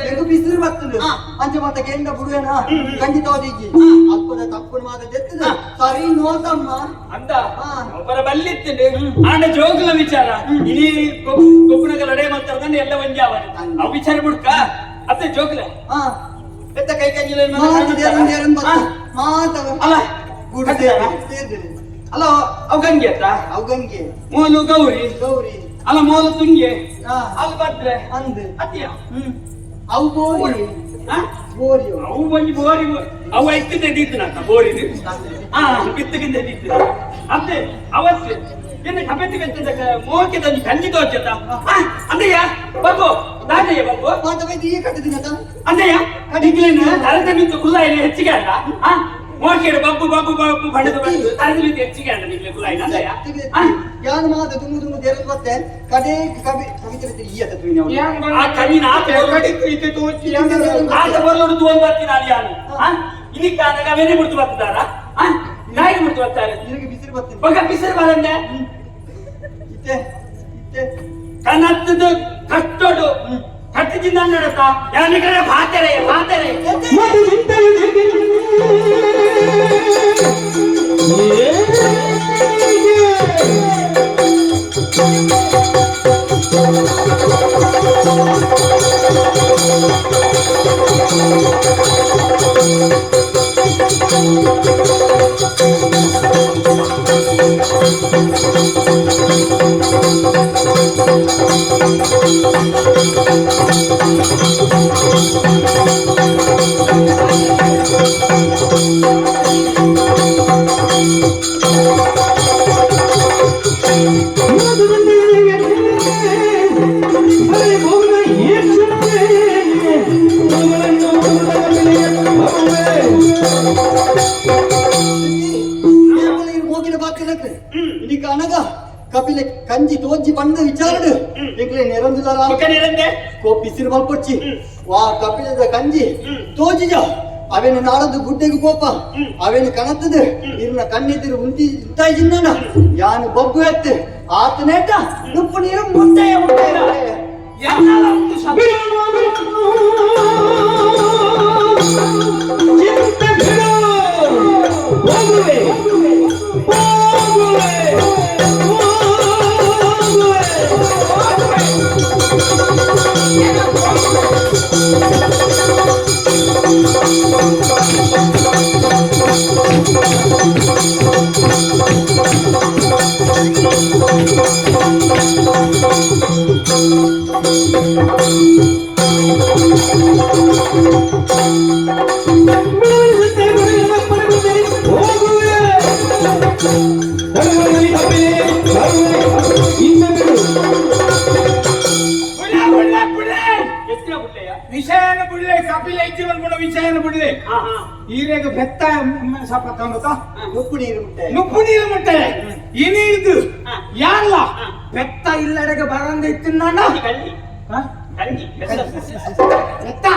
ಎಂಗು ಬಿಸಿರು ಬರ್ತದೆ ಅಂಚ ಮಾತ ಗೆಂಡ ಬುಡುವೆನ ಖಂಡಿತವಾದೀಜಿ ಅಲ್ಪದ ತಪ್ಪು ಮಾತ ಜೆತ್ತದ ಸರಿ ನೋತಮ್ಮ ಅಂತ ಒಬ್ಬರ ಬಲ್ಲಿತ್ತಿದೆ ಆಂಡ ಜೋಗುಲ ವಿಚಾರ ಇಡೀ ಕೊಪ್ಪನಗಲ ಅಡೆ ಮಾತಾಡ್ಕೊಂಡು ಎಲ್ಲ ಒಂಜಾವ ಅವು ವಿಚಾರ ಬಿಡ್ಕ ಅತ್ತೆ ಜೋಗುಲ ಎತ್ತ ಕೈ ಕೈಜಿಲ ಮಾತ ಅಲ್ಲ ಗುಡ ಸೇರ್ದಿರಿ ಅಲ್ಲ ಅವು ಗಂಗೆ ಅತ್ತ ಅವು ಗಂಗೆ ಮೂಲು ಗೌರಿ ಅಲ್ಲ ಮೂಲು ತುಂಗೆ ಅಲ್ಲಿ ಬರ್ದ್ರೆ ಅಂದ್ ಅತ್ತಿಯ ಅವು ಬೋರಿ ಅವು ಬಂದು ಬೋರಿ ಅವು ಎತ್ತಿದ್ದೆ ದೀತನಂತ ಬೋರಿದು ಬಿತ್ತಗಿಂದ ದೀತ ಅತ್ತೆ ಅವತ್ತು ಏನು ಕಪೆತ್ತಿಗೆ ಮೋಕೆ ತಂದು ಕಂಜಿ ತೋಚತ ಅಂದಯ್ಯ ಬರ್ಬೋ ನಾನಯ್ಯ ಬರ್ಬೋ ಮಾತ ಬೈದು ಈ ಕಟ್ಟದಿನತ ಅಂದಯ್ಯ ಕಡಿಗ್ಲೇನ ತರತೆ ನಿಂತು ಕುಲ್ಲ ಇಲ್ಲಿ ಹೆಚ್ಚಿಗೆ ಅಲ್ಲ ಮೋಕೆಡು ಬಬ್ಬು ಬಡದು ಬಂದು ತರತೆ ನಿಂತು ಹೆಚ್ಚಿಗೆ ಅಲ್ಲ ನಿಗ್ಲೆ ಕುಲ್ಲ ಇಲ್ಲ ಅಂದಯ್ಯ ಯಾನು ಮಾತ ದುಂಗು ದೇರದು ಬತ್ತೆ ಕಡೆ ಕವಿತೆ ಈಯತ ತುಯಿನ ಆ ಕಣ್ಣಿನ ಕಡಿಕ್ರೀತೆ ತೋಚಿ ಆತ ಬರೋಡು ತೋನ್ ಬರ್ತೀನಿ ಅಲ್ಲಿ ಯಾನು ಇಲ್ಲಿ ಕಾನಾಗ ಅವೇನೇ ಬಿಡ್ತು ಬರ್ತಿದಾರ ನಾಯಿ ಬಿಡ್ತು ಬರ್ತಾರೆ ನಿನಗೆ ಬಿಸಿರು ಬರ್ತೀನಿ ಬಗ ಬಿಸಿರು ಬರಂದೆ ಇತ್ತೆ ಕನ್ನತ್ತದು ಕಟ್ಟೋಡು ಕಟ್ಟಿದಿಂದ ನಡತ ಯಾನಿಗರೆ ಭಾತರೆ ಕಪಿಲೆ ಕಂಜಿ ತೋಜಿ ಬಂದ ವಿಚಾರಡು ಎಂಕ್ಲೆ ನೆರಂದಿಲ್ಲ ಕೋ ಬಿಸಿರು ಮಲ್ಪೊಚ್ಚಿ ವಾ ಕಪಿಲದ ಕಂಜಿ ತೋಜಿಜ ಅವೇನು ನಾಳದು ಗುಡ್ಡೆಗೆ ಕೋಪ ಅವೇನು ಕಣತದ ಇರ್ನ ಕಣ್ಣಿದ್ದಿರು ಉಂತಿ ಇಂತಾಯಿ ಜಿನ್ನನ ಯಾನು ಬಬ್ಬು ಎತ್ತು ಆತನೇಟ ನುಪ್ಪು ನೀರು ಮುಟ್ಟೆಯ ವಿಷಯನ ಬಿಡ್ಲೆ ಕಪಿಲ ಇಚ್ಚಿವನ್ ಕೂಡ ವಿಷಯನ ಬಿಡ್ಲೆ ಈರೇಗ ಬೆತ್ತ ಸಪತ್ತ ನುಪ್ಪು ನೀರು ಮುಟ್ಟೆ ಇನಿದು ಯಾರಲ್ಲ ಬೆತ್ತ ಇಲ್ಲಡೆಗೆ ಬರಂದ ಇತ್ತಿನ ಬೆತ್ತ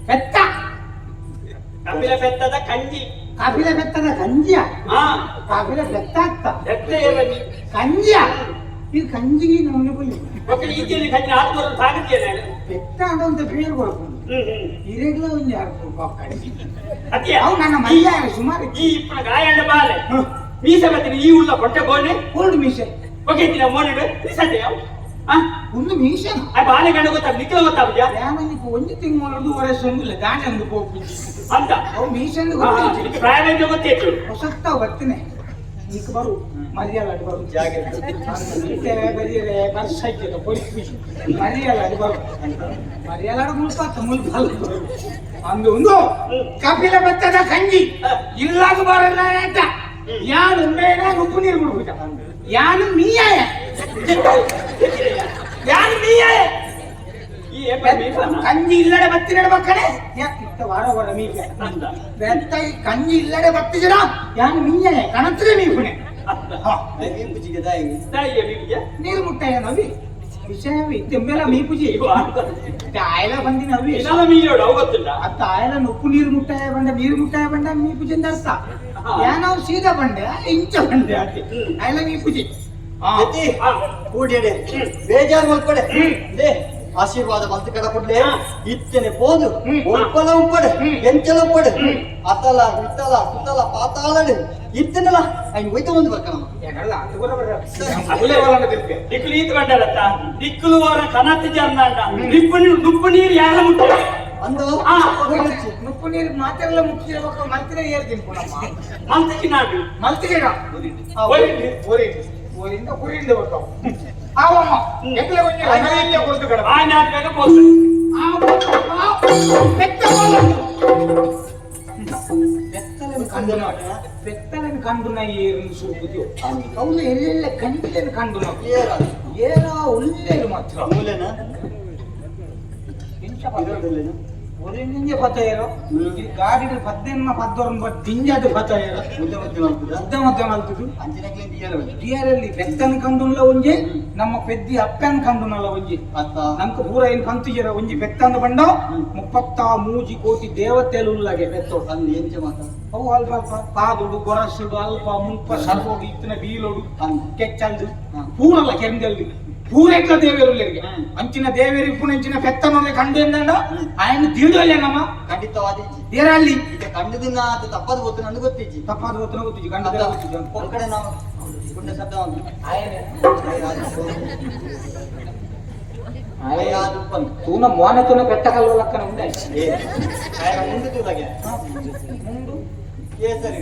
ಬೆತ್ತ ಕಪಿಲ ಬೆತ್ತದ ಕಂಜಿ ಕಪಿಲ ಬೆತ್ತದ ಕಂಜಿಯ ಕಪಿಲ ಬೆತ್ತ ಆಗ್ತ ಕಂಜಿಯ ಇದು ಕಂಜಿಗೆ ನೋಡಿ ಬನ್ನಿ ಈಚೆಯಲ್ಲಿ ಕಂಜಿ ಆತ್ಮರು ಸಾಗುತ್ತೇನೆ ಬೆತ್ತ ಅಂತ ಬೇರು ಕೊಡ್ಕೊಂಡು ಇರೆಗ್ಲ ಒಂದು ಯಾರು ಕಂಜಿ ಅದೇ ಅವು ನನ್ನ ಮೈಯ ಸುಮಾರು ಈ ಇಪ್ಪನ ಗಾಯಂಡ ಬಾಲೆ ಮೀಸೆ ಬರ್ತೀನಿ ಈ ಉಳ್ಳ ಹೊಟ್ಟೆ ಗೋಣೆ ಕೋಲ್ಡ್ ಮೀಸೆ Oke, tidak mau nih, bisa deh ya. Ah, ಒಂದು ಮೀಸನ ಬಾಲೆ ಗಂಡ ಗೊತ್ತಾಗ ನಿಖಿಲ ಗೊತ್ತಾಗ್ಯಾ ಯಾವನಿಗೆ ಒಂದು ತಿಂಗಳು 2 ವರ್ಷ ಒಂದಿಲ್ಲ ಗಾಡಿ ಒಂದು ಹೋಗಿ ಅಂತ ಅವು ಮೀಸನ್ ಗೊತ್ತಿಲ್ಲ ಪ್ರಾಯವೇಗ ಗೊತ್ತಿತ್ತು ಹೊಸತ್ತ ಬರ್ತೀನಿ ಈಗ ಬರು ಮರ್ಯಾದ ಬರು ಜಾಗ ಬರೀರೆ ಬರ್ಸ್ ಹಾಕಿದ ಪೊಲೀಸ್ ಮರ್ಯಾದ ಬರು ಮರ್ಯಾದ ಮುಲ್ಪ ಅಂದು ಒಂದು ಕಪಿಲ ಭತ್ತದ ಕಂಜಿ ಇಲ್ಲಾಗ ಬರಲ್ಲ ಅಂತ ಯಾರು ಬೇಡ ಉಪ್ಪು ನೀರು ಬಿಡ್ಬಿಟ್ಟ ಯಾನು ಮೀಯಾಯ ಯಾನು ಮೀಯಾಯ ಕಂಜಿ ಇಲ್ಲಡೆ ಬತ್ತಿನ ಮಕ್ಕಳೇ ಇತ್ತ ವಾರ ವಾರ ಮೀಕ ಬೆತ್ತಾಗಿ ಕಂಜಿ ಇಲ್ಲಡೆ ಬತ್ತಿಜನ ಯಾನು ಮೀಯಾಯ ಕಣತ್ರೆ ಮೀಪುಣೆ ನೀರು ಮುಟ್ಟಾಯ ನವಿ ವಿಷಯ ತೆಂಬೆಲ್ಲ ಮೀಪುಜಿ ಆಯ್ಲ ಬಂದಿ ನವಿ ಅತ್ತ ಆಯ್ಲ ಉಪ್ಪು ನೀರು ಮುಟ್ಟಾಯ ಬಂಡ ನೀರು ಮುಟ್ಟಾಯ ಬಂಡ ಮೀಪುಜಿ ಅಂತ ಅರ್ಥ ಏನೋ ಸೀದಾ ಬಂಡೆ ಇಂಚ ಬಂಡೆ ಅತಿ ಆಯ್ಲ ಮೀಪುಜಿ ಕೂಡಿಡೆ ಬೇಜಾರು ಮಾಡ್ಕೊಡೆ ಆಶೀರ್ವಾದ ಬಂತು ಕಡ ಕೊಡ್ಲೆ ಇತ್ತನೆ ಪೋದು ಒಪ್ಪಲ ಉಪ್ಪಡೆ ಎಂಚಲ ಉಪ್ಪಡೆ ಅತಲ ಇತ್ತಲ ಸುತ್ತಲ ಪಾತಾಳಡೆ ಇತ್ತನಲ್ಲ ಐನು ಹೋಯ್ತು ಒಂದು ಬರ್ಕಣ ಏನಲ್ಲ ಅದು ಬರಬರ ದಿಕ್ಕುಲು ಈತ ಬಂಡಲತ್ತ ದಿಕ್ಕುಲು ಅವರ ಕನತ್ತು ಜರ್ನಾಂಡ ನುಪ್ಪು ನೀರು ಯಾರ ಮುಟ್ಟ ಅಂದು ಉಪ್ಪು ನೀರು ಮಾತೆಲ್ಲ ಮುಟ್ಟಿರ್ಬೇಕು ಮಲ್ತಿನ ಏರ್ತೀನಿ ಪುನಮ್ಮ ಮಂತಕಿ ನಾಡು ಮಲ್ತಿಗೆ ಊರಿಂದ ಕುರಿಯಿಂದ ಬರ್ತಾವ ಆವಮ್ಮ ಎಕ್ಕಲೆ ಒಂಜಿ ಕೊಡ್ತು ಕಡ ಆ ನಾಟಕ ಹೋಗ್ತದೆ ಬೆತ್ತಲನ್ನು ಕಂಡು ನಾ ಏರನ್ನು ಸುರುಪುದಿಯೋ ಅವನು ಎಲ್ಲೆಲ್ಲ ಕಂಡಿಲೆನ್ನು ಕಂಡು ನಾವು ಏನ ಒಳ್ಳೆಯದು ಮಾತ್ರ ಮೂಲೆನ ಒಳ್ಳೆ ಪತ್ತಾಯರೋ ಈ ಗಾಡಿ 18 ದಿಂಜಾದ ಪತ್ತಾಯರೋ ಮುದ್ದೆ ಮಲ್ತದು ಡಿಯರಲ್ಲಿ ಬೆತ್ತನ ಕಂಡುಲ್ಲ ಒಂಜಿ ನಮ್ಮ ಪೆದ್ದಿ ಅಪ್ಪನ ಕಂಡುನಲ್ಲ ಒಂಜಿ ನಮ್ಕ ಪೂರ ಏನ್ ಕಂತಿಜರ ಒಂಜಿ ಬೆತ್ತಂದು ಬಂಡ 33 ಕೋಟಿ ದೇವತೆಲು ಉಳ್ಳಗೆ ಬೆತ್ತೋ ಎಂಚ ಮಾತ ಅವು ಅಲ್ಪ ಅಲ್ಪ ಪಾದುಡು ಗೊರಸುಡು ಅಲ್ಪ ಮುಲ್ಪ ಸರ್ವೋಡು ಇತ್ತಿನ ಬೀಲೋಡು ಕೆಚ್ಚಲ್ದು ಪೂರಲ್ಲ ಕೆಂದಲ್ಲಿ ಪೂರೆಟ್ಲ ದೇವೇರುಲ್ಲರಿಗೆ ಅಂಚಿನ ದೇವೇರಿ ಪುಣಂಚಿನ ಪೆತ್ತನೊಳ್ಳೆ ಕಂಡು ಎಂದಂಡ ఆయన ತೀಡೋಲ್ಲ ನಮ್ಮ ಖಂಡಿತವಾದಿ ದೇರಲ್ಲಿ ಈಗ ಕಂಡು ದಿನ ಅದು ತಪ್ಪದು ಗೊತ್ತು ನನಗೆ ಗೊತ್ತಿಜ್ಜಿ ತಪ್ಪಾದ ಗೊತ್ತಿನ ಗೊತ್ತಿಜ್ಜಿ ಕಂಡ ಗೊತ್ತಿಜ್ಜಿ ಒಂದು ಕಡೆ ನಾವು ಪುಣ್ಯ ಶಬ್ದ ತೂನ ಮೋನ ತೂನ ಬೆಟ್ಟ ಕಲ್ವಲಕ್ಕನ ಉಂಡೆ ಮುಂದೆ ತೂದಾಗೆ ಮುಂದು ಕೇಸರಿ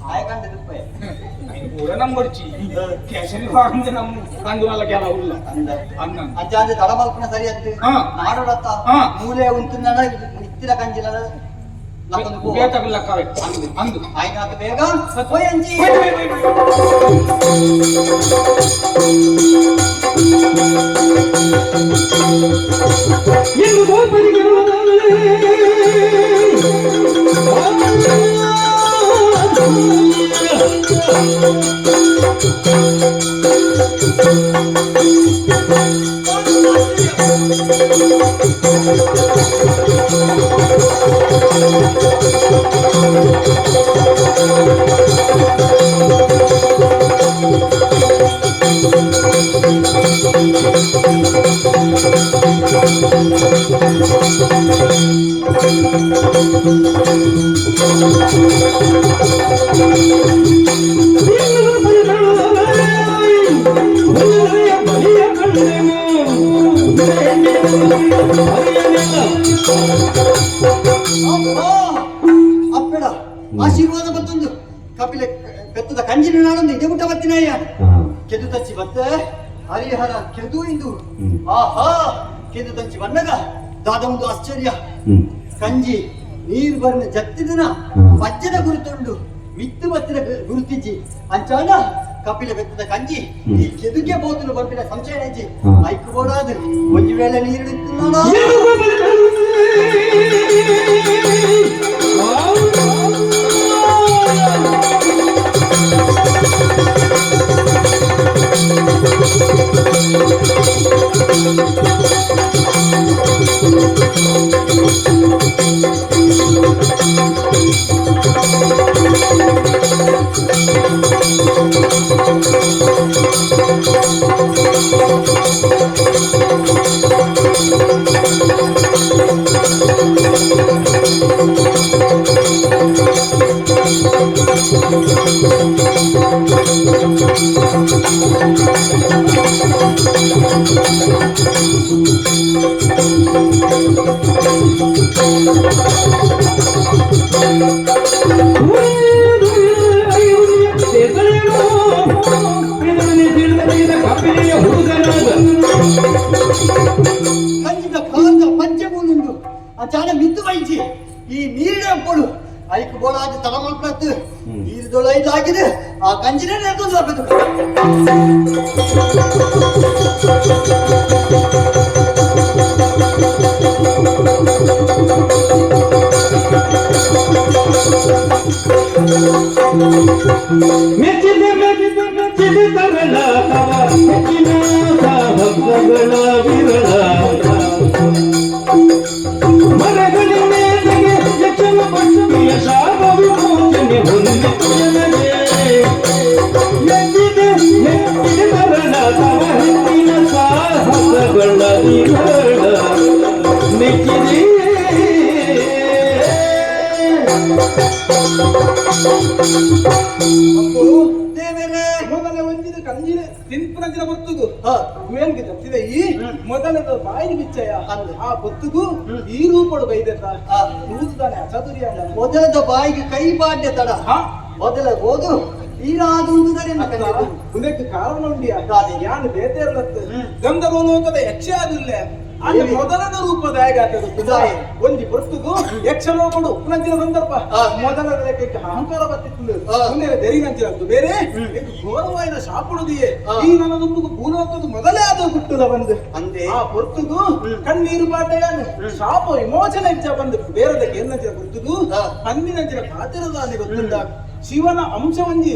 ಆಯ ಕಂಡ ರೂಪಾಯಿ ಪೂರ ನಂಬರ್ಚಿ ಕೇಸರಿ ಫಾರ್ಮ್ ನಮ್ಮ ಕಂಡುನಲ್ಲ ಕೆಲ ಉಲ್ಲ ಅನ್ನ ಅಜ್ಜ ಅಂದ್ರೆ ತಡಮಲ್ಪನ ಸರಿ ಅಂತ ನಾಡೋಡತ್ತ ಮೂಲೆ ಉಂಟು ಇತ್ತಿನ ಕಂಜಿನ ಬೇತಬಿಲ್ಲಕ್ಕವೆ ಅಂದು ಆಯ್ನಾತ ಬೇಗ ಸತ್ವಯಂಜಿ ಅಪ್ಪಡ ಆಶೀರ್ವಾದ ಬತ್ತೊಂದು ಕಪಿಲೆ ಬೆತ್ತದ ಕಂಜಿನ ನಾನೊಂದು ಇದೆ ಊಟ ಬರ್ತೀನಯ್ಯ ಕೆದು ತಚ್ಚಿ ಬತ್ತ ಹರಿಹರ ಕೆದು ಇಂದು ಆಹಾ ಕೆದು ತಚ್ಚಿ ಬಂದಾಗ ದಾದ ಒಂದು ಆಶ್ಚರ್ಯ ಕಂಜಿ ನೀರು ಬರ್ನ ಜತ್ತಿದನ ವಜ್ಜದ ಗುರುತುಂಡು ಮಿತ್ತು ಬತ್ತಿನ ಗುರುತಿಜ್ಜಿ ಅಂಚಾಣ ಕಪಿಲೆ ಬೆತ್ತದ ಕಂಜಿ ಈ ಕೆದುಗೆ ಬೋತಲು ಬರ್ಪಿನ ಸಂಶಯ ನೆಜ್ಜಿ ಐಕು ಬೋಡಾದು ಒಂದು ವೇಳೆ ನೀರಿಡಿತ್ತು ಕಂಚಿದ ಕಾಂತ ಪಂಚಮೂಲುಂಡು ಅಂಚಾಣ ಮಿತ್ತು ವೈಚಿ ಈ ನೀರಿನ ಪೊಡು ಐಕ್ ಬೋಳಾದ ತಡಮಲ್ಪತ್ತು ನೀರು ದೊಳೈದಾಗಿದೆ ಆ ಕಂಚಿನ ನೆರೆದು ಬರ್ಬೇಕು ಮೆಚ್ಚಿದ ತರಳ ಹೆಚ್ಚಿನ ಭಕ್ತಗಳ ವಿರಳ ಮರಗಳ ಮೇಲೆಗೆ ಯಕ್ಷನ ಭಕ್ತಿಯ ಶಾಪ ವಿಮೋಚನೆ ಹೊಂದಿದೆ ಮೆಚ್ಚಿದ ತರಳ ತವ ಹೆಚ್ಚಿನ ಸಾಹಸಗಳ ವಿರಳ ಮೆಚ್ಚಿದೆ ದೇವರೇ ಮೊದಲ ಒಂದಿನ ಕಂಜಿನ ತಿನ್ಪುನಂಜಿನ ಬೊತ್ತುಗು ಕುವೇಲ್ಗೆ ತತ್ತಿದೆ ಈ ಮೊದಲದ ಬಾಯಿ ಬಿಚ್ಚಯ ಆ ಬೊತ್ತುಗು ಈ ರೂಪಡು ಬೈದೆತ್ತ ಕೂದುತ್ತಾನೆ ಅಚಾತುರ್ಯ ಮೊದಲದ ಬಾಯಿಗೆ ಕೈ ಬಾಡ್ಯ ತಡ ಮೊದಲ ಓದು ಈರಾದುಂದುದರೆ ಉದಕ್ಕೆ ಕಾರಣ ಉಂಡಿಯ ಯಾನು ಬೇತೇರ್ಲತ್ತು ಗಂಧರ್ವಲೋಕದ ಯಕ್ಷ ಆದಿಲ್ಲ ಅಲ್ಲಿ ಮೊದಲನ ರೂಪದ ಹೇಗಾಗ್ತದೆ ಒಂಜಿ ಬೊತ್ತುಗು ಯಕ್ಷಲೋಕಡು ಉಪನಂಚಿನ ಸಂದರ್ಭ ಮೊದಲದ ಲೆಕ್ಕಕ್ಕೆ ಅಹಂಕಾರ ಬರ್ತಿತ್ತು ಮುಂದೆ ದೆರಿಗಂಚಿನದ್ದು ಬೇರೆ ಘೋರವಾಯಿನ ಶಾಪುಡುದಿಯೇ ಈ ನನ್ನ ದುಂಬುಗು ಭೂಲೋಕದ ಮೊದಲೇ ಅದು ಹುಟ್ಟುದ ಬಂದು ಅಂದೆ ಆ ಬೊತ್ತುಗು ಕಣ್ಣೀರು ಬಾಟೆಯಾನು ಶಾಪ ವಿಮೋಚನೆ ಇಚ್ಛ ಬಂದು ಬೇರೆದಕ್ಕೆ ಏನಂಚಿನ ಬೊತ್ತುಗು ಹಣ್ಣಿನಂಚಿನ ಪಾತಿರದಾನೆ ಗೊತ್ತಿಲ್ಲ ಶಿವನ ಅಂಶ ಒಂಜಿ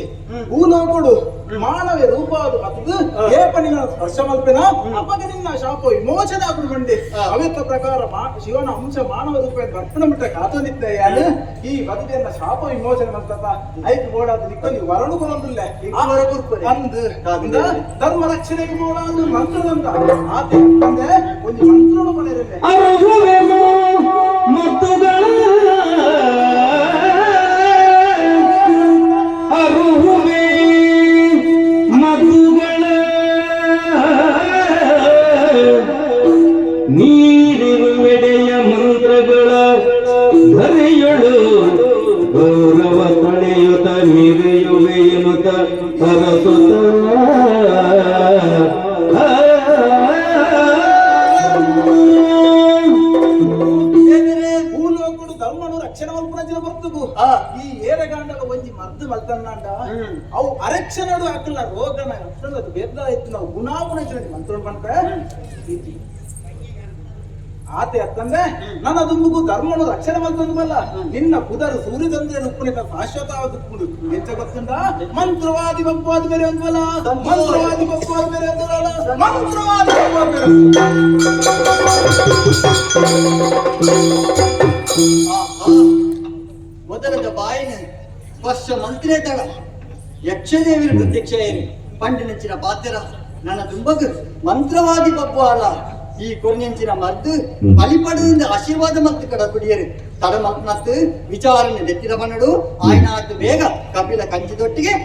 ಭೂಲೋಕಡು ಮಾನವ ರೂಪ ಅದು ಅದು ಏಪನಿನ ಸ್ಪರ್ಶ ಮಲ್ಪೆನ ಅಪಗೆ ನಿನ್ನ ಶಾಪ ವಿಮೋಚನೆ ಆಗುದು ಬಂದೆ ಅವೆತ್ತ ಪ್ರಕಾರ ಶಿವನ ಅಂಶ ಮಾನವ ರೂಪ ಅರ್ಪಣ ಮುಟ್ಟ ಕಾತನಿದ್ದ ಈ ಬದುಕಿನ ಶಾಪ ವಿಮೋಚನೆ ಮಲ್ತಪ್ಪ ಐದು ಗೋಡಾದ ನಿಕ್ಕಲ್ಲಿ ವರಳು ಕೊಡೋದಿಲ್ಲ ಅಂದು ಧರ್ಮ ರಕ್ಷಣೆಗೆ ನೋಡೋದು ಮಂತ್ರದಂತ ಆತೆ ಅಂದ್ರೆ ಒಂದು ಮಂತ್ರನು ಮನೆಯಲ್ಲೇ ಅರುಹುವೆ ಮಧುಗಳ ನೀರಿರುವೆಡೆಯ ಮಂತ್ರಗಳ ಧರೆಯೊಳು ಗೌರವ ತಳೆಯುತ್ತ ಮಿರೆಯುವೆ ಎನ್ನುತ್ತ ಹರಸುತ್ತ ಈ ಏರಗಾಂಡಲ ಒಂಜಿ ಮರ್ದು ಮಲ್ತನ್ನಾಂಡ ಅವು ಅರಕ್ಷಣಡು ಹಾಕಲ್ಲ ರೋಗನ ಅದು ಬೇದ ಆಯ್ತು ನಾವು ಗುಣಾಗುಣ ಮಂತ್ರ ಬಂತ ಆತೆ ಅತ್ತಂದ್ರೆ ನನ್ನ ದುಂಬುಗು ಧರ್ಮನು ರಕ್ಷಣೆ ಮಲ್ತಂದಲ್ಲ ನಿನ್ನ ಕುದರು ಸೂರ್ಯದಂದ್ರೆ ಉಪ್ಪುನಿತ ಶಾಶ್ವತವಾದುಕೊಂಡು ಹೆಚ್ಚ ಗೊತ್ತುಂಡ ಮಂತ್ರವಾದಿ ಬಪ್ಪವಾದ ಬೇರೆ ಅಂದ್ವಲ್ಲ ಮಂತ್ರವಾದಿ ಬಪ್ಪವಾದ ಬೇರೆ ಅಂದ್ವಲ್ಲ ಮಂತ್ರವಾದಿ ಬಪ್ಪವಾದ ಬೇರೆ ಮೊದಲದ ಬಾಯಿನ ಸ್ಪರ್ಶ ಮಂತ್ರೇ ತಡ ಯಕ್ಷದೇವಿರ ಪ್ರತ್ಯಕ್ಷ ಏನು ಪಂಡಿನಂಚಿನ ಬಾಧ್ಯರ ನನ್ನ ದುಂಬಗು ಮಂತ್ರವಾದಿ ಬಬ್ಬು ಅಲ್ಲ ಈ ಕೊರ್ನೆಂಚಿನ ಮದ್ದು ಬಲಿಪಡದಿಂದ ಆಶೀರ್ವಾದ ಮತ್ತು ಕಡ ಕುಡಿಯರು ತಡ ಮತ್ತು ವಿಚಾರಣೆ ನೆತ್ತಿರ ಬನ್ನಡು ಆಯ್ನಾದ್ದು ಬೇಗ ಕಪಿಲ ಕಂಚಿದೊಟ್ಟಿಗೆ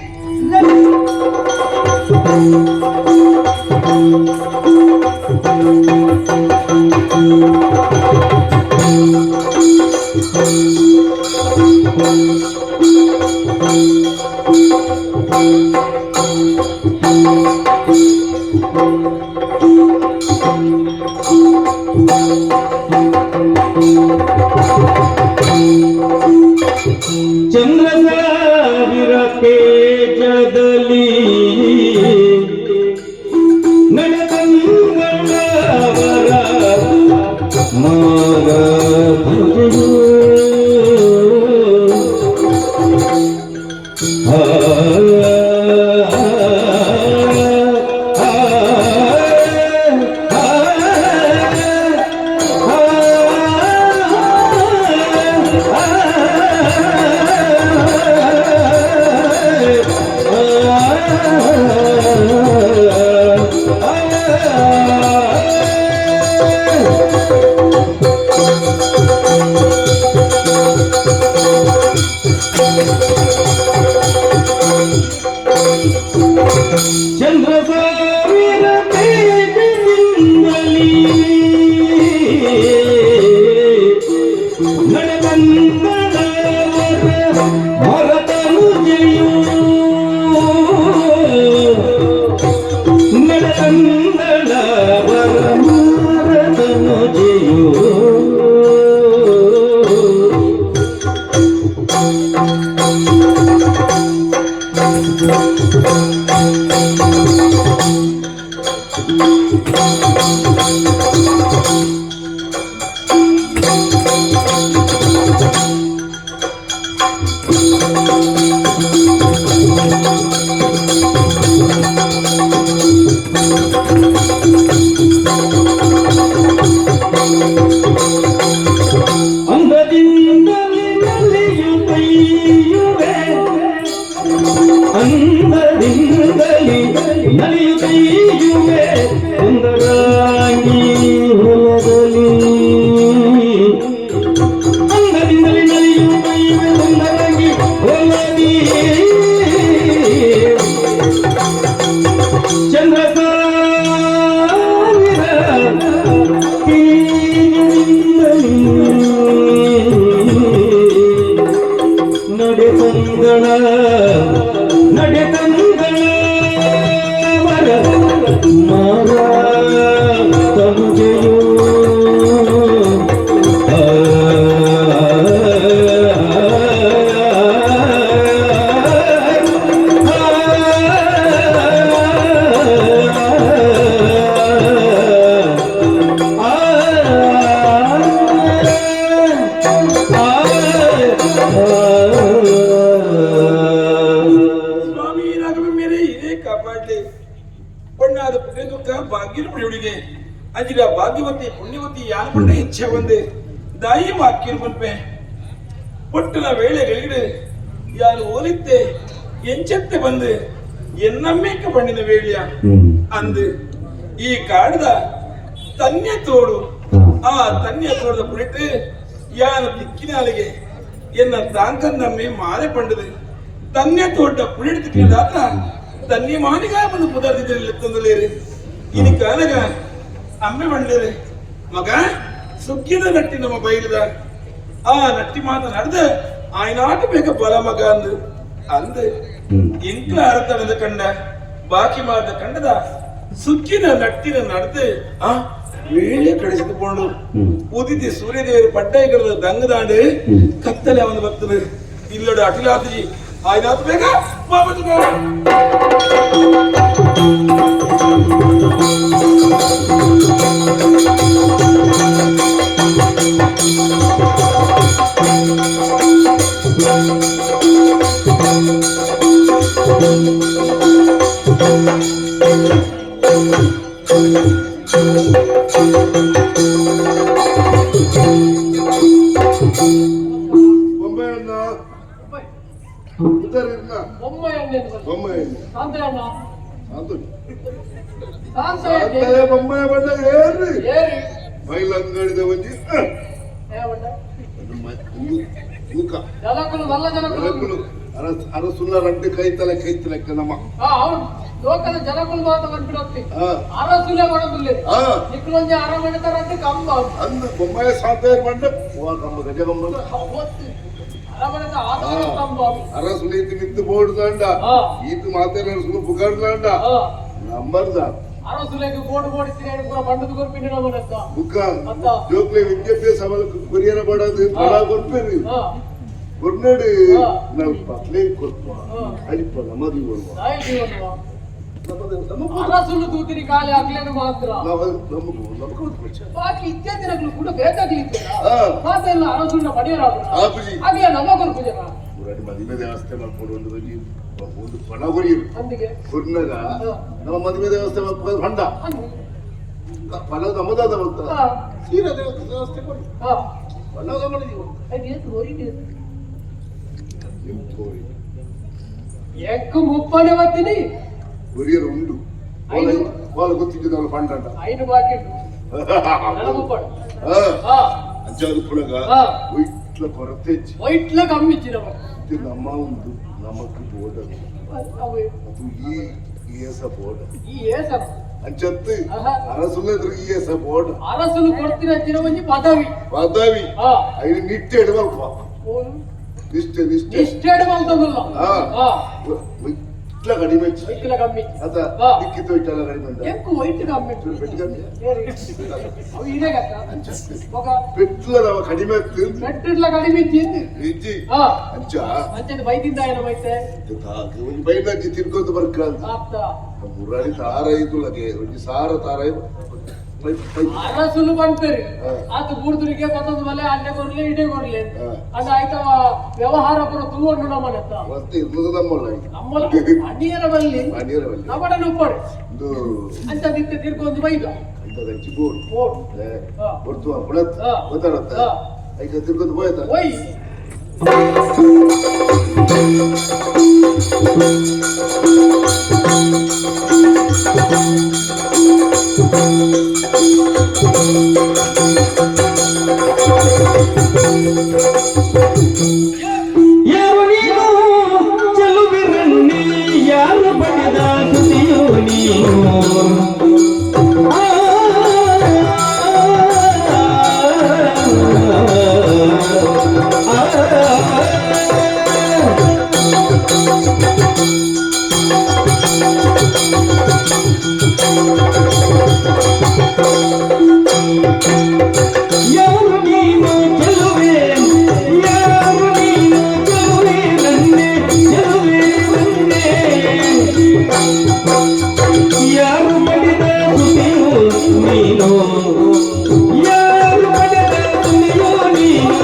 ಚಂದ್ರಸಾವಿರ ತೇಜದಲ್ಲಿ ನಡೆದಂಗಳವರ ಅಂದದಿಂದಲೇ ನಲಿಯುತ್ತೈಯುವೆ ಅಂದದಿಂದಲೇ ನಲಿಯುತ್ತೈಯುವೆ ಸುಂದರಾಂಗಿ ಹೊಲದಲ್ಲಿ ಅಂದದಿಂದಲೇ ನಲಿಯುತ್ತೈಯುವೆ ಸುಂದರಾಂಗಿ ಹೊಲದಿ ಚಂದ್ರಕಾಂತರ ನಡೆತಂಗಳ ಮರ ಮಾರ ತನುಜೆಯೋ स्वामी राघव मेरे हीरे कापाडले पण ಅದು ಪುಣ್ಯದುಃಖ ಭಾಗ್ಯನ ಪಡೆಯುಡಿಗೆ ಅಜಿರ ಭಾಗ್ಯವತಿ ಪುಣ್ಯವತಿ ಯಾನ್ ಪಂಡ ಇಚ್ಛೆ ಬಂದೆ ದಾಯಿ ಮಾಕಿರ್ ಬಂಪೆ ಪೊಟ್ಟನ ವೇಳೆಗಳಿಗೆ ಯಾರು ಓಲಿತ್ತೆ ಎಂಚತ್ತೆ ಬಂದು ಎನ್ನಮ್ಮೇಕ ಪಂಡಿನ ವೇಳೆಯ ಅಂದು ಈ ಕಾಡದ ತನ್ಯ ತೋಡು ಆ ತನ್ಯ ತೋಡದ ಪುರಿಟ್ಟು ಯಾನ ದಿಕ್ಕಿನಾಲಿಗೆ ಎನ್ನ ತಾಂಕನ್ನಮ್ಮೆ ಮಾರೆ ಪಂಡದು ತನ್ಯ ತೋಟ ಪುಳಿಡ್ತಿದ್ದಾತ ತನ್ನಿ ಮಾನಿಗ ಬಂದು ಪುದಾರ್ತಿದ್ದಲ್ಲಿ ತಂದಲೇರಿ ಇನಿ ಕಾಲಗ ಅಮ್ಮೆ ಬಂಡೇರಿ ಮಗ ಸುಗ್ಗಿದ ನಟ್ಟಿ ನಮ್ಮ ಬೈಲಿದ ಆ ನಟ್ಟಿ ಮಾತನಾಡ್ದ ಆಯ್ನಾಟ ಬೇಕ ಬಲ ಮಗ ಅಂದು ಇಂಕ್ಲ ಅರತನದ ಕಂಡ ಬಾಕಿ ಮಾಡಿದ ಕಂಡದ ಸುಗ್ಗಿನ ನಟ್ಟಿನ ನಡೆದು ಆ ವೇಳೆ ಕಳಿಸಿಕೊಂಡು ಉದಿತಿ ಸೂರ್ಯದೇವರು ಪಡ್ಡಾಯಿಗಳ ದಂಗದಾಂಡು ಕತ್ತಲೆ ಅವನು ಬರ್ತದೆ ಇಲ್ಲೋಡು ಅಟಿಲಾತಿ ಆಯ್ನಾತ್ ಬೇಗ ಬಾಬು ಬೊಮ್ಮೆ ಬೊಮ್ಮೆ ಬಂದ ಏರ್ರಿ ಮೈಲಂಗಡಿದ ಒಂಜಿ ಅರಸುಲ್ಲ ರಂಟು ಕೈತಲೆ ಕೈತಲೆಕ್ಕ ನಮ್ಮ ಲೋಕದ ಜನಗಳು ಮಾತ್ರ ಬಂದ್ಬಿಡೋಗ್ತಿ ಅರಸುಲೆ ಮಾಡೋದಿಲ್ಲ ನಿಕ್ಲೊಂಜಿ ಅರ ಮಾಡ್ತಾರಂತೆ ಕಂಬ ಅಂದು ಬೊಮ್ಮಾಯ ಸಾಂತ ಬಂಡ ಕಂಬ ಗಜ ಕಂಬ ಅರಸುಲಿ ನಿಂತು ಬೋಡ್ದಂಡ ಈತು ಮಾತಾಡ ಸುಲು ಪುಗಾಡ್ದಂಡ ನಂಬರ್ದ ಅರಸುಲೆಗೆ ಬೋರ್ಡ್ ಬೋಡಿಸ್ತೀನಿ ಪೂರ ಬಂಡದ ಕೊರ್ಪಿನಿ ನಮ್ಮನತ್ತ ಬುಕ್ಕ ಜೋಕ್ಲೆ ವಿದ್ಯಾಭ್ಯಾಸ ಕೊರಿಯರ ಬಡದು ಬಡ ಕೊರ್ಪೇರಿ ಕೊರ್ನಾಡು ನಾವು ಪತ್ಲೆ ಕೊರ್ಪ ಅಳಿಪ ನಮ್ಮದಿ ಬರುವ ಅರಸುಲು ತೂತಿನಿ ಖಾಲಿ ಆಗ್ಲೇನು ಮಾತ್ರ ಬಾಕಿ ಇತ್ಯಾದಿನಗಳು ಕೂಡ ಬೇಕಾಗ್ಲಿಕ್ಕೆ ಮಾತೆಲ್ಲ ಅರಸುನ ಪಡೆಯರಾಗ ಹಾಗೆ ನಮಗೊಂದು ಪೂಜೆ ಮದುವೆ ವ್ಯವಸ್ಥೆ ಮಾಡ್ಕೊಂಡು ಒಂದು ಪಣ ಕೊರಿಯರು ಕೊರ್ನಾಗ ನಮ್ಮ ಮದುವೆ ವ್ಯವಸ್ಥೆ ಹೊಂಡ ಪಣ ನಮ್ಮದಾದ ಅಂತ ಸೀರೆ ವ್ಯವಸ್ಥೆ ಕೊಡಿ ಪಣದ ಎಕ್ಕು ಮುಪ್ಪನೆ ಬರ್ತೀನಿ ಕೊರಿಯರ್ ಉಂಟು వాళ్ళ ಗೊತ್ತಿದ್ದ పంట ఐదు బాకెట్ అజ్జారు పుడగ ఇట్లా కొరతెచ్చి ఇట్లా కమ్మిచ్చిన నమ్మ ఉంది నమ్మకు పోడదు ಅದು ಈ ಏಸ ಬೋರ್ಡ್ ಈ ಏಸ ಅಂಚತ್ತು ಅರಸುಲು ಎದುರು ಈ ಏಸ ಬೋರ್ಡ್ ಅರಸುಲು ಕೊಡ್ತಿರ ಚಿರ ಒಂಜಿ ಪದವಿ ಐದು ನಿಟ್ಟೆಡು ಮಲ್ಪ ನಿಷ್ಠೆ ಮಲ್ತದಲ್ಲ ఇట్లా కడిమె ఇట్లా కమ్మి అత దిక్కితో ఇట్లా కడిమె ఎక్కువ వైట్ కమ్మి ఇదే కదా ఒక పెట్ల కడిమె పెట్ల కడిమె తింది ఇచ్చి అంచా అంచది వైతింద ఆయన వైతే బయట తిరుకోదు బర్కాల్ ఆప్త ಮುರಾರಿ ತಾರೈತುಲಗೆ ಒಂಜಿ ಸಾರ ತಾರೈ ಅರಸುಲು ಬಂತೇರಿ ಅದು ಬೂರ್ದುರಿಗೆ ಮತ್ತೊಂದು ಮಲೆ ಅಲ್ಲೇ ಕೊರ್ಲಿ ಇಡೇ ಕೊರ್ಲಿ ಅದ ಆಯ್ತ ವ್ಯವಹಾರ ಪುರ ತೂವಣ್ಣು ನಮ್ಮನೆತ್ತ ಮತ್ತೆ ಇರ್ಬೋದು ನಮ್ಮಲ್ಲ ಅನಿಯರ ಬಲ್ಲಿ ನಮ್ಮಡ ನುಪ್ಪಡೆ ಅಂತ ನಿತ್ಯ ತಿರ್ಕೊಂಡು ಬೈದ ಇಂತದಚ್ಚಿ ಬೋರ್ಡ್ ಹೊರ್ತು ಅಪ್ಪಳತ್ ಗೊತ್ತಾಡತ್ತ ಐಕ ತಿರ್ಕೊಂಡು ಹೋಯ್ತಾ ಓಯ್ ಯಾರು ನೀನು ಚೆಲುವಿರನ್ನಿ ಯಾರು ಬಡಿದ ಸುದಿಯೋ ನೀನು ಯಾರು ನೀನು ಚೆಲುವೆ ಯಾರು ನೀನು ಚೆಲುವೆ ನನ್ನೆ ಚೆಲುವೆ ನನ್ನೆ ಯಾರು ಬಡಿದ ಸುದಿಯೋ ನೀನು ಯಾರು ಬಡಿದ ಸುದಿಯೋ ನೀನು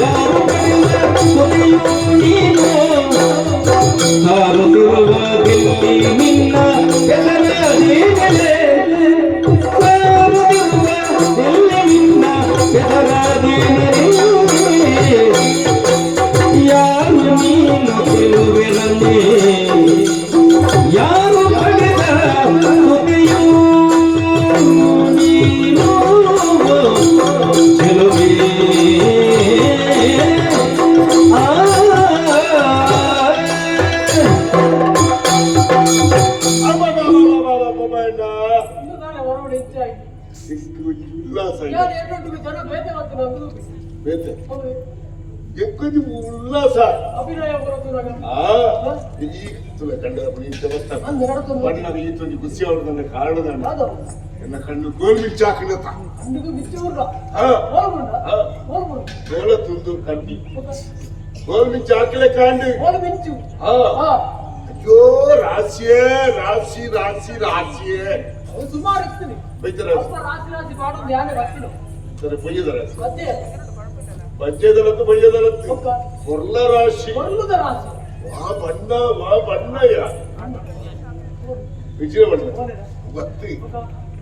ಯಾರು ಬಡಿದ ಸುದಿಯೋ ನೀನು ಸಾರುತ್ತಿರುವ ದಿಲ್ಲಿ ನಿನ್ನ ಹೆಸರಾದೀನಲೆ ಸಾರುತ್ತಿರುವ ದಿಲ್ಲಿ ನಿನ್ನ ಹೆಸರಾದೀನಲೆ ಯಾರು ನೀನು ಚೆಲುವೆ ನನ್ನೇ ಯಾರು ಪಡೆದ ಸುದಿಯೋ ನೀನು ಚೆಲುವೆ ಹೊರಗಡೆ ಹೆಚ್ಚಾಗಿ ಉಲ್ಲಾಸ ಯಾರು ಎರಡೊಟ್ಟಿಗೆ ಜನ ಬೇತೆ ಮಾಡ್ತೀನಿ ಅಂದ್ರು ಬೇತೆ ಹೌದು ಎಂಕೊಂದು ಉಲ್ಲಾಸ ಅಭಿನಯ ಬರೋದು ಈಗ ಕಂಡ ಅಂದು ನಡತೊಂದು ಬಣ್ಣದ ಈತೊಂದು ಖುಷಿ ಅವ್ರದನ್ನ ಕಾರಣದ ಅದು ಎನ್ನ ಕಣ್ಣು ಗೋಲ್ ಮಿಂಚಾಕಿನತ ಅಂದಿಗೂ ಮಿಚ್ಚಿ ಉರ್ರ ಹಾ ಹೋಲ್ಗುಂಡ ಹಾ ಹೋಲ್ಗುಂಡ ಗೋಲ ತುಂದು ಕಣ್ಣಿ ಗೋಲ್ ಮಿಂಚಾಕಿಲೆ ಕಾಂಡು ಹೋಲ್ ಮಿಂಚು ಹಾ ಹಾ ಅಯ್ಯೋ ರಾಶಿಯೇ ರಾಶಿ ರಾಶಿ ರಾಶಿಯೇ ಅದು ಸುಮಾರು ಇರ್ತೀನಿ ಬೈತರ ರಾತ್ರಿ ರಾತ್ರಿ ಮಾಡೋದು ಯಾನೇ ಬರ್ತೀನಿ ಸರಿ ಬೈಯದ ರಾಶಿ ಮಧ್ಯೆ ಬಜ್ಜೆದಲತ್ತು ಬೈಯದಲತ್ತು ಒಕ್ಕ ಕೊರ್ಲ ರಾಶಿ ಕೊರ್ಲುದ ರಾಶಿ ವಾ ಬಣ್ಣಯ್ಯ ವಿಜಯ ಬಣ್ಣ ಬತ್ತಿ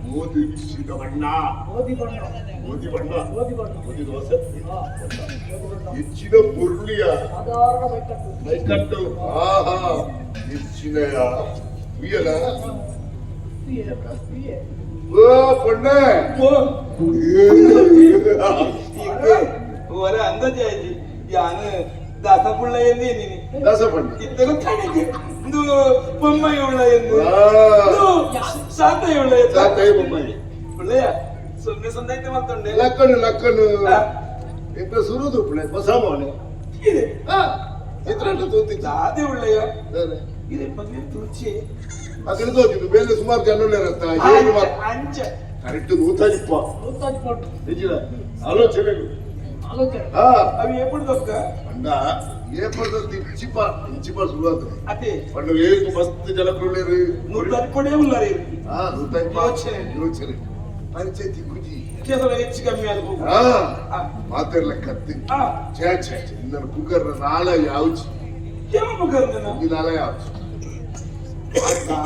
ಮೋದಿ ಬಿಸಿದ ಬಣ್ಣ ಓದಿ ಬಣ್ಣ ಮೋದಿ ಬಣ್ಣ ಓದಿ ಬಣ್ಣ ಮೋದಿ ದೋಸೆ ಹೆಚ್ಚಿನ ಮುರುಳಿಯ ಸಾಧಾರಣ ಬೈಕಟ್ಟು ಮೈಕಟ್ಟು ಆಹಾ ಹೆಚ್ಚಿನಯ ಉಯ್ಯಲ ಓ ಪೊಣ್ಣೆ ഓരോ അന്തജാതി ഞാന് ദാസപിള്ള എന്നീനി ದಾಸಪಣ್ಣ ഇത്തരം തണിക്ക് ഇത് പൊമ്മയുള്ള എന്ന് സാത്തയുള്ള ಸಾಕೈ ಬೊಮ್ಮಾಯಿ പിള്ളയാ ಸೊನ್ನೆ ಸೊನ್ನೆ ಮತ್ತೊಂಡೆ ಲಕ್ಕನು ಲಕ್ಕನು ಎಂತ ಸುರುದು ಪುಳೆ ಬಸಾಮನೆ ಇದೆ ಚಿತ್ರಾಟ ತೋತಿದ್ದ ದಾದೆ ಉಳ್ಳಯ ಇದೆ ಬಗ್ಗೆ ತುರ್ಚಿ ಅಕಡೆ ತೋತಿದ್ದು ಬೇರೆ ಸುಮಾರು ಜನ ಇರತ್ತ ಅಂಚ ಕರೆಕ್ಟ್ ನೂತಾಜಿಪ್ಪ ನೂತಾಜ್ ಕೊಟ್ಟು ನಿಜ ಆಲೋಚನೆಗಳು ಆಲೋಚನೆ ಹಾ ಅవి ఎప్పుడు దొక్క ಅಂಡ ಏಪರ್ದಂತ ಇಂಚಿಪ ಶುರುವಾತು ಅದೇ ಪಂಡ ಏಕು ಮಸ್ತ್ ಜನಕರುಳ್ಳೇರು నువ్వు తనుకోడే ఉన్నారు ಹಾ ನೂತಾಜಿಪ್ಪ ಯೋಚನೆ. ಯೋಚನೆ ಪಂಚಾಯತಿ ಗುಜಿ కేసులు ಹೆಚ್ಚು ಕಮ್ಮಿ ಆಗಬೇಕು ಹಾ ಮಾತೆರ್ಲ ಕತ್ತಿ ಛೇ ಛೇ ಛೇ ನನ್ನ ಕುಕ್ಕರ್ ನಾಳ ಯಾವ್ಚಿ ఏమో ముగ్గురు ಈ ನಾಳ ಯಾವ್ಚಿ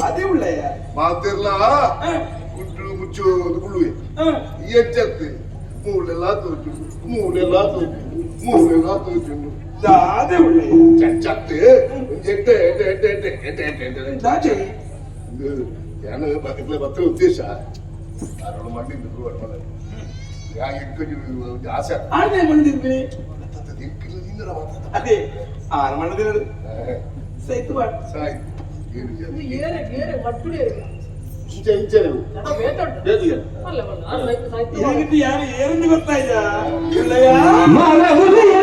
అదే ఉಳ್ಳయ ಮಾತೆರ್ಲ ಗುಡ್ಡು ಮುಚ್ಚು ಗುಳುವೆ ಈ ಎಚ್ಚತ್ತೆ ಮೂಲೆಲ್ಲ ತೋಚು ಮೂಲೆಲ್ಲ ತೋಚು ಮೂಲೆಲ್ಲ ತೋಚು దాదే ఉಳ್ಳయ ಚಚ್ಚತ್ತೆ ಎಟ್ಟೆ ಎಟ್ಟೆ ಎಟ್ಟೆ ಎಟ್ಟೆ ಎಟ್ಟೆ ಎಟ್ಟೆ ಎಟ್ಟೆ దాచే ಇದು ಯಾನ ಬದುಕಲೆ ಬತ್ತ ಉದ್ದೇಶ ಅರಳು ಮಾಡಿ ನಿಂತು ಬರ್ಮಲ್ಲ ಯಾ ಇಟ್ಕೊಂಡು ಆಸೆ ಆಡದೆ ಬಂದಿದ್ವಿ ದಿಕ್ಕಿಲ್ಲ ನಿಂದರ ಮಾತಾಡ ಅದೇ ಆರು ಮಾಡಿದ್ರೆ ಸೈತು ಬಾಟ್ ಸಾಯ್ ಏನು ಇದು ಏರೆ ಏರೆ ಮಟ್ಟುಡೆ ಇಂಚೆ ಇಂಚೆ ನೀವು ಜನ ಬೇತೊಟ್ಟು ಬೇದಿಗೆ ಅಲ್ಲ ಬಣ್ಣ ಆ ಸಾಯ್ತು ಸಾಯ್ತು ಏನಿದ್ದು ಯಾರು ಏನಂದು ಗೊತ್ತಾಯ್ತಾ ಉಳ್ಳಯ ಮರಹುದೆಯ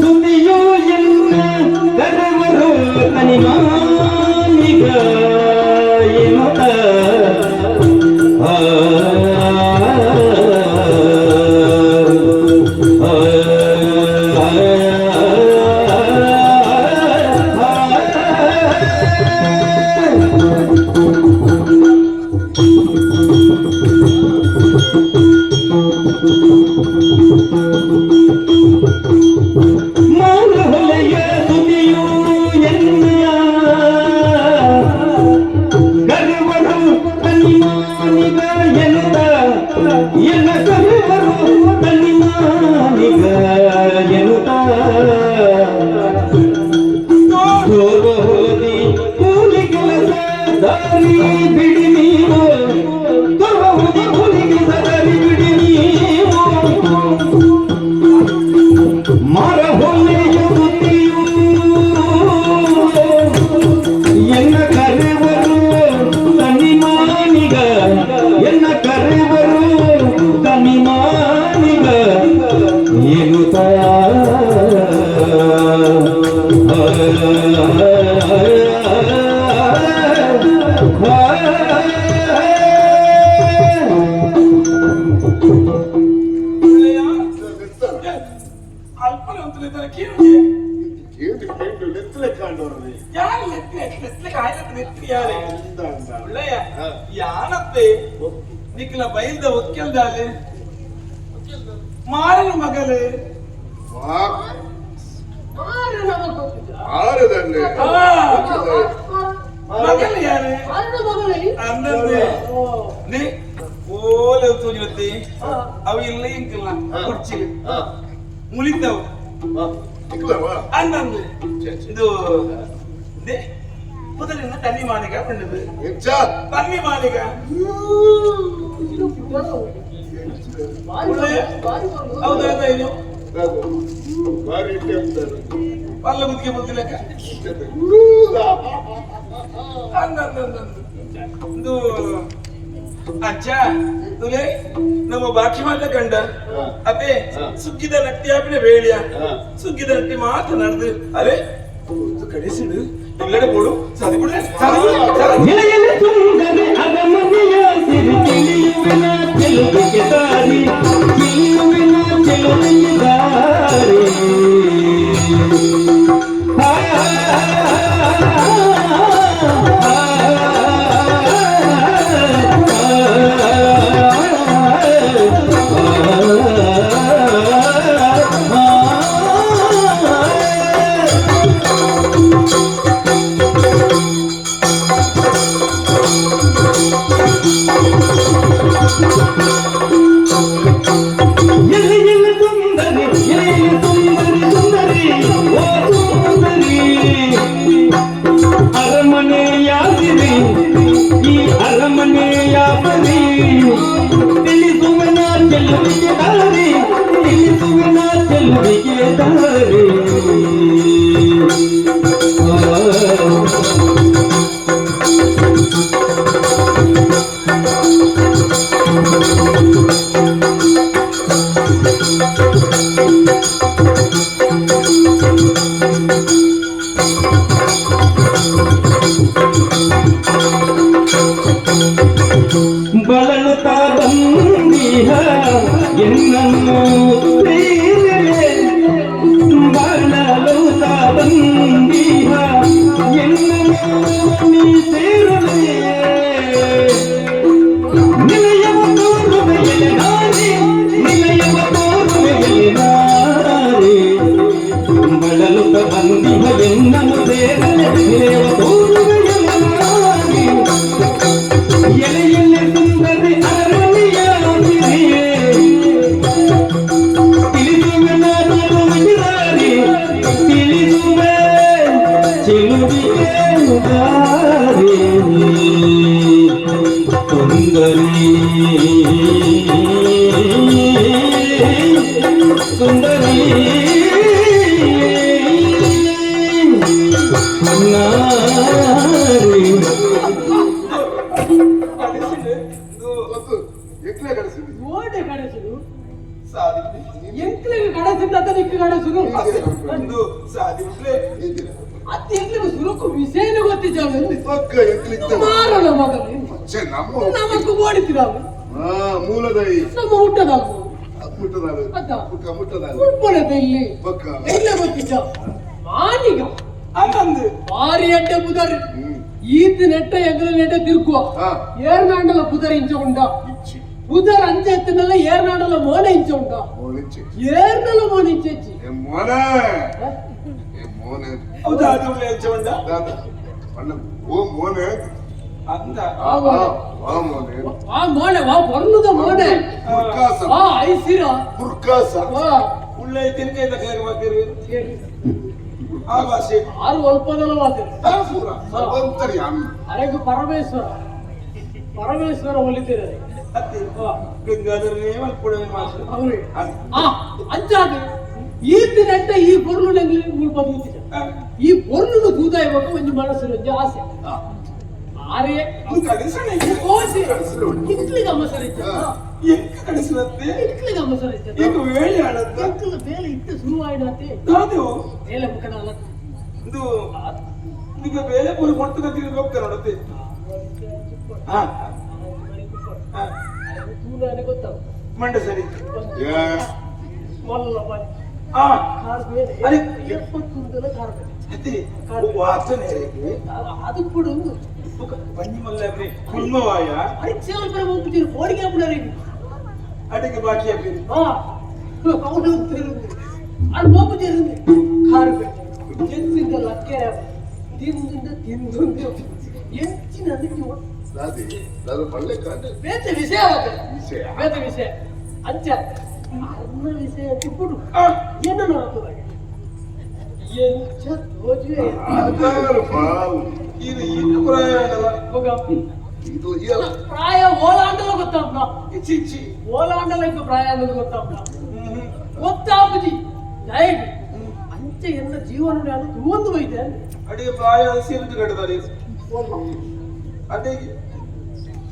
ಸುದಿಯೋ ಎನ್ನ ಕರವರು ತನಿಮಾನಿಗ ಎನ್ನುತ್ತ ತನ್ನಿಮಾನಿಗ ಎನ್ನುತ್ತ ಎನ್ನ ಕರೆವರು ತನ್ನಿಮಾನಿಗ ಎನ್ನುತ್ತ ಹೋದಿ ಕೂಲಿ ಕೆಲಸ ದಾರಿ ಬಿಡಿ ನೀವು ಹೋದಿ ಕೂಲಿ ಕೆಲಸ ದಾರಿ ಬಿಡಿ ನೀವು ಮರ ಹೊಲೆಯ ಬುದ್ಧಿಯು ಎನ್ನ ಕರೆವರು ತನ್ನಿಮಾನಿಗ ಎನ್ನ ಕರೆವರು ತನ್ನಿಮಾನಿಗ ಎನ್ನುತ್ತ ಅಲ್ಪನೆ ಅಂತಲಿದ್ದಾರೆ ಕೇಳಿ ಕೇಳಿ ನೆತ್ತಲೆ ಕಾಂಡವ್ರಿ ಯಾರು ನೆತ್ತಲೆ ಕಾಯ್ಲಕ್ಕೆ ನೆತ್ತಿ ಯಾರೇ ಒಳ್ಳೆಯ ಯಾನತ್ತೆ ನಿಕ್ಲ ಬೈಲ್ದ ಒಕ್ಕೆಲ್ದಾಲೆ ಮಾರನ ಮಗಲೇ ಆರದಲ್ಲೇ ಮಗಲ್ ಯಾರೇ ಅಂದಂದೆ ನೀ ಓಲೆ ತೂಜುತ್ತೆ ಅವು ಇಲ್ಲ ಇಂಕಿಲ್ಲ ಕುರ್ಚಿಲಿ ಮುಳಿತಾವು ಅಂದಂದೆ ಇದು ಮೊದಲಿನ ತನ್ನಿ ಮಾಲಿಕ ಬಂದದು ತನ್ನಿ ಮಾಲಿಕ ಹೌದಾ ಇದು ಪಲ್ಲ ಮುದ್ಕೆ ಮುದ್ದಿಲಕ್ಕ ಇದು ಅಜ್ಜ ತುಲೆ ನಮ್ಮ ಬಾಕಿ ಮಾತ ಕಂಡ ಅದೇ ಸುಗ್ಗಿದ ನಟ್ಟಿ ಆಪಿನ ಬೇಳಿಯ ಸುಗ್ಗಿದ ನಟ್ಟಿ ಮಾತ್ರ ನಡೆದು ಅರೆ ಕಡಿಸಿಡು ಇಲ್ಲಡೆ ಬೋಡು ಸರಿಬಿಡ್ರೆ ನಿಲೆಯಲ್ಲಿ ತುಂಗದೆ ಅಗಮನೆಯ ಸಿರಿಕೆಳೆಯುವಿನ ಚೆಲುವಿಗೆ ದಾರಿ ಚೆಲುವಿನ ಚೆಲುವಿಗೆ ದಾರಿ ಅರಮನೆಯಾದಿರಿ ಈ ಅರಮನೆಯಾದರಿ ತಿಳಿಸುವನ ಚೆಲುವಿಗೆ ದಾರಿ ತಿಳಿಸುವನ ಚೆಲುವಿಗೆ ದಾರಿ ಬಳಲುತ್ತಾ ಬಂದೀಹ ಎನ್ನನ್ನು ಸೇರಲೆ ಬಳಲುತ್ತಾ ಬಂದೀಹ ಎನ್ನನ್ನು ನೀ ಸೇರಲೆ ನಿಲಯವ ತೋರುವೆಯಲೆ ನಾರಿ ನಿಲಯವ ತೋರುವೆಯಲೆ ನಾರಿ ಬಳಲುತ್ತಾ ಬಂದೀಹ ಎನ್ನನ್ನು ಸೇರಲೆ ನಿಲಯವ ತೋರುವೆಯಲೆ ನಾರಿ ಎಲೆಯಲ್ಲಿ ಸುಂದರಿ ಅರಮನೆಯಾಗಿರಿಯೇ ತಿಳಿಸುವೆ ನಾನು ದಾರಿ ತಿಳಿಸುವೆ ಚೆಲುವಿಗೆ ದಾರಿ ಸುಂದರಿ ಸುಂದರಿ ನಾರಿ ಎಕ್ಲೆ ಕಳಿಸಿದ್ವಿ ಓಡೆ ಕಡಸುದು ಸಾಧಿಸಿ ಎಂಕ್ಲೆಗೆ ಕಡಸಿದ್ದ ನಿಕ್ಕು ಕಡಸುದು ಒಂದು ಸಾಧಿಸ್ಲೆ ಅತ್ತ ಎಂಕ್ಲೆಗೆ ಸುರುಕು ವಿಷಯನ ಗೊತ್ತಿದ್ದಾವೆ ಪಕ್ಕ ಎಕ್ಲಿತ್ತ ಮಾರಣ ಮಗನೇ ನಮ್ಮ ನಮக்கு ಓಡಿತಿರಾವೆ ಮೂಲದೈ ನಮ್ಮ ಹುಟ್ಟದಾಗ ಮುಟ್ಟದಾಳು ಅದ ಮುಟ್ಟದಾಳು ಉಳ್ಪೊಳದ ಇಲ್ಲಿ ಪಕ್ಕ ಎಲ್ಲ ಗೊತ್ತಿದ್ದ ಮಾನಿಗ ಅಂದಂದು ಭಾರಿ ಅಡ್ಡೆ ಬುದರ್ ಈತ್ ನೆಟ್ಟ ಎಗ್ರ ನೆಟ್ಟ ತಿರ್ಕುವ ಏರ್ನಾಂಡಲ ಬುದರ್ ಇಂಚ ಉಂಡ ಇಚ್ಚಿ ಬುದರ್ ಅಂಚೆ ಎತ್ತನಲ್ಲ ಏರ್ನಾಂಡಲ ಮೋನೆ ಇಂಚ ಉಂಡ ಮೋನಿಚ್ಚಿ ಏರ್ನಲ್ಲ ಮೋನೆ ಇಂಚೆಚ್ಚಿ ಮೋನೆ ಮೋನೆ ಹೌದಾ ಅದು ಹೆಚ್ಚ ಬಂದ ದಾದ ಅಣ್ಣ ಓ ಮೋನೆ ಅಂದ ಆ ಮೋನೆ ಆ ಮೋನೆ ವಾ ಬರ್ಲುದ ಮೋನೆ ಬುರ್ಕಾಸ ಆ ಐಸಿರ ಬುರ್ಕಾಸ ವಾ ಉಳ್ಳೆ ತಿನ್ಕೈದ ಕೈಗೆ ಬರ್ತೀರಿ ಆ ಭಾಷೆ ಆರು ಅಲ್ಪದಲ್ಲ ಮಾತಿರು ಪೂರ ಸರ್ವಂತರಿ ಅಮ್ಮ ಅರೆಗೂ ಪರಮೇಶ್ವರ ಒಲಿತಿದ್ದಾರೆ ಅತ್ತೆ ಗಂಗಾಧರನೇ ಮಲ್ಪುಡವೆ ಮಾತು ಅವ್ರಿ ಅಂಚಾದು ಈತಿನಂತ ಈ ಪೊರ್ಲು ನಂಗೆ ಬದುಕಿದ ಈ ಪೊರ್ಲು ದೂತ ಇವಾಗ ಒಂದು ಮನಸ್ಸಿನ ಒಂದು ಆಸೆ ಆರೆ ಕಡಿಸಣೆ ಓಸಿ ಇಕ್ಲಿಗೆ ಅಮ್ಮಸರಿದ್ದ ಎಂಕ ಕಡಿಸಲತ್ತೆ ಇಕ್ಲಿಗೆ ಅಮ್ಮಸರಿದ್ದ ಈಗ ವೇಳೆ ಆಡತ್ತ ಇಕ್ಲ ಬೇಲೆ ಇಟ್ಟು ಶುರುವಾಯಿನಂತೆ ನಾದು ಬೇಲೆ ಮುಖದ ಅಲ್ಲ ಇದು ಈಗ ಬೇರೆ ಪೂರ ಕೊಡ್ತದ ತಿರುಗಿ ಹೋಗ್ತಾರೆ ನೋಡುತ್ತೆ ಹಾ ತೂಲಾನೆ ಗೊತ್ತಾವ ಮಂಡ ಸರಿ ಮಲ್ಲ ಬಾರಿ ಹಾ ಕಾರ್ ಬೇರೆ ಅರೆ 70 ಕಾರ್ ಬೇರೆ ಅತ್ತೆ ವಾಸನೆ ಅದು ಕೂಡ ಒಂದು ಪಂಜಿ ಮಲ್ಲಬ್ರಿ ಕುಲ್ಮವಾಯ ಪರೀಕ್ಷೆ ಹೋಗ್ಬಿಟ್ಟಿರು ಕೋಡಿಗೆ ಆಗ್ಬಿಡಾರೆ ಅಡಿಗೆ ಬಾಕಿ ಆಗ್ತೀರಿ ಅವನು ಅದು ಹೋಗ್ಬಿಟ್ಟಿರು ಕಾರ್ ಬೇರೆ ಎಂಚಿಂದ ಲಕ್ಕೆ ತಿಂದು ಎಂಚಿನ ನಾದಿ ನಾನು ಒಳ್ಳೆ ಕಾಂಡೆ ಬೇತೆ ವಿಷಯ ಬೇತೆ ವಿಷಯ ಅಂಚ ಅನ್ನ ವಿಷಯ ತಿಪ್ಪುಡು ಏನು ನೋಡ್ತದ ಎಂಚ ತೋಜುವೆ ಆಧಾರ ಬಾವು ಇದು ಇನ್ನು ಪ್ರಯಾಣಲ್ಲ ಹೋಗ ಇದು ಇಲ್ಲ ಪ್ರಾಯ ಓಲಾಂಡಲ ಗೊತ್ತಾಪ್ನ ಇಚ್ಚಿ ಇಚ್ಚಿ ಓಲಾಂಡಲ ಇದ್ದು ಪ್ರಾಯ ಅನ್ನೋದು ಗೊತ್ತಾಪ್ನ ಗೊತ್ತಾಪುಜಿ ದಯಗೆ ಅಂಚ ಎಲ್ಲ ಜೀವನ ನಾನು ತೂಂದು ಬೈದೆ ಅಡಿಗೆ ಪ್ರಾಯ ಸೇರಿದು ಗಡದಾರಿ ಅಡಿಗೆ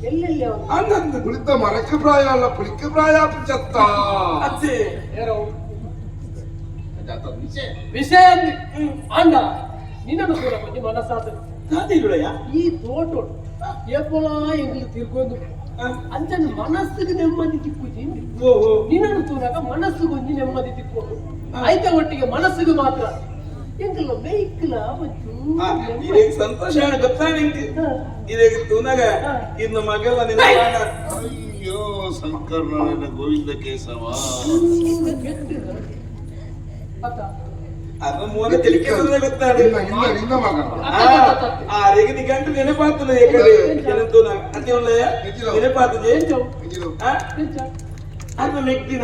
ಎಲ್ಲೆಲ್ಲಿ ಅವನು ಹಂಗಂತ ಕುಳಿತ ಮರಕ್ಕೆ ಪ್ರಾಯ ಅಲ್ಲ ಪುಳಿಕ್ಕೆ ಪ್ರಾಯ ಚತ್ತ ಅತ್ತೆ ಯಾರೋ ವಿಷಯ ಅಂದ ನಿನ್ನನ್ನು ಕೂಡ ಕೊಂಚ ಮನಸ್ಸಾದ ನಾದಿರುಳಯ್ಯ ಈ ತೋಟ ಎಪ್ಪಳ ಎಂಗ್ಲು ತಿರ್ಕೊಂಡು ಅಂಚನ ಮನಸ್ಸಿಗೆ ನೆಮ್ಮದಿ ತಿಕ್ಕುಜಿ ಓಹೋ ನಿನ್ನನ್ನು ತೂರಾಗ ಮನಸ್ಸಿಗೆ ಒಂಜಿ ನೆಮ್ಮದಿ ತಿಕ್ಕೊಂಡು ಆಯ್ತ ಒಟ್ಟಿಗೆ ಮನಸ್ಸಿಗೆ ಮಾತ್ರ ಎಂಕಲ್ಲ ವೆಹಿಕಲ್ ಇದೀಗ ಸಂತೋಷ ಗೊತ್ತಾ ನಿಂಗೆ ಇದೀಗ ತೂನಾಗ ಇನ್ನು ಮಗಲ್ಲ ನಿನ್ನ ಪ್ರಾಣ ಅಯ್ಯೋ ಶಂಕರನಾರಾಯಣ ಗೋವಿಂದ ಕೇಶವ ಅದು ಮೂಲ ತಿಳಿಕೆ ಗೊತ್ತಾಡಿ ನಿನ್ನ ಮಗ ಆ ರೇಗಿನ ಗಂಟು ನೆನಪಾತದ ಏಕಡೆ ಏನಂತೂ ನಾ ಅತಿ ಒಳ್ಳೆಯ ನೆನಪಾತದೆ ಅದು ನೆಕ್ದಿನ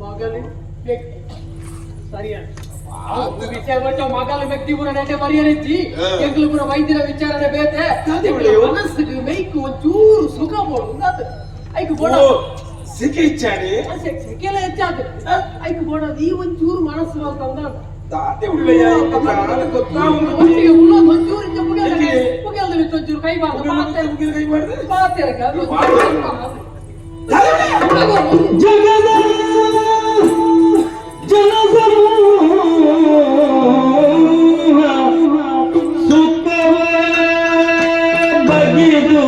ಮಗಲಿ ಸರಿಯಾ ವಿಷಯ ಬಟ್ಟ ಮಗಲ ವ್ಯಕ್ತಿ ಕೂಡ ನೆಟ್ಟೆ ಪರಿಹರಿಸಿ ಎಂಗ್ಲು ಕೂಡ ವೈದ್ಯರ ವಿಚಾರಣೆ ಬೇತೆ ಮನಸ್ಸಿಗೆ ಮೈಕು ಒಂಚೂರು ಸುಖ ಬೋಡು ಐಕು ಬೋಡ ಸಿಕ್ಕಿ ಇಚ್ಚಾಡಿ ಸೆಕೆಲ ಹೆಚ್ಚಾದ ಐಕು ಬೋಡದು ಈ ಒಂಚೂರು ಮನಸ್ಸು ಅಂತಂದ ತಾತೆ ಉಳ್ಳೆಯ ಗೊತ್ತಾ ಒಟ್ಟಿಗೆ ಉಳ್ಳೋದು ಒಂಚೂರು ಇಂಚ ಮುಗಿಯಲ್ದ ಬಿತ್ತು ಒಂಚೂರು ಕೈ ಬಾರ್ದು ಕೈ ಮಾಡಿದ್ರೆ ಪಾತೆರಗ ಜಗದ ಸುಖವ ಬಗೆದು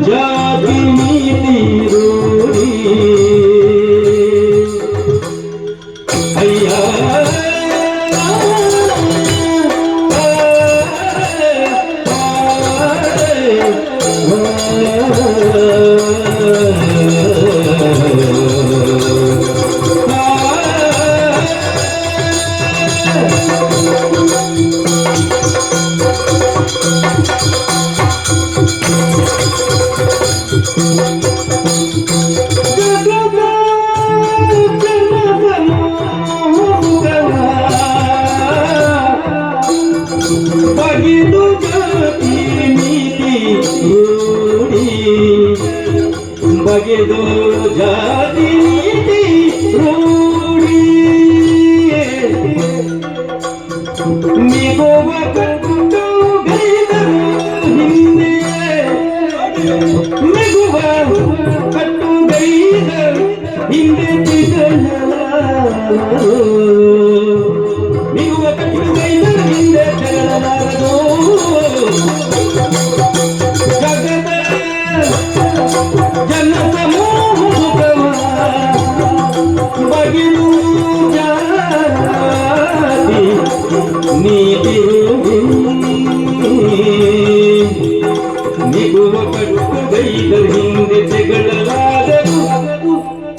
ಜಾತಿ ನೀತಿ ರೂಢಿ ಅಯ್ಯ ಬಗೆದು ಜಾತಿ ನೀತಿ ರೂಢಿ ಬಗೆದು ಜಾತಿ ನೀತಿ ರೂಢಿ ನಿಗೋವ ಕಟ್ಟು ಗೈದರು ಹಿಂದೆ ನಿಗುವ ಕಟ್ಟು ಗೈದರು ಹಿಂದೆ ತಿಗಲಾರರು ನಿಗುವ ಕಟ್ಟು ಗೈದರು ಹಿಂದೆ ತೆರಳಲಾರದು ಜಗದ ಜನ ಸಮೂಹವ ಬಗೆದು ಜಾತಿ ನೀತಿ ನಿಗುವ ಕಟ್ಟು ಗೈದರ ಹಿಂದೆ ತೆಗಳಲಾಗದು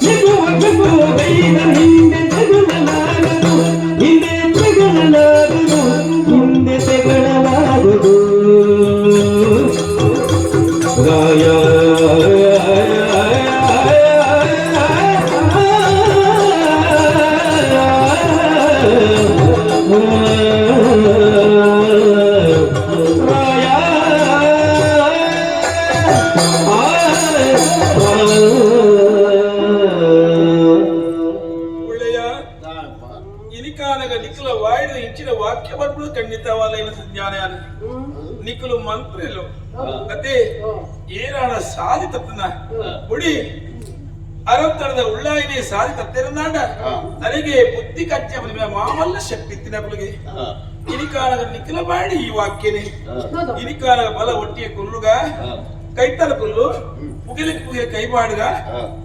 ನಿಗುವ ಕಟ್ಟು ಗೈದರ ಹಿಂದೆ ತೆಗಳಲಾಗದು ಹಿಂದೆ ತೆಗಳಲಾಗದು ಹಿಂದೆ ತೆಗಳಲಾಗದು ಬರ್ಲಿಲ್ಲ ಮತ್ತೆ ಏನಾಡ ಸಾಧಿ ತಪ್ಪನ ಬುಡಿ ಅರವತ್ತರದ ಉಳ್ಳಾಯಿನಿ ಸಾಧಿ ತತ್ತಿರಂದಾಂಡ ನನಗೆ ಬುದ್ಧಿ ಕಚ್ಚೆ ಮಾಮಲ್ಲ ಶಕ್ತಿತ್ತಿನ ಬುಲಿಗೆ ಇನಿಕಾಲಗ ನಿಖಿಲ ಮಾಡಿ ಈ ವಾಕ್ಯನೇ ಇನಿಕಾಲಗ ಬಲ ಒಟ್ಟಿಯ ಕುಲ್ಲುಗ ಕೈತಲ ಕುಲ್ಲು ಪುಗಿಲಿಕ್ಕೆ ಪುಗಿಯ ಕೈ ಬಾಡುಗ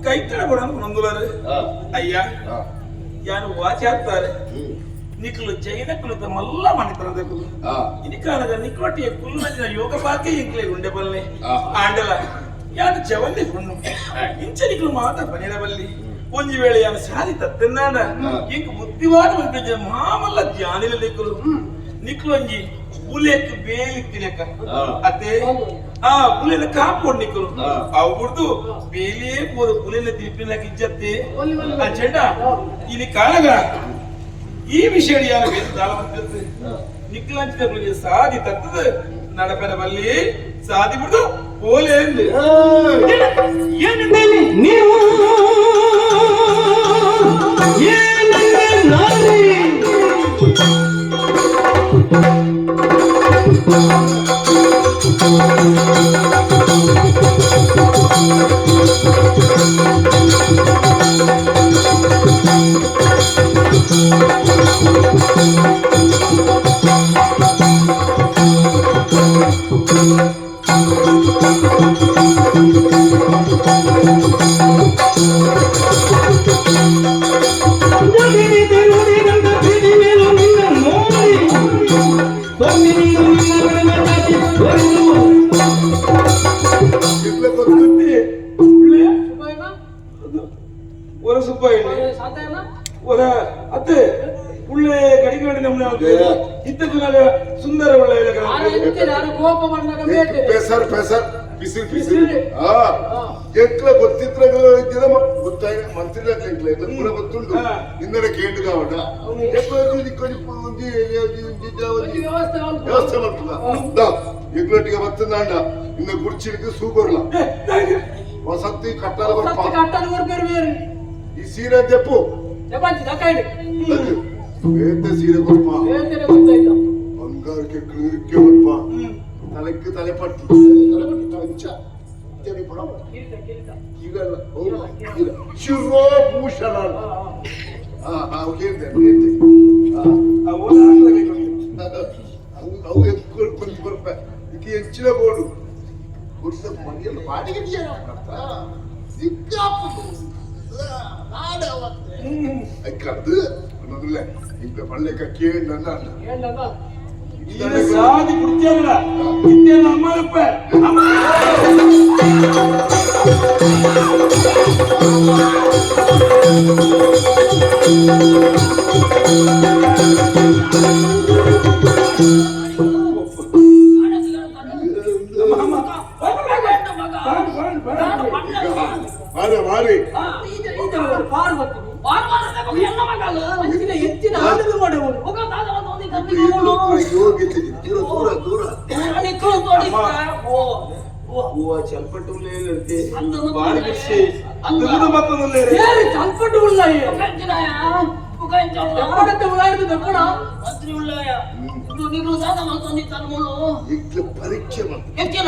ಕೈತಳ ಕೂಡ ನೊಂದುಲಾರು ಅಯ್ಯ ಯಾನು ವಾಚಾಡ್ತಾರೆ ನಿಖಲು ಜೈನ ಕುಲತ ಮಲ್ಲ ಮಣಿತನದ ಕುಲು ಇನಿಕಾಲಗ ನಿಕ್ಲೊಟ್ಟಿಯ ಕುಲ್ಲು ನಜಿನ ಯೋಗ ಭಾಗ್ಯ ಇಂಕ್ಲೆ ಉಂಡೆ ಬಲ್ಲೆ ಆಂಡಲ ಯಾನು ಜವಲ್ಲಿ ಹುಣ್ಣು ಇಂಚ ನಿಖಲು ಮಾತ ಬನಿರಬಲ್ಲಿ ಒಂಜಿ ವೇಳೆ ಯಾನು ಸಾಧಿ ತತ್ತನ್ನಾಡ ಇಂಕ ಬುದ್ಧಿವಾದ ಬಂದ ಮಾಮಲ್ಲ ಧ್ಯಾನಿಲ ನಿಖಲು ನಿಖಲು ಒಂಜಿ ಬುಲೆಕ್ ಬೇಲಿ ತಿಲಕ ಅತ್ತೆ ಆ ಬುಲೆನ ಕಾಪೋಡ್ ನಿಖಲು ಅವು ಬಿಡ್ದು ಬೇಲಿಯೇ ಪೋದು ಬುಲೆನ ತಿಪ್ಪಿನಕ ಇಜ್ಜತ್ತೆ ಅಂಚೆಂಡ ಇಲ್ಲಿ ಕಾಲಗ ಈ ವಿಷಯ ಯಾರು ಬೇರೆ ದಾಳ ಬಂದಿರುತ್ತೆ ನಿಖಲು ಅಂಚಿನ ಸಾಧಿ ತತ್ತದ ನಡಪೆನ ಬಲ್ಲಿ ಸಾಧಿ ಬಿಡ್ದು ಬೋಲೆ ಅಂದೆ ಏನೆಂದರೆ ನೀವು ಏನೆಂದರೆ ನಾರಿ ஒரு சுப்பாய் ஒரு அத்து உள்ளே கடிகாடி நம்ம இத்தக்கு நாங்க சுந்தர ಪೆಸರ್ ಪೆಸರ್ ಬಿಸಿಲ್ ಬಿಸಿಲ್ ಎಟ್ಲ ಗೊತ್ತಿದ್ರ ಗೊತ್ತಾಯ ಮಂತ್ರಿ ಕೂಡ ಗೊತ್ತುಂಟು ನಿನ್ನೆ ಕೇಂದ್ರ ಕಾವಟ ವ್ಯವಸ್ಥೆ ಮಾಡ್ತದ ಎಗ್ಲೊಟ್ಟಿಗೆ ಬರ್ತದಾಂಡ ಇನ್ನ ಕುರ್ಚಿಲಿಕ್ಕೆ ಸೂಪರ್ಲ ವಸತಿ ಕಟ್ಟಲ ಈ ಸೀರೆ ದೆಪ್ಪು ಬೇತೆ ಸೀರೆ ಕೊಪ್ಪ ಬಂಗಾರಕ್ಕೆ ಕ್ಲೀರ್ಕ್ಕೆ ಕೊಪ್ಪ ತಲೆಕ್ಕೆ ತಲೆ ಪಟ್ಟು ಶಿರೋಭೂಷಣ ಅವು ಎತ್ಕೊಂಡು ಬರ್ಪ ಇದಕ್ಕೆ ಹೆಚ್ಚಿನ ಬೋಡು ಮನೆಯಲ್ಲಿ ಬಾಡಿಗೆ ಕದ್ದು ಅನ್ನೋದಿಲ್ಲ ಈಗ ಪಳ್ಳೆಕ ಕೇಳಿ ನನ್ನ சாதி குடிச்சாங்கடா இத்தேன அம்மா இப்ப ಮಾರಿ చల్పట్టు బారి బిసి అందుకు మత్తనులే చల్పట్టు ఉన్నాయి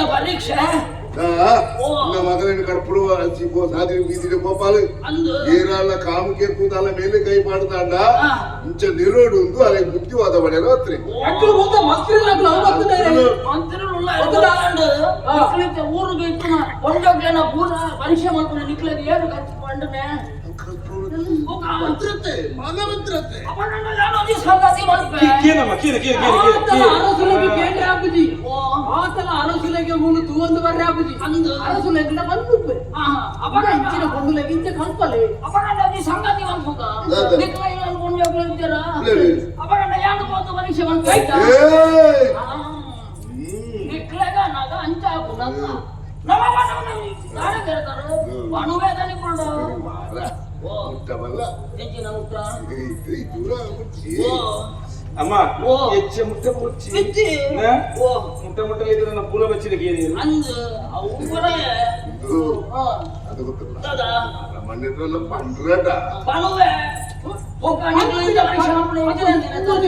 పరీక్ష ಮಗನ ಕರ್ಪುಡು ಸಾದಿ ಬೀದಿಗೆ ಪೋಪಾಲು ಏರಾಳ ಕಾಮಕ್ಕೆ ಕೂತಾಲ ಮೇಲೆ ಕೈ ಮಾಡ್ತಾಂಡ ಇಂಚ ನಿರೋಡು ಒಂದು ಅಲೆ ಬುದ್ಧಿವಾದ ಪಡೆಯಲ್ಲ ಹತ್ರಿ ಊರಿಗೆ ಕೊಂಡೋಗ್ಲೇನ ಪೂರ ಪರೀಕ್ಷೆ ಮಾಡ್ಕೊಂಡು ನಿಕ್ಲದ ಏನು ಖರ್ಚು ಮಾಡ್ನೆ అరసులకి ముందు తూవందు వర్ రాపుజీ అరసులకి బందుపే అపడ ఇచ్చిన కొండులకి ఇంత కల్పలే అపడ నీ సంగతి వల్పుగా నిక్లైన కొండ యొగ్లంతరా అపడ యాను పోత పరీక్ష వన్ కైతా నిక్లగా నాగా అంచాకు నన్న నమ మనని నాడే కరతారు వనువేదని కొడు ಮುಟ್ಟಬಲ್ಲ ಎಂಚಿನ ಮುಟ್ಟ ದೂರ ಮುಟ್ಟಿ ಅಮ್ಮ ಹೆಚ್ಚೆ ಮುಟ್ಟೆ ಮುಚ್ಚಿ ಮುಟ್ಟೆ ಮುಟ್ಟೆ ಇದ್ರೆ ನನ್ನ ಪೂಲ ಬಚ್ಚಿದಕ್ಕೆ ಅಂದು ಅವರೇ ಅದು ಗೊತ್ತಿಲ್ಲ ಮಣ್ಣಿದ್ರಲ್ಲ ಪಂಡ್ರಟ ಪಣುವೆ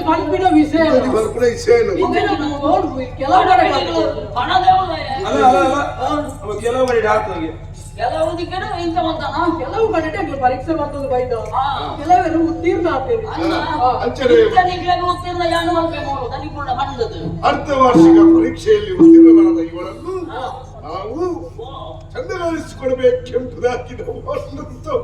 ಪಂಪಿನ ವಿಷಯ ಬರ್ಪುನ ಇಸೇನು ಕೆಲವು ಕಡೆ ಅಲ್ಲ ಅಲ್ಲ ಅಲ್ಲ ಅವ ಕೆಲವು ಮಾಡಿ ಹಾಕೋಗೆ ಕೆಲವು ಕಡೆ ಪರೀಕ್ಷೆ ಬರ್ತದೆ ಬೈದ ಕೆಲವರು ಉತ್ತೀರ್ಣ ಆಗ್ತೇವೆ ಅಂಚನೆ ಅರ್ಧ ವಾರ್ಷಿಕ ಪರೀಕ್ಷೆಯಲ್ಲಿ ಉತ್ತೀರ್ಣರಾದ ಇವರನ್ನು ನಾವು ಚಂದಗಾಲಿಸಿಕೊಡಬೇಕು ಕೆಂಪುದಾಕಿದ ವಾಸನಂತು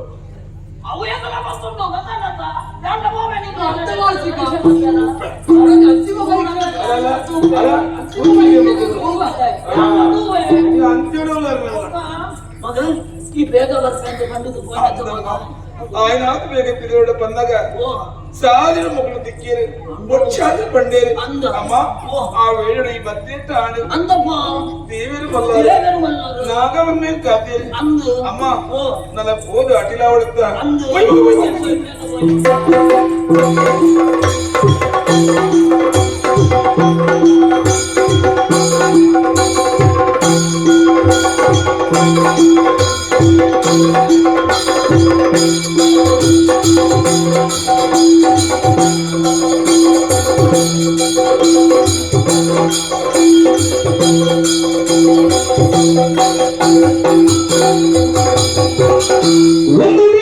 ಈ ಬೇಗ ಬರ್ಕೊಂಡು ಬಂದದ್ದು ఆయన ಬೇಗ ತಿರುಗಡೆ ಬಂದಾಗ ಸಾವಿರ ಮಕ್ಕಳು ದಿಕ್ಕೇರಿ ಒಚ್ಚಾದ ಬಂಡೇರಿ ಅಮ್ಮ ಆ ವೇಳೆ ಈ ಬತ್ತೇಟ ಆಡು ದೇವರು ಬಲ್ಲ ನಾಗವನ್ನೇ ಕಾತೇರಿ ಅಮ್ಮ ನನ್ನ ಬೋದು ಅಟಿಲ ಹೊಡುತ್ತ ಒಂದು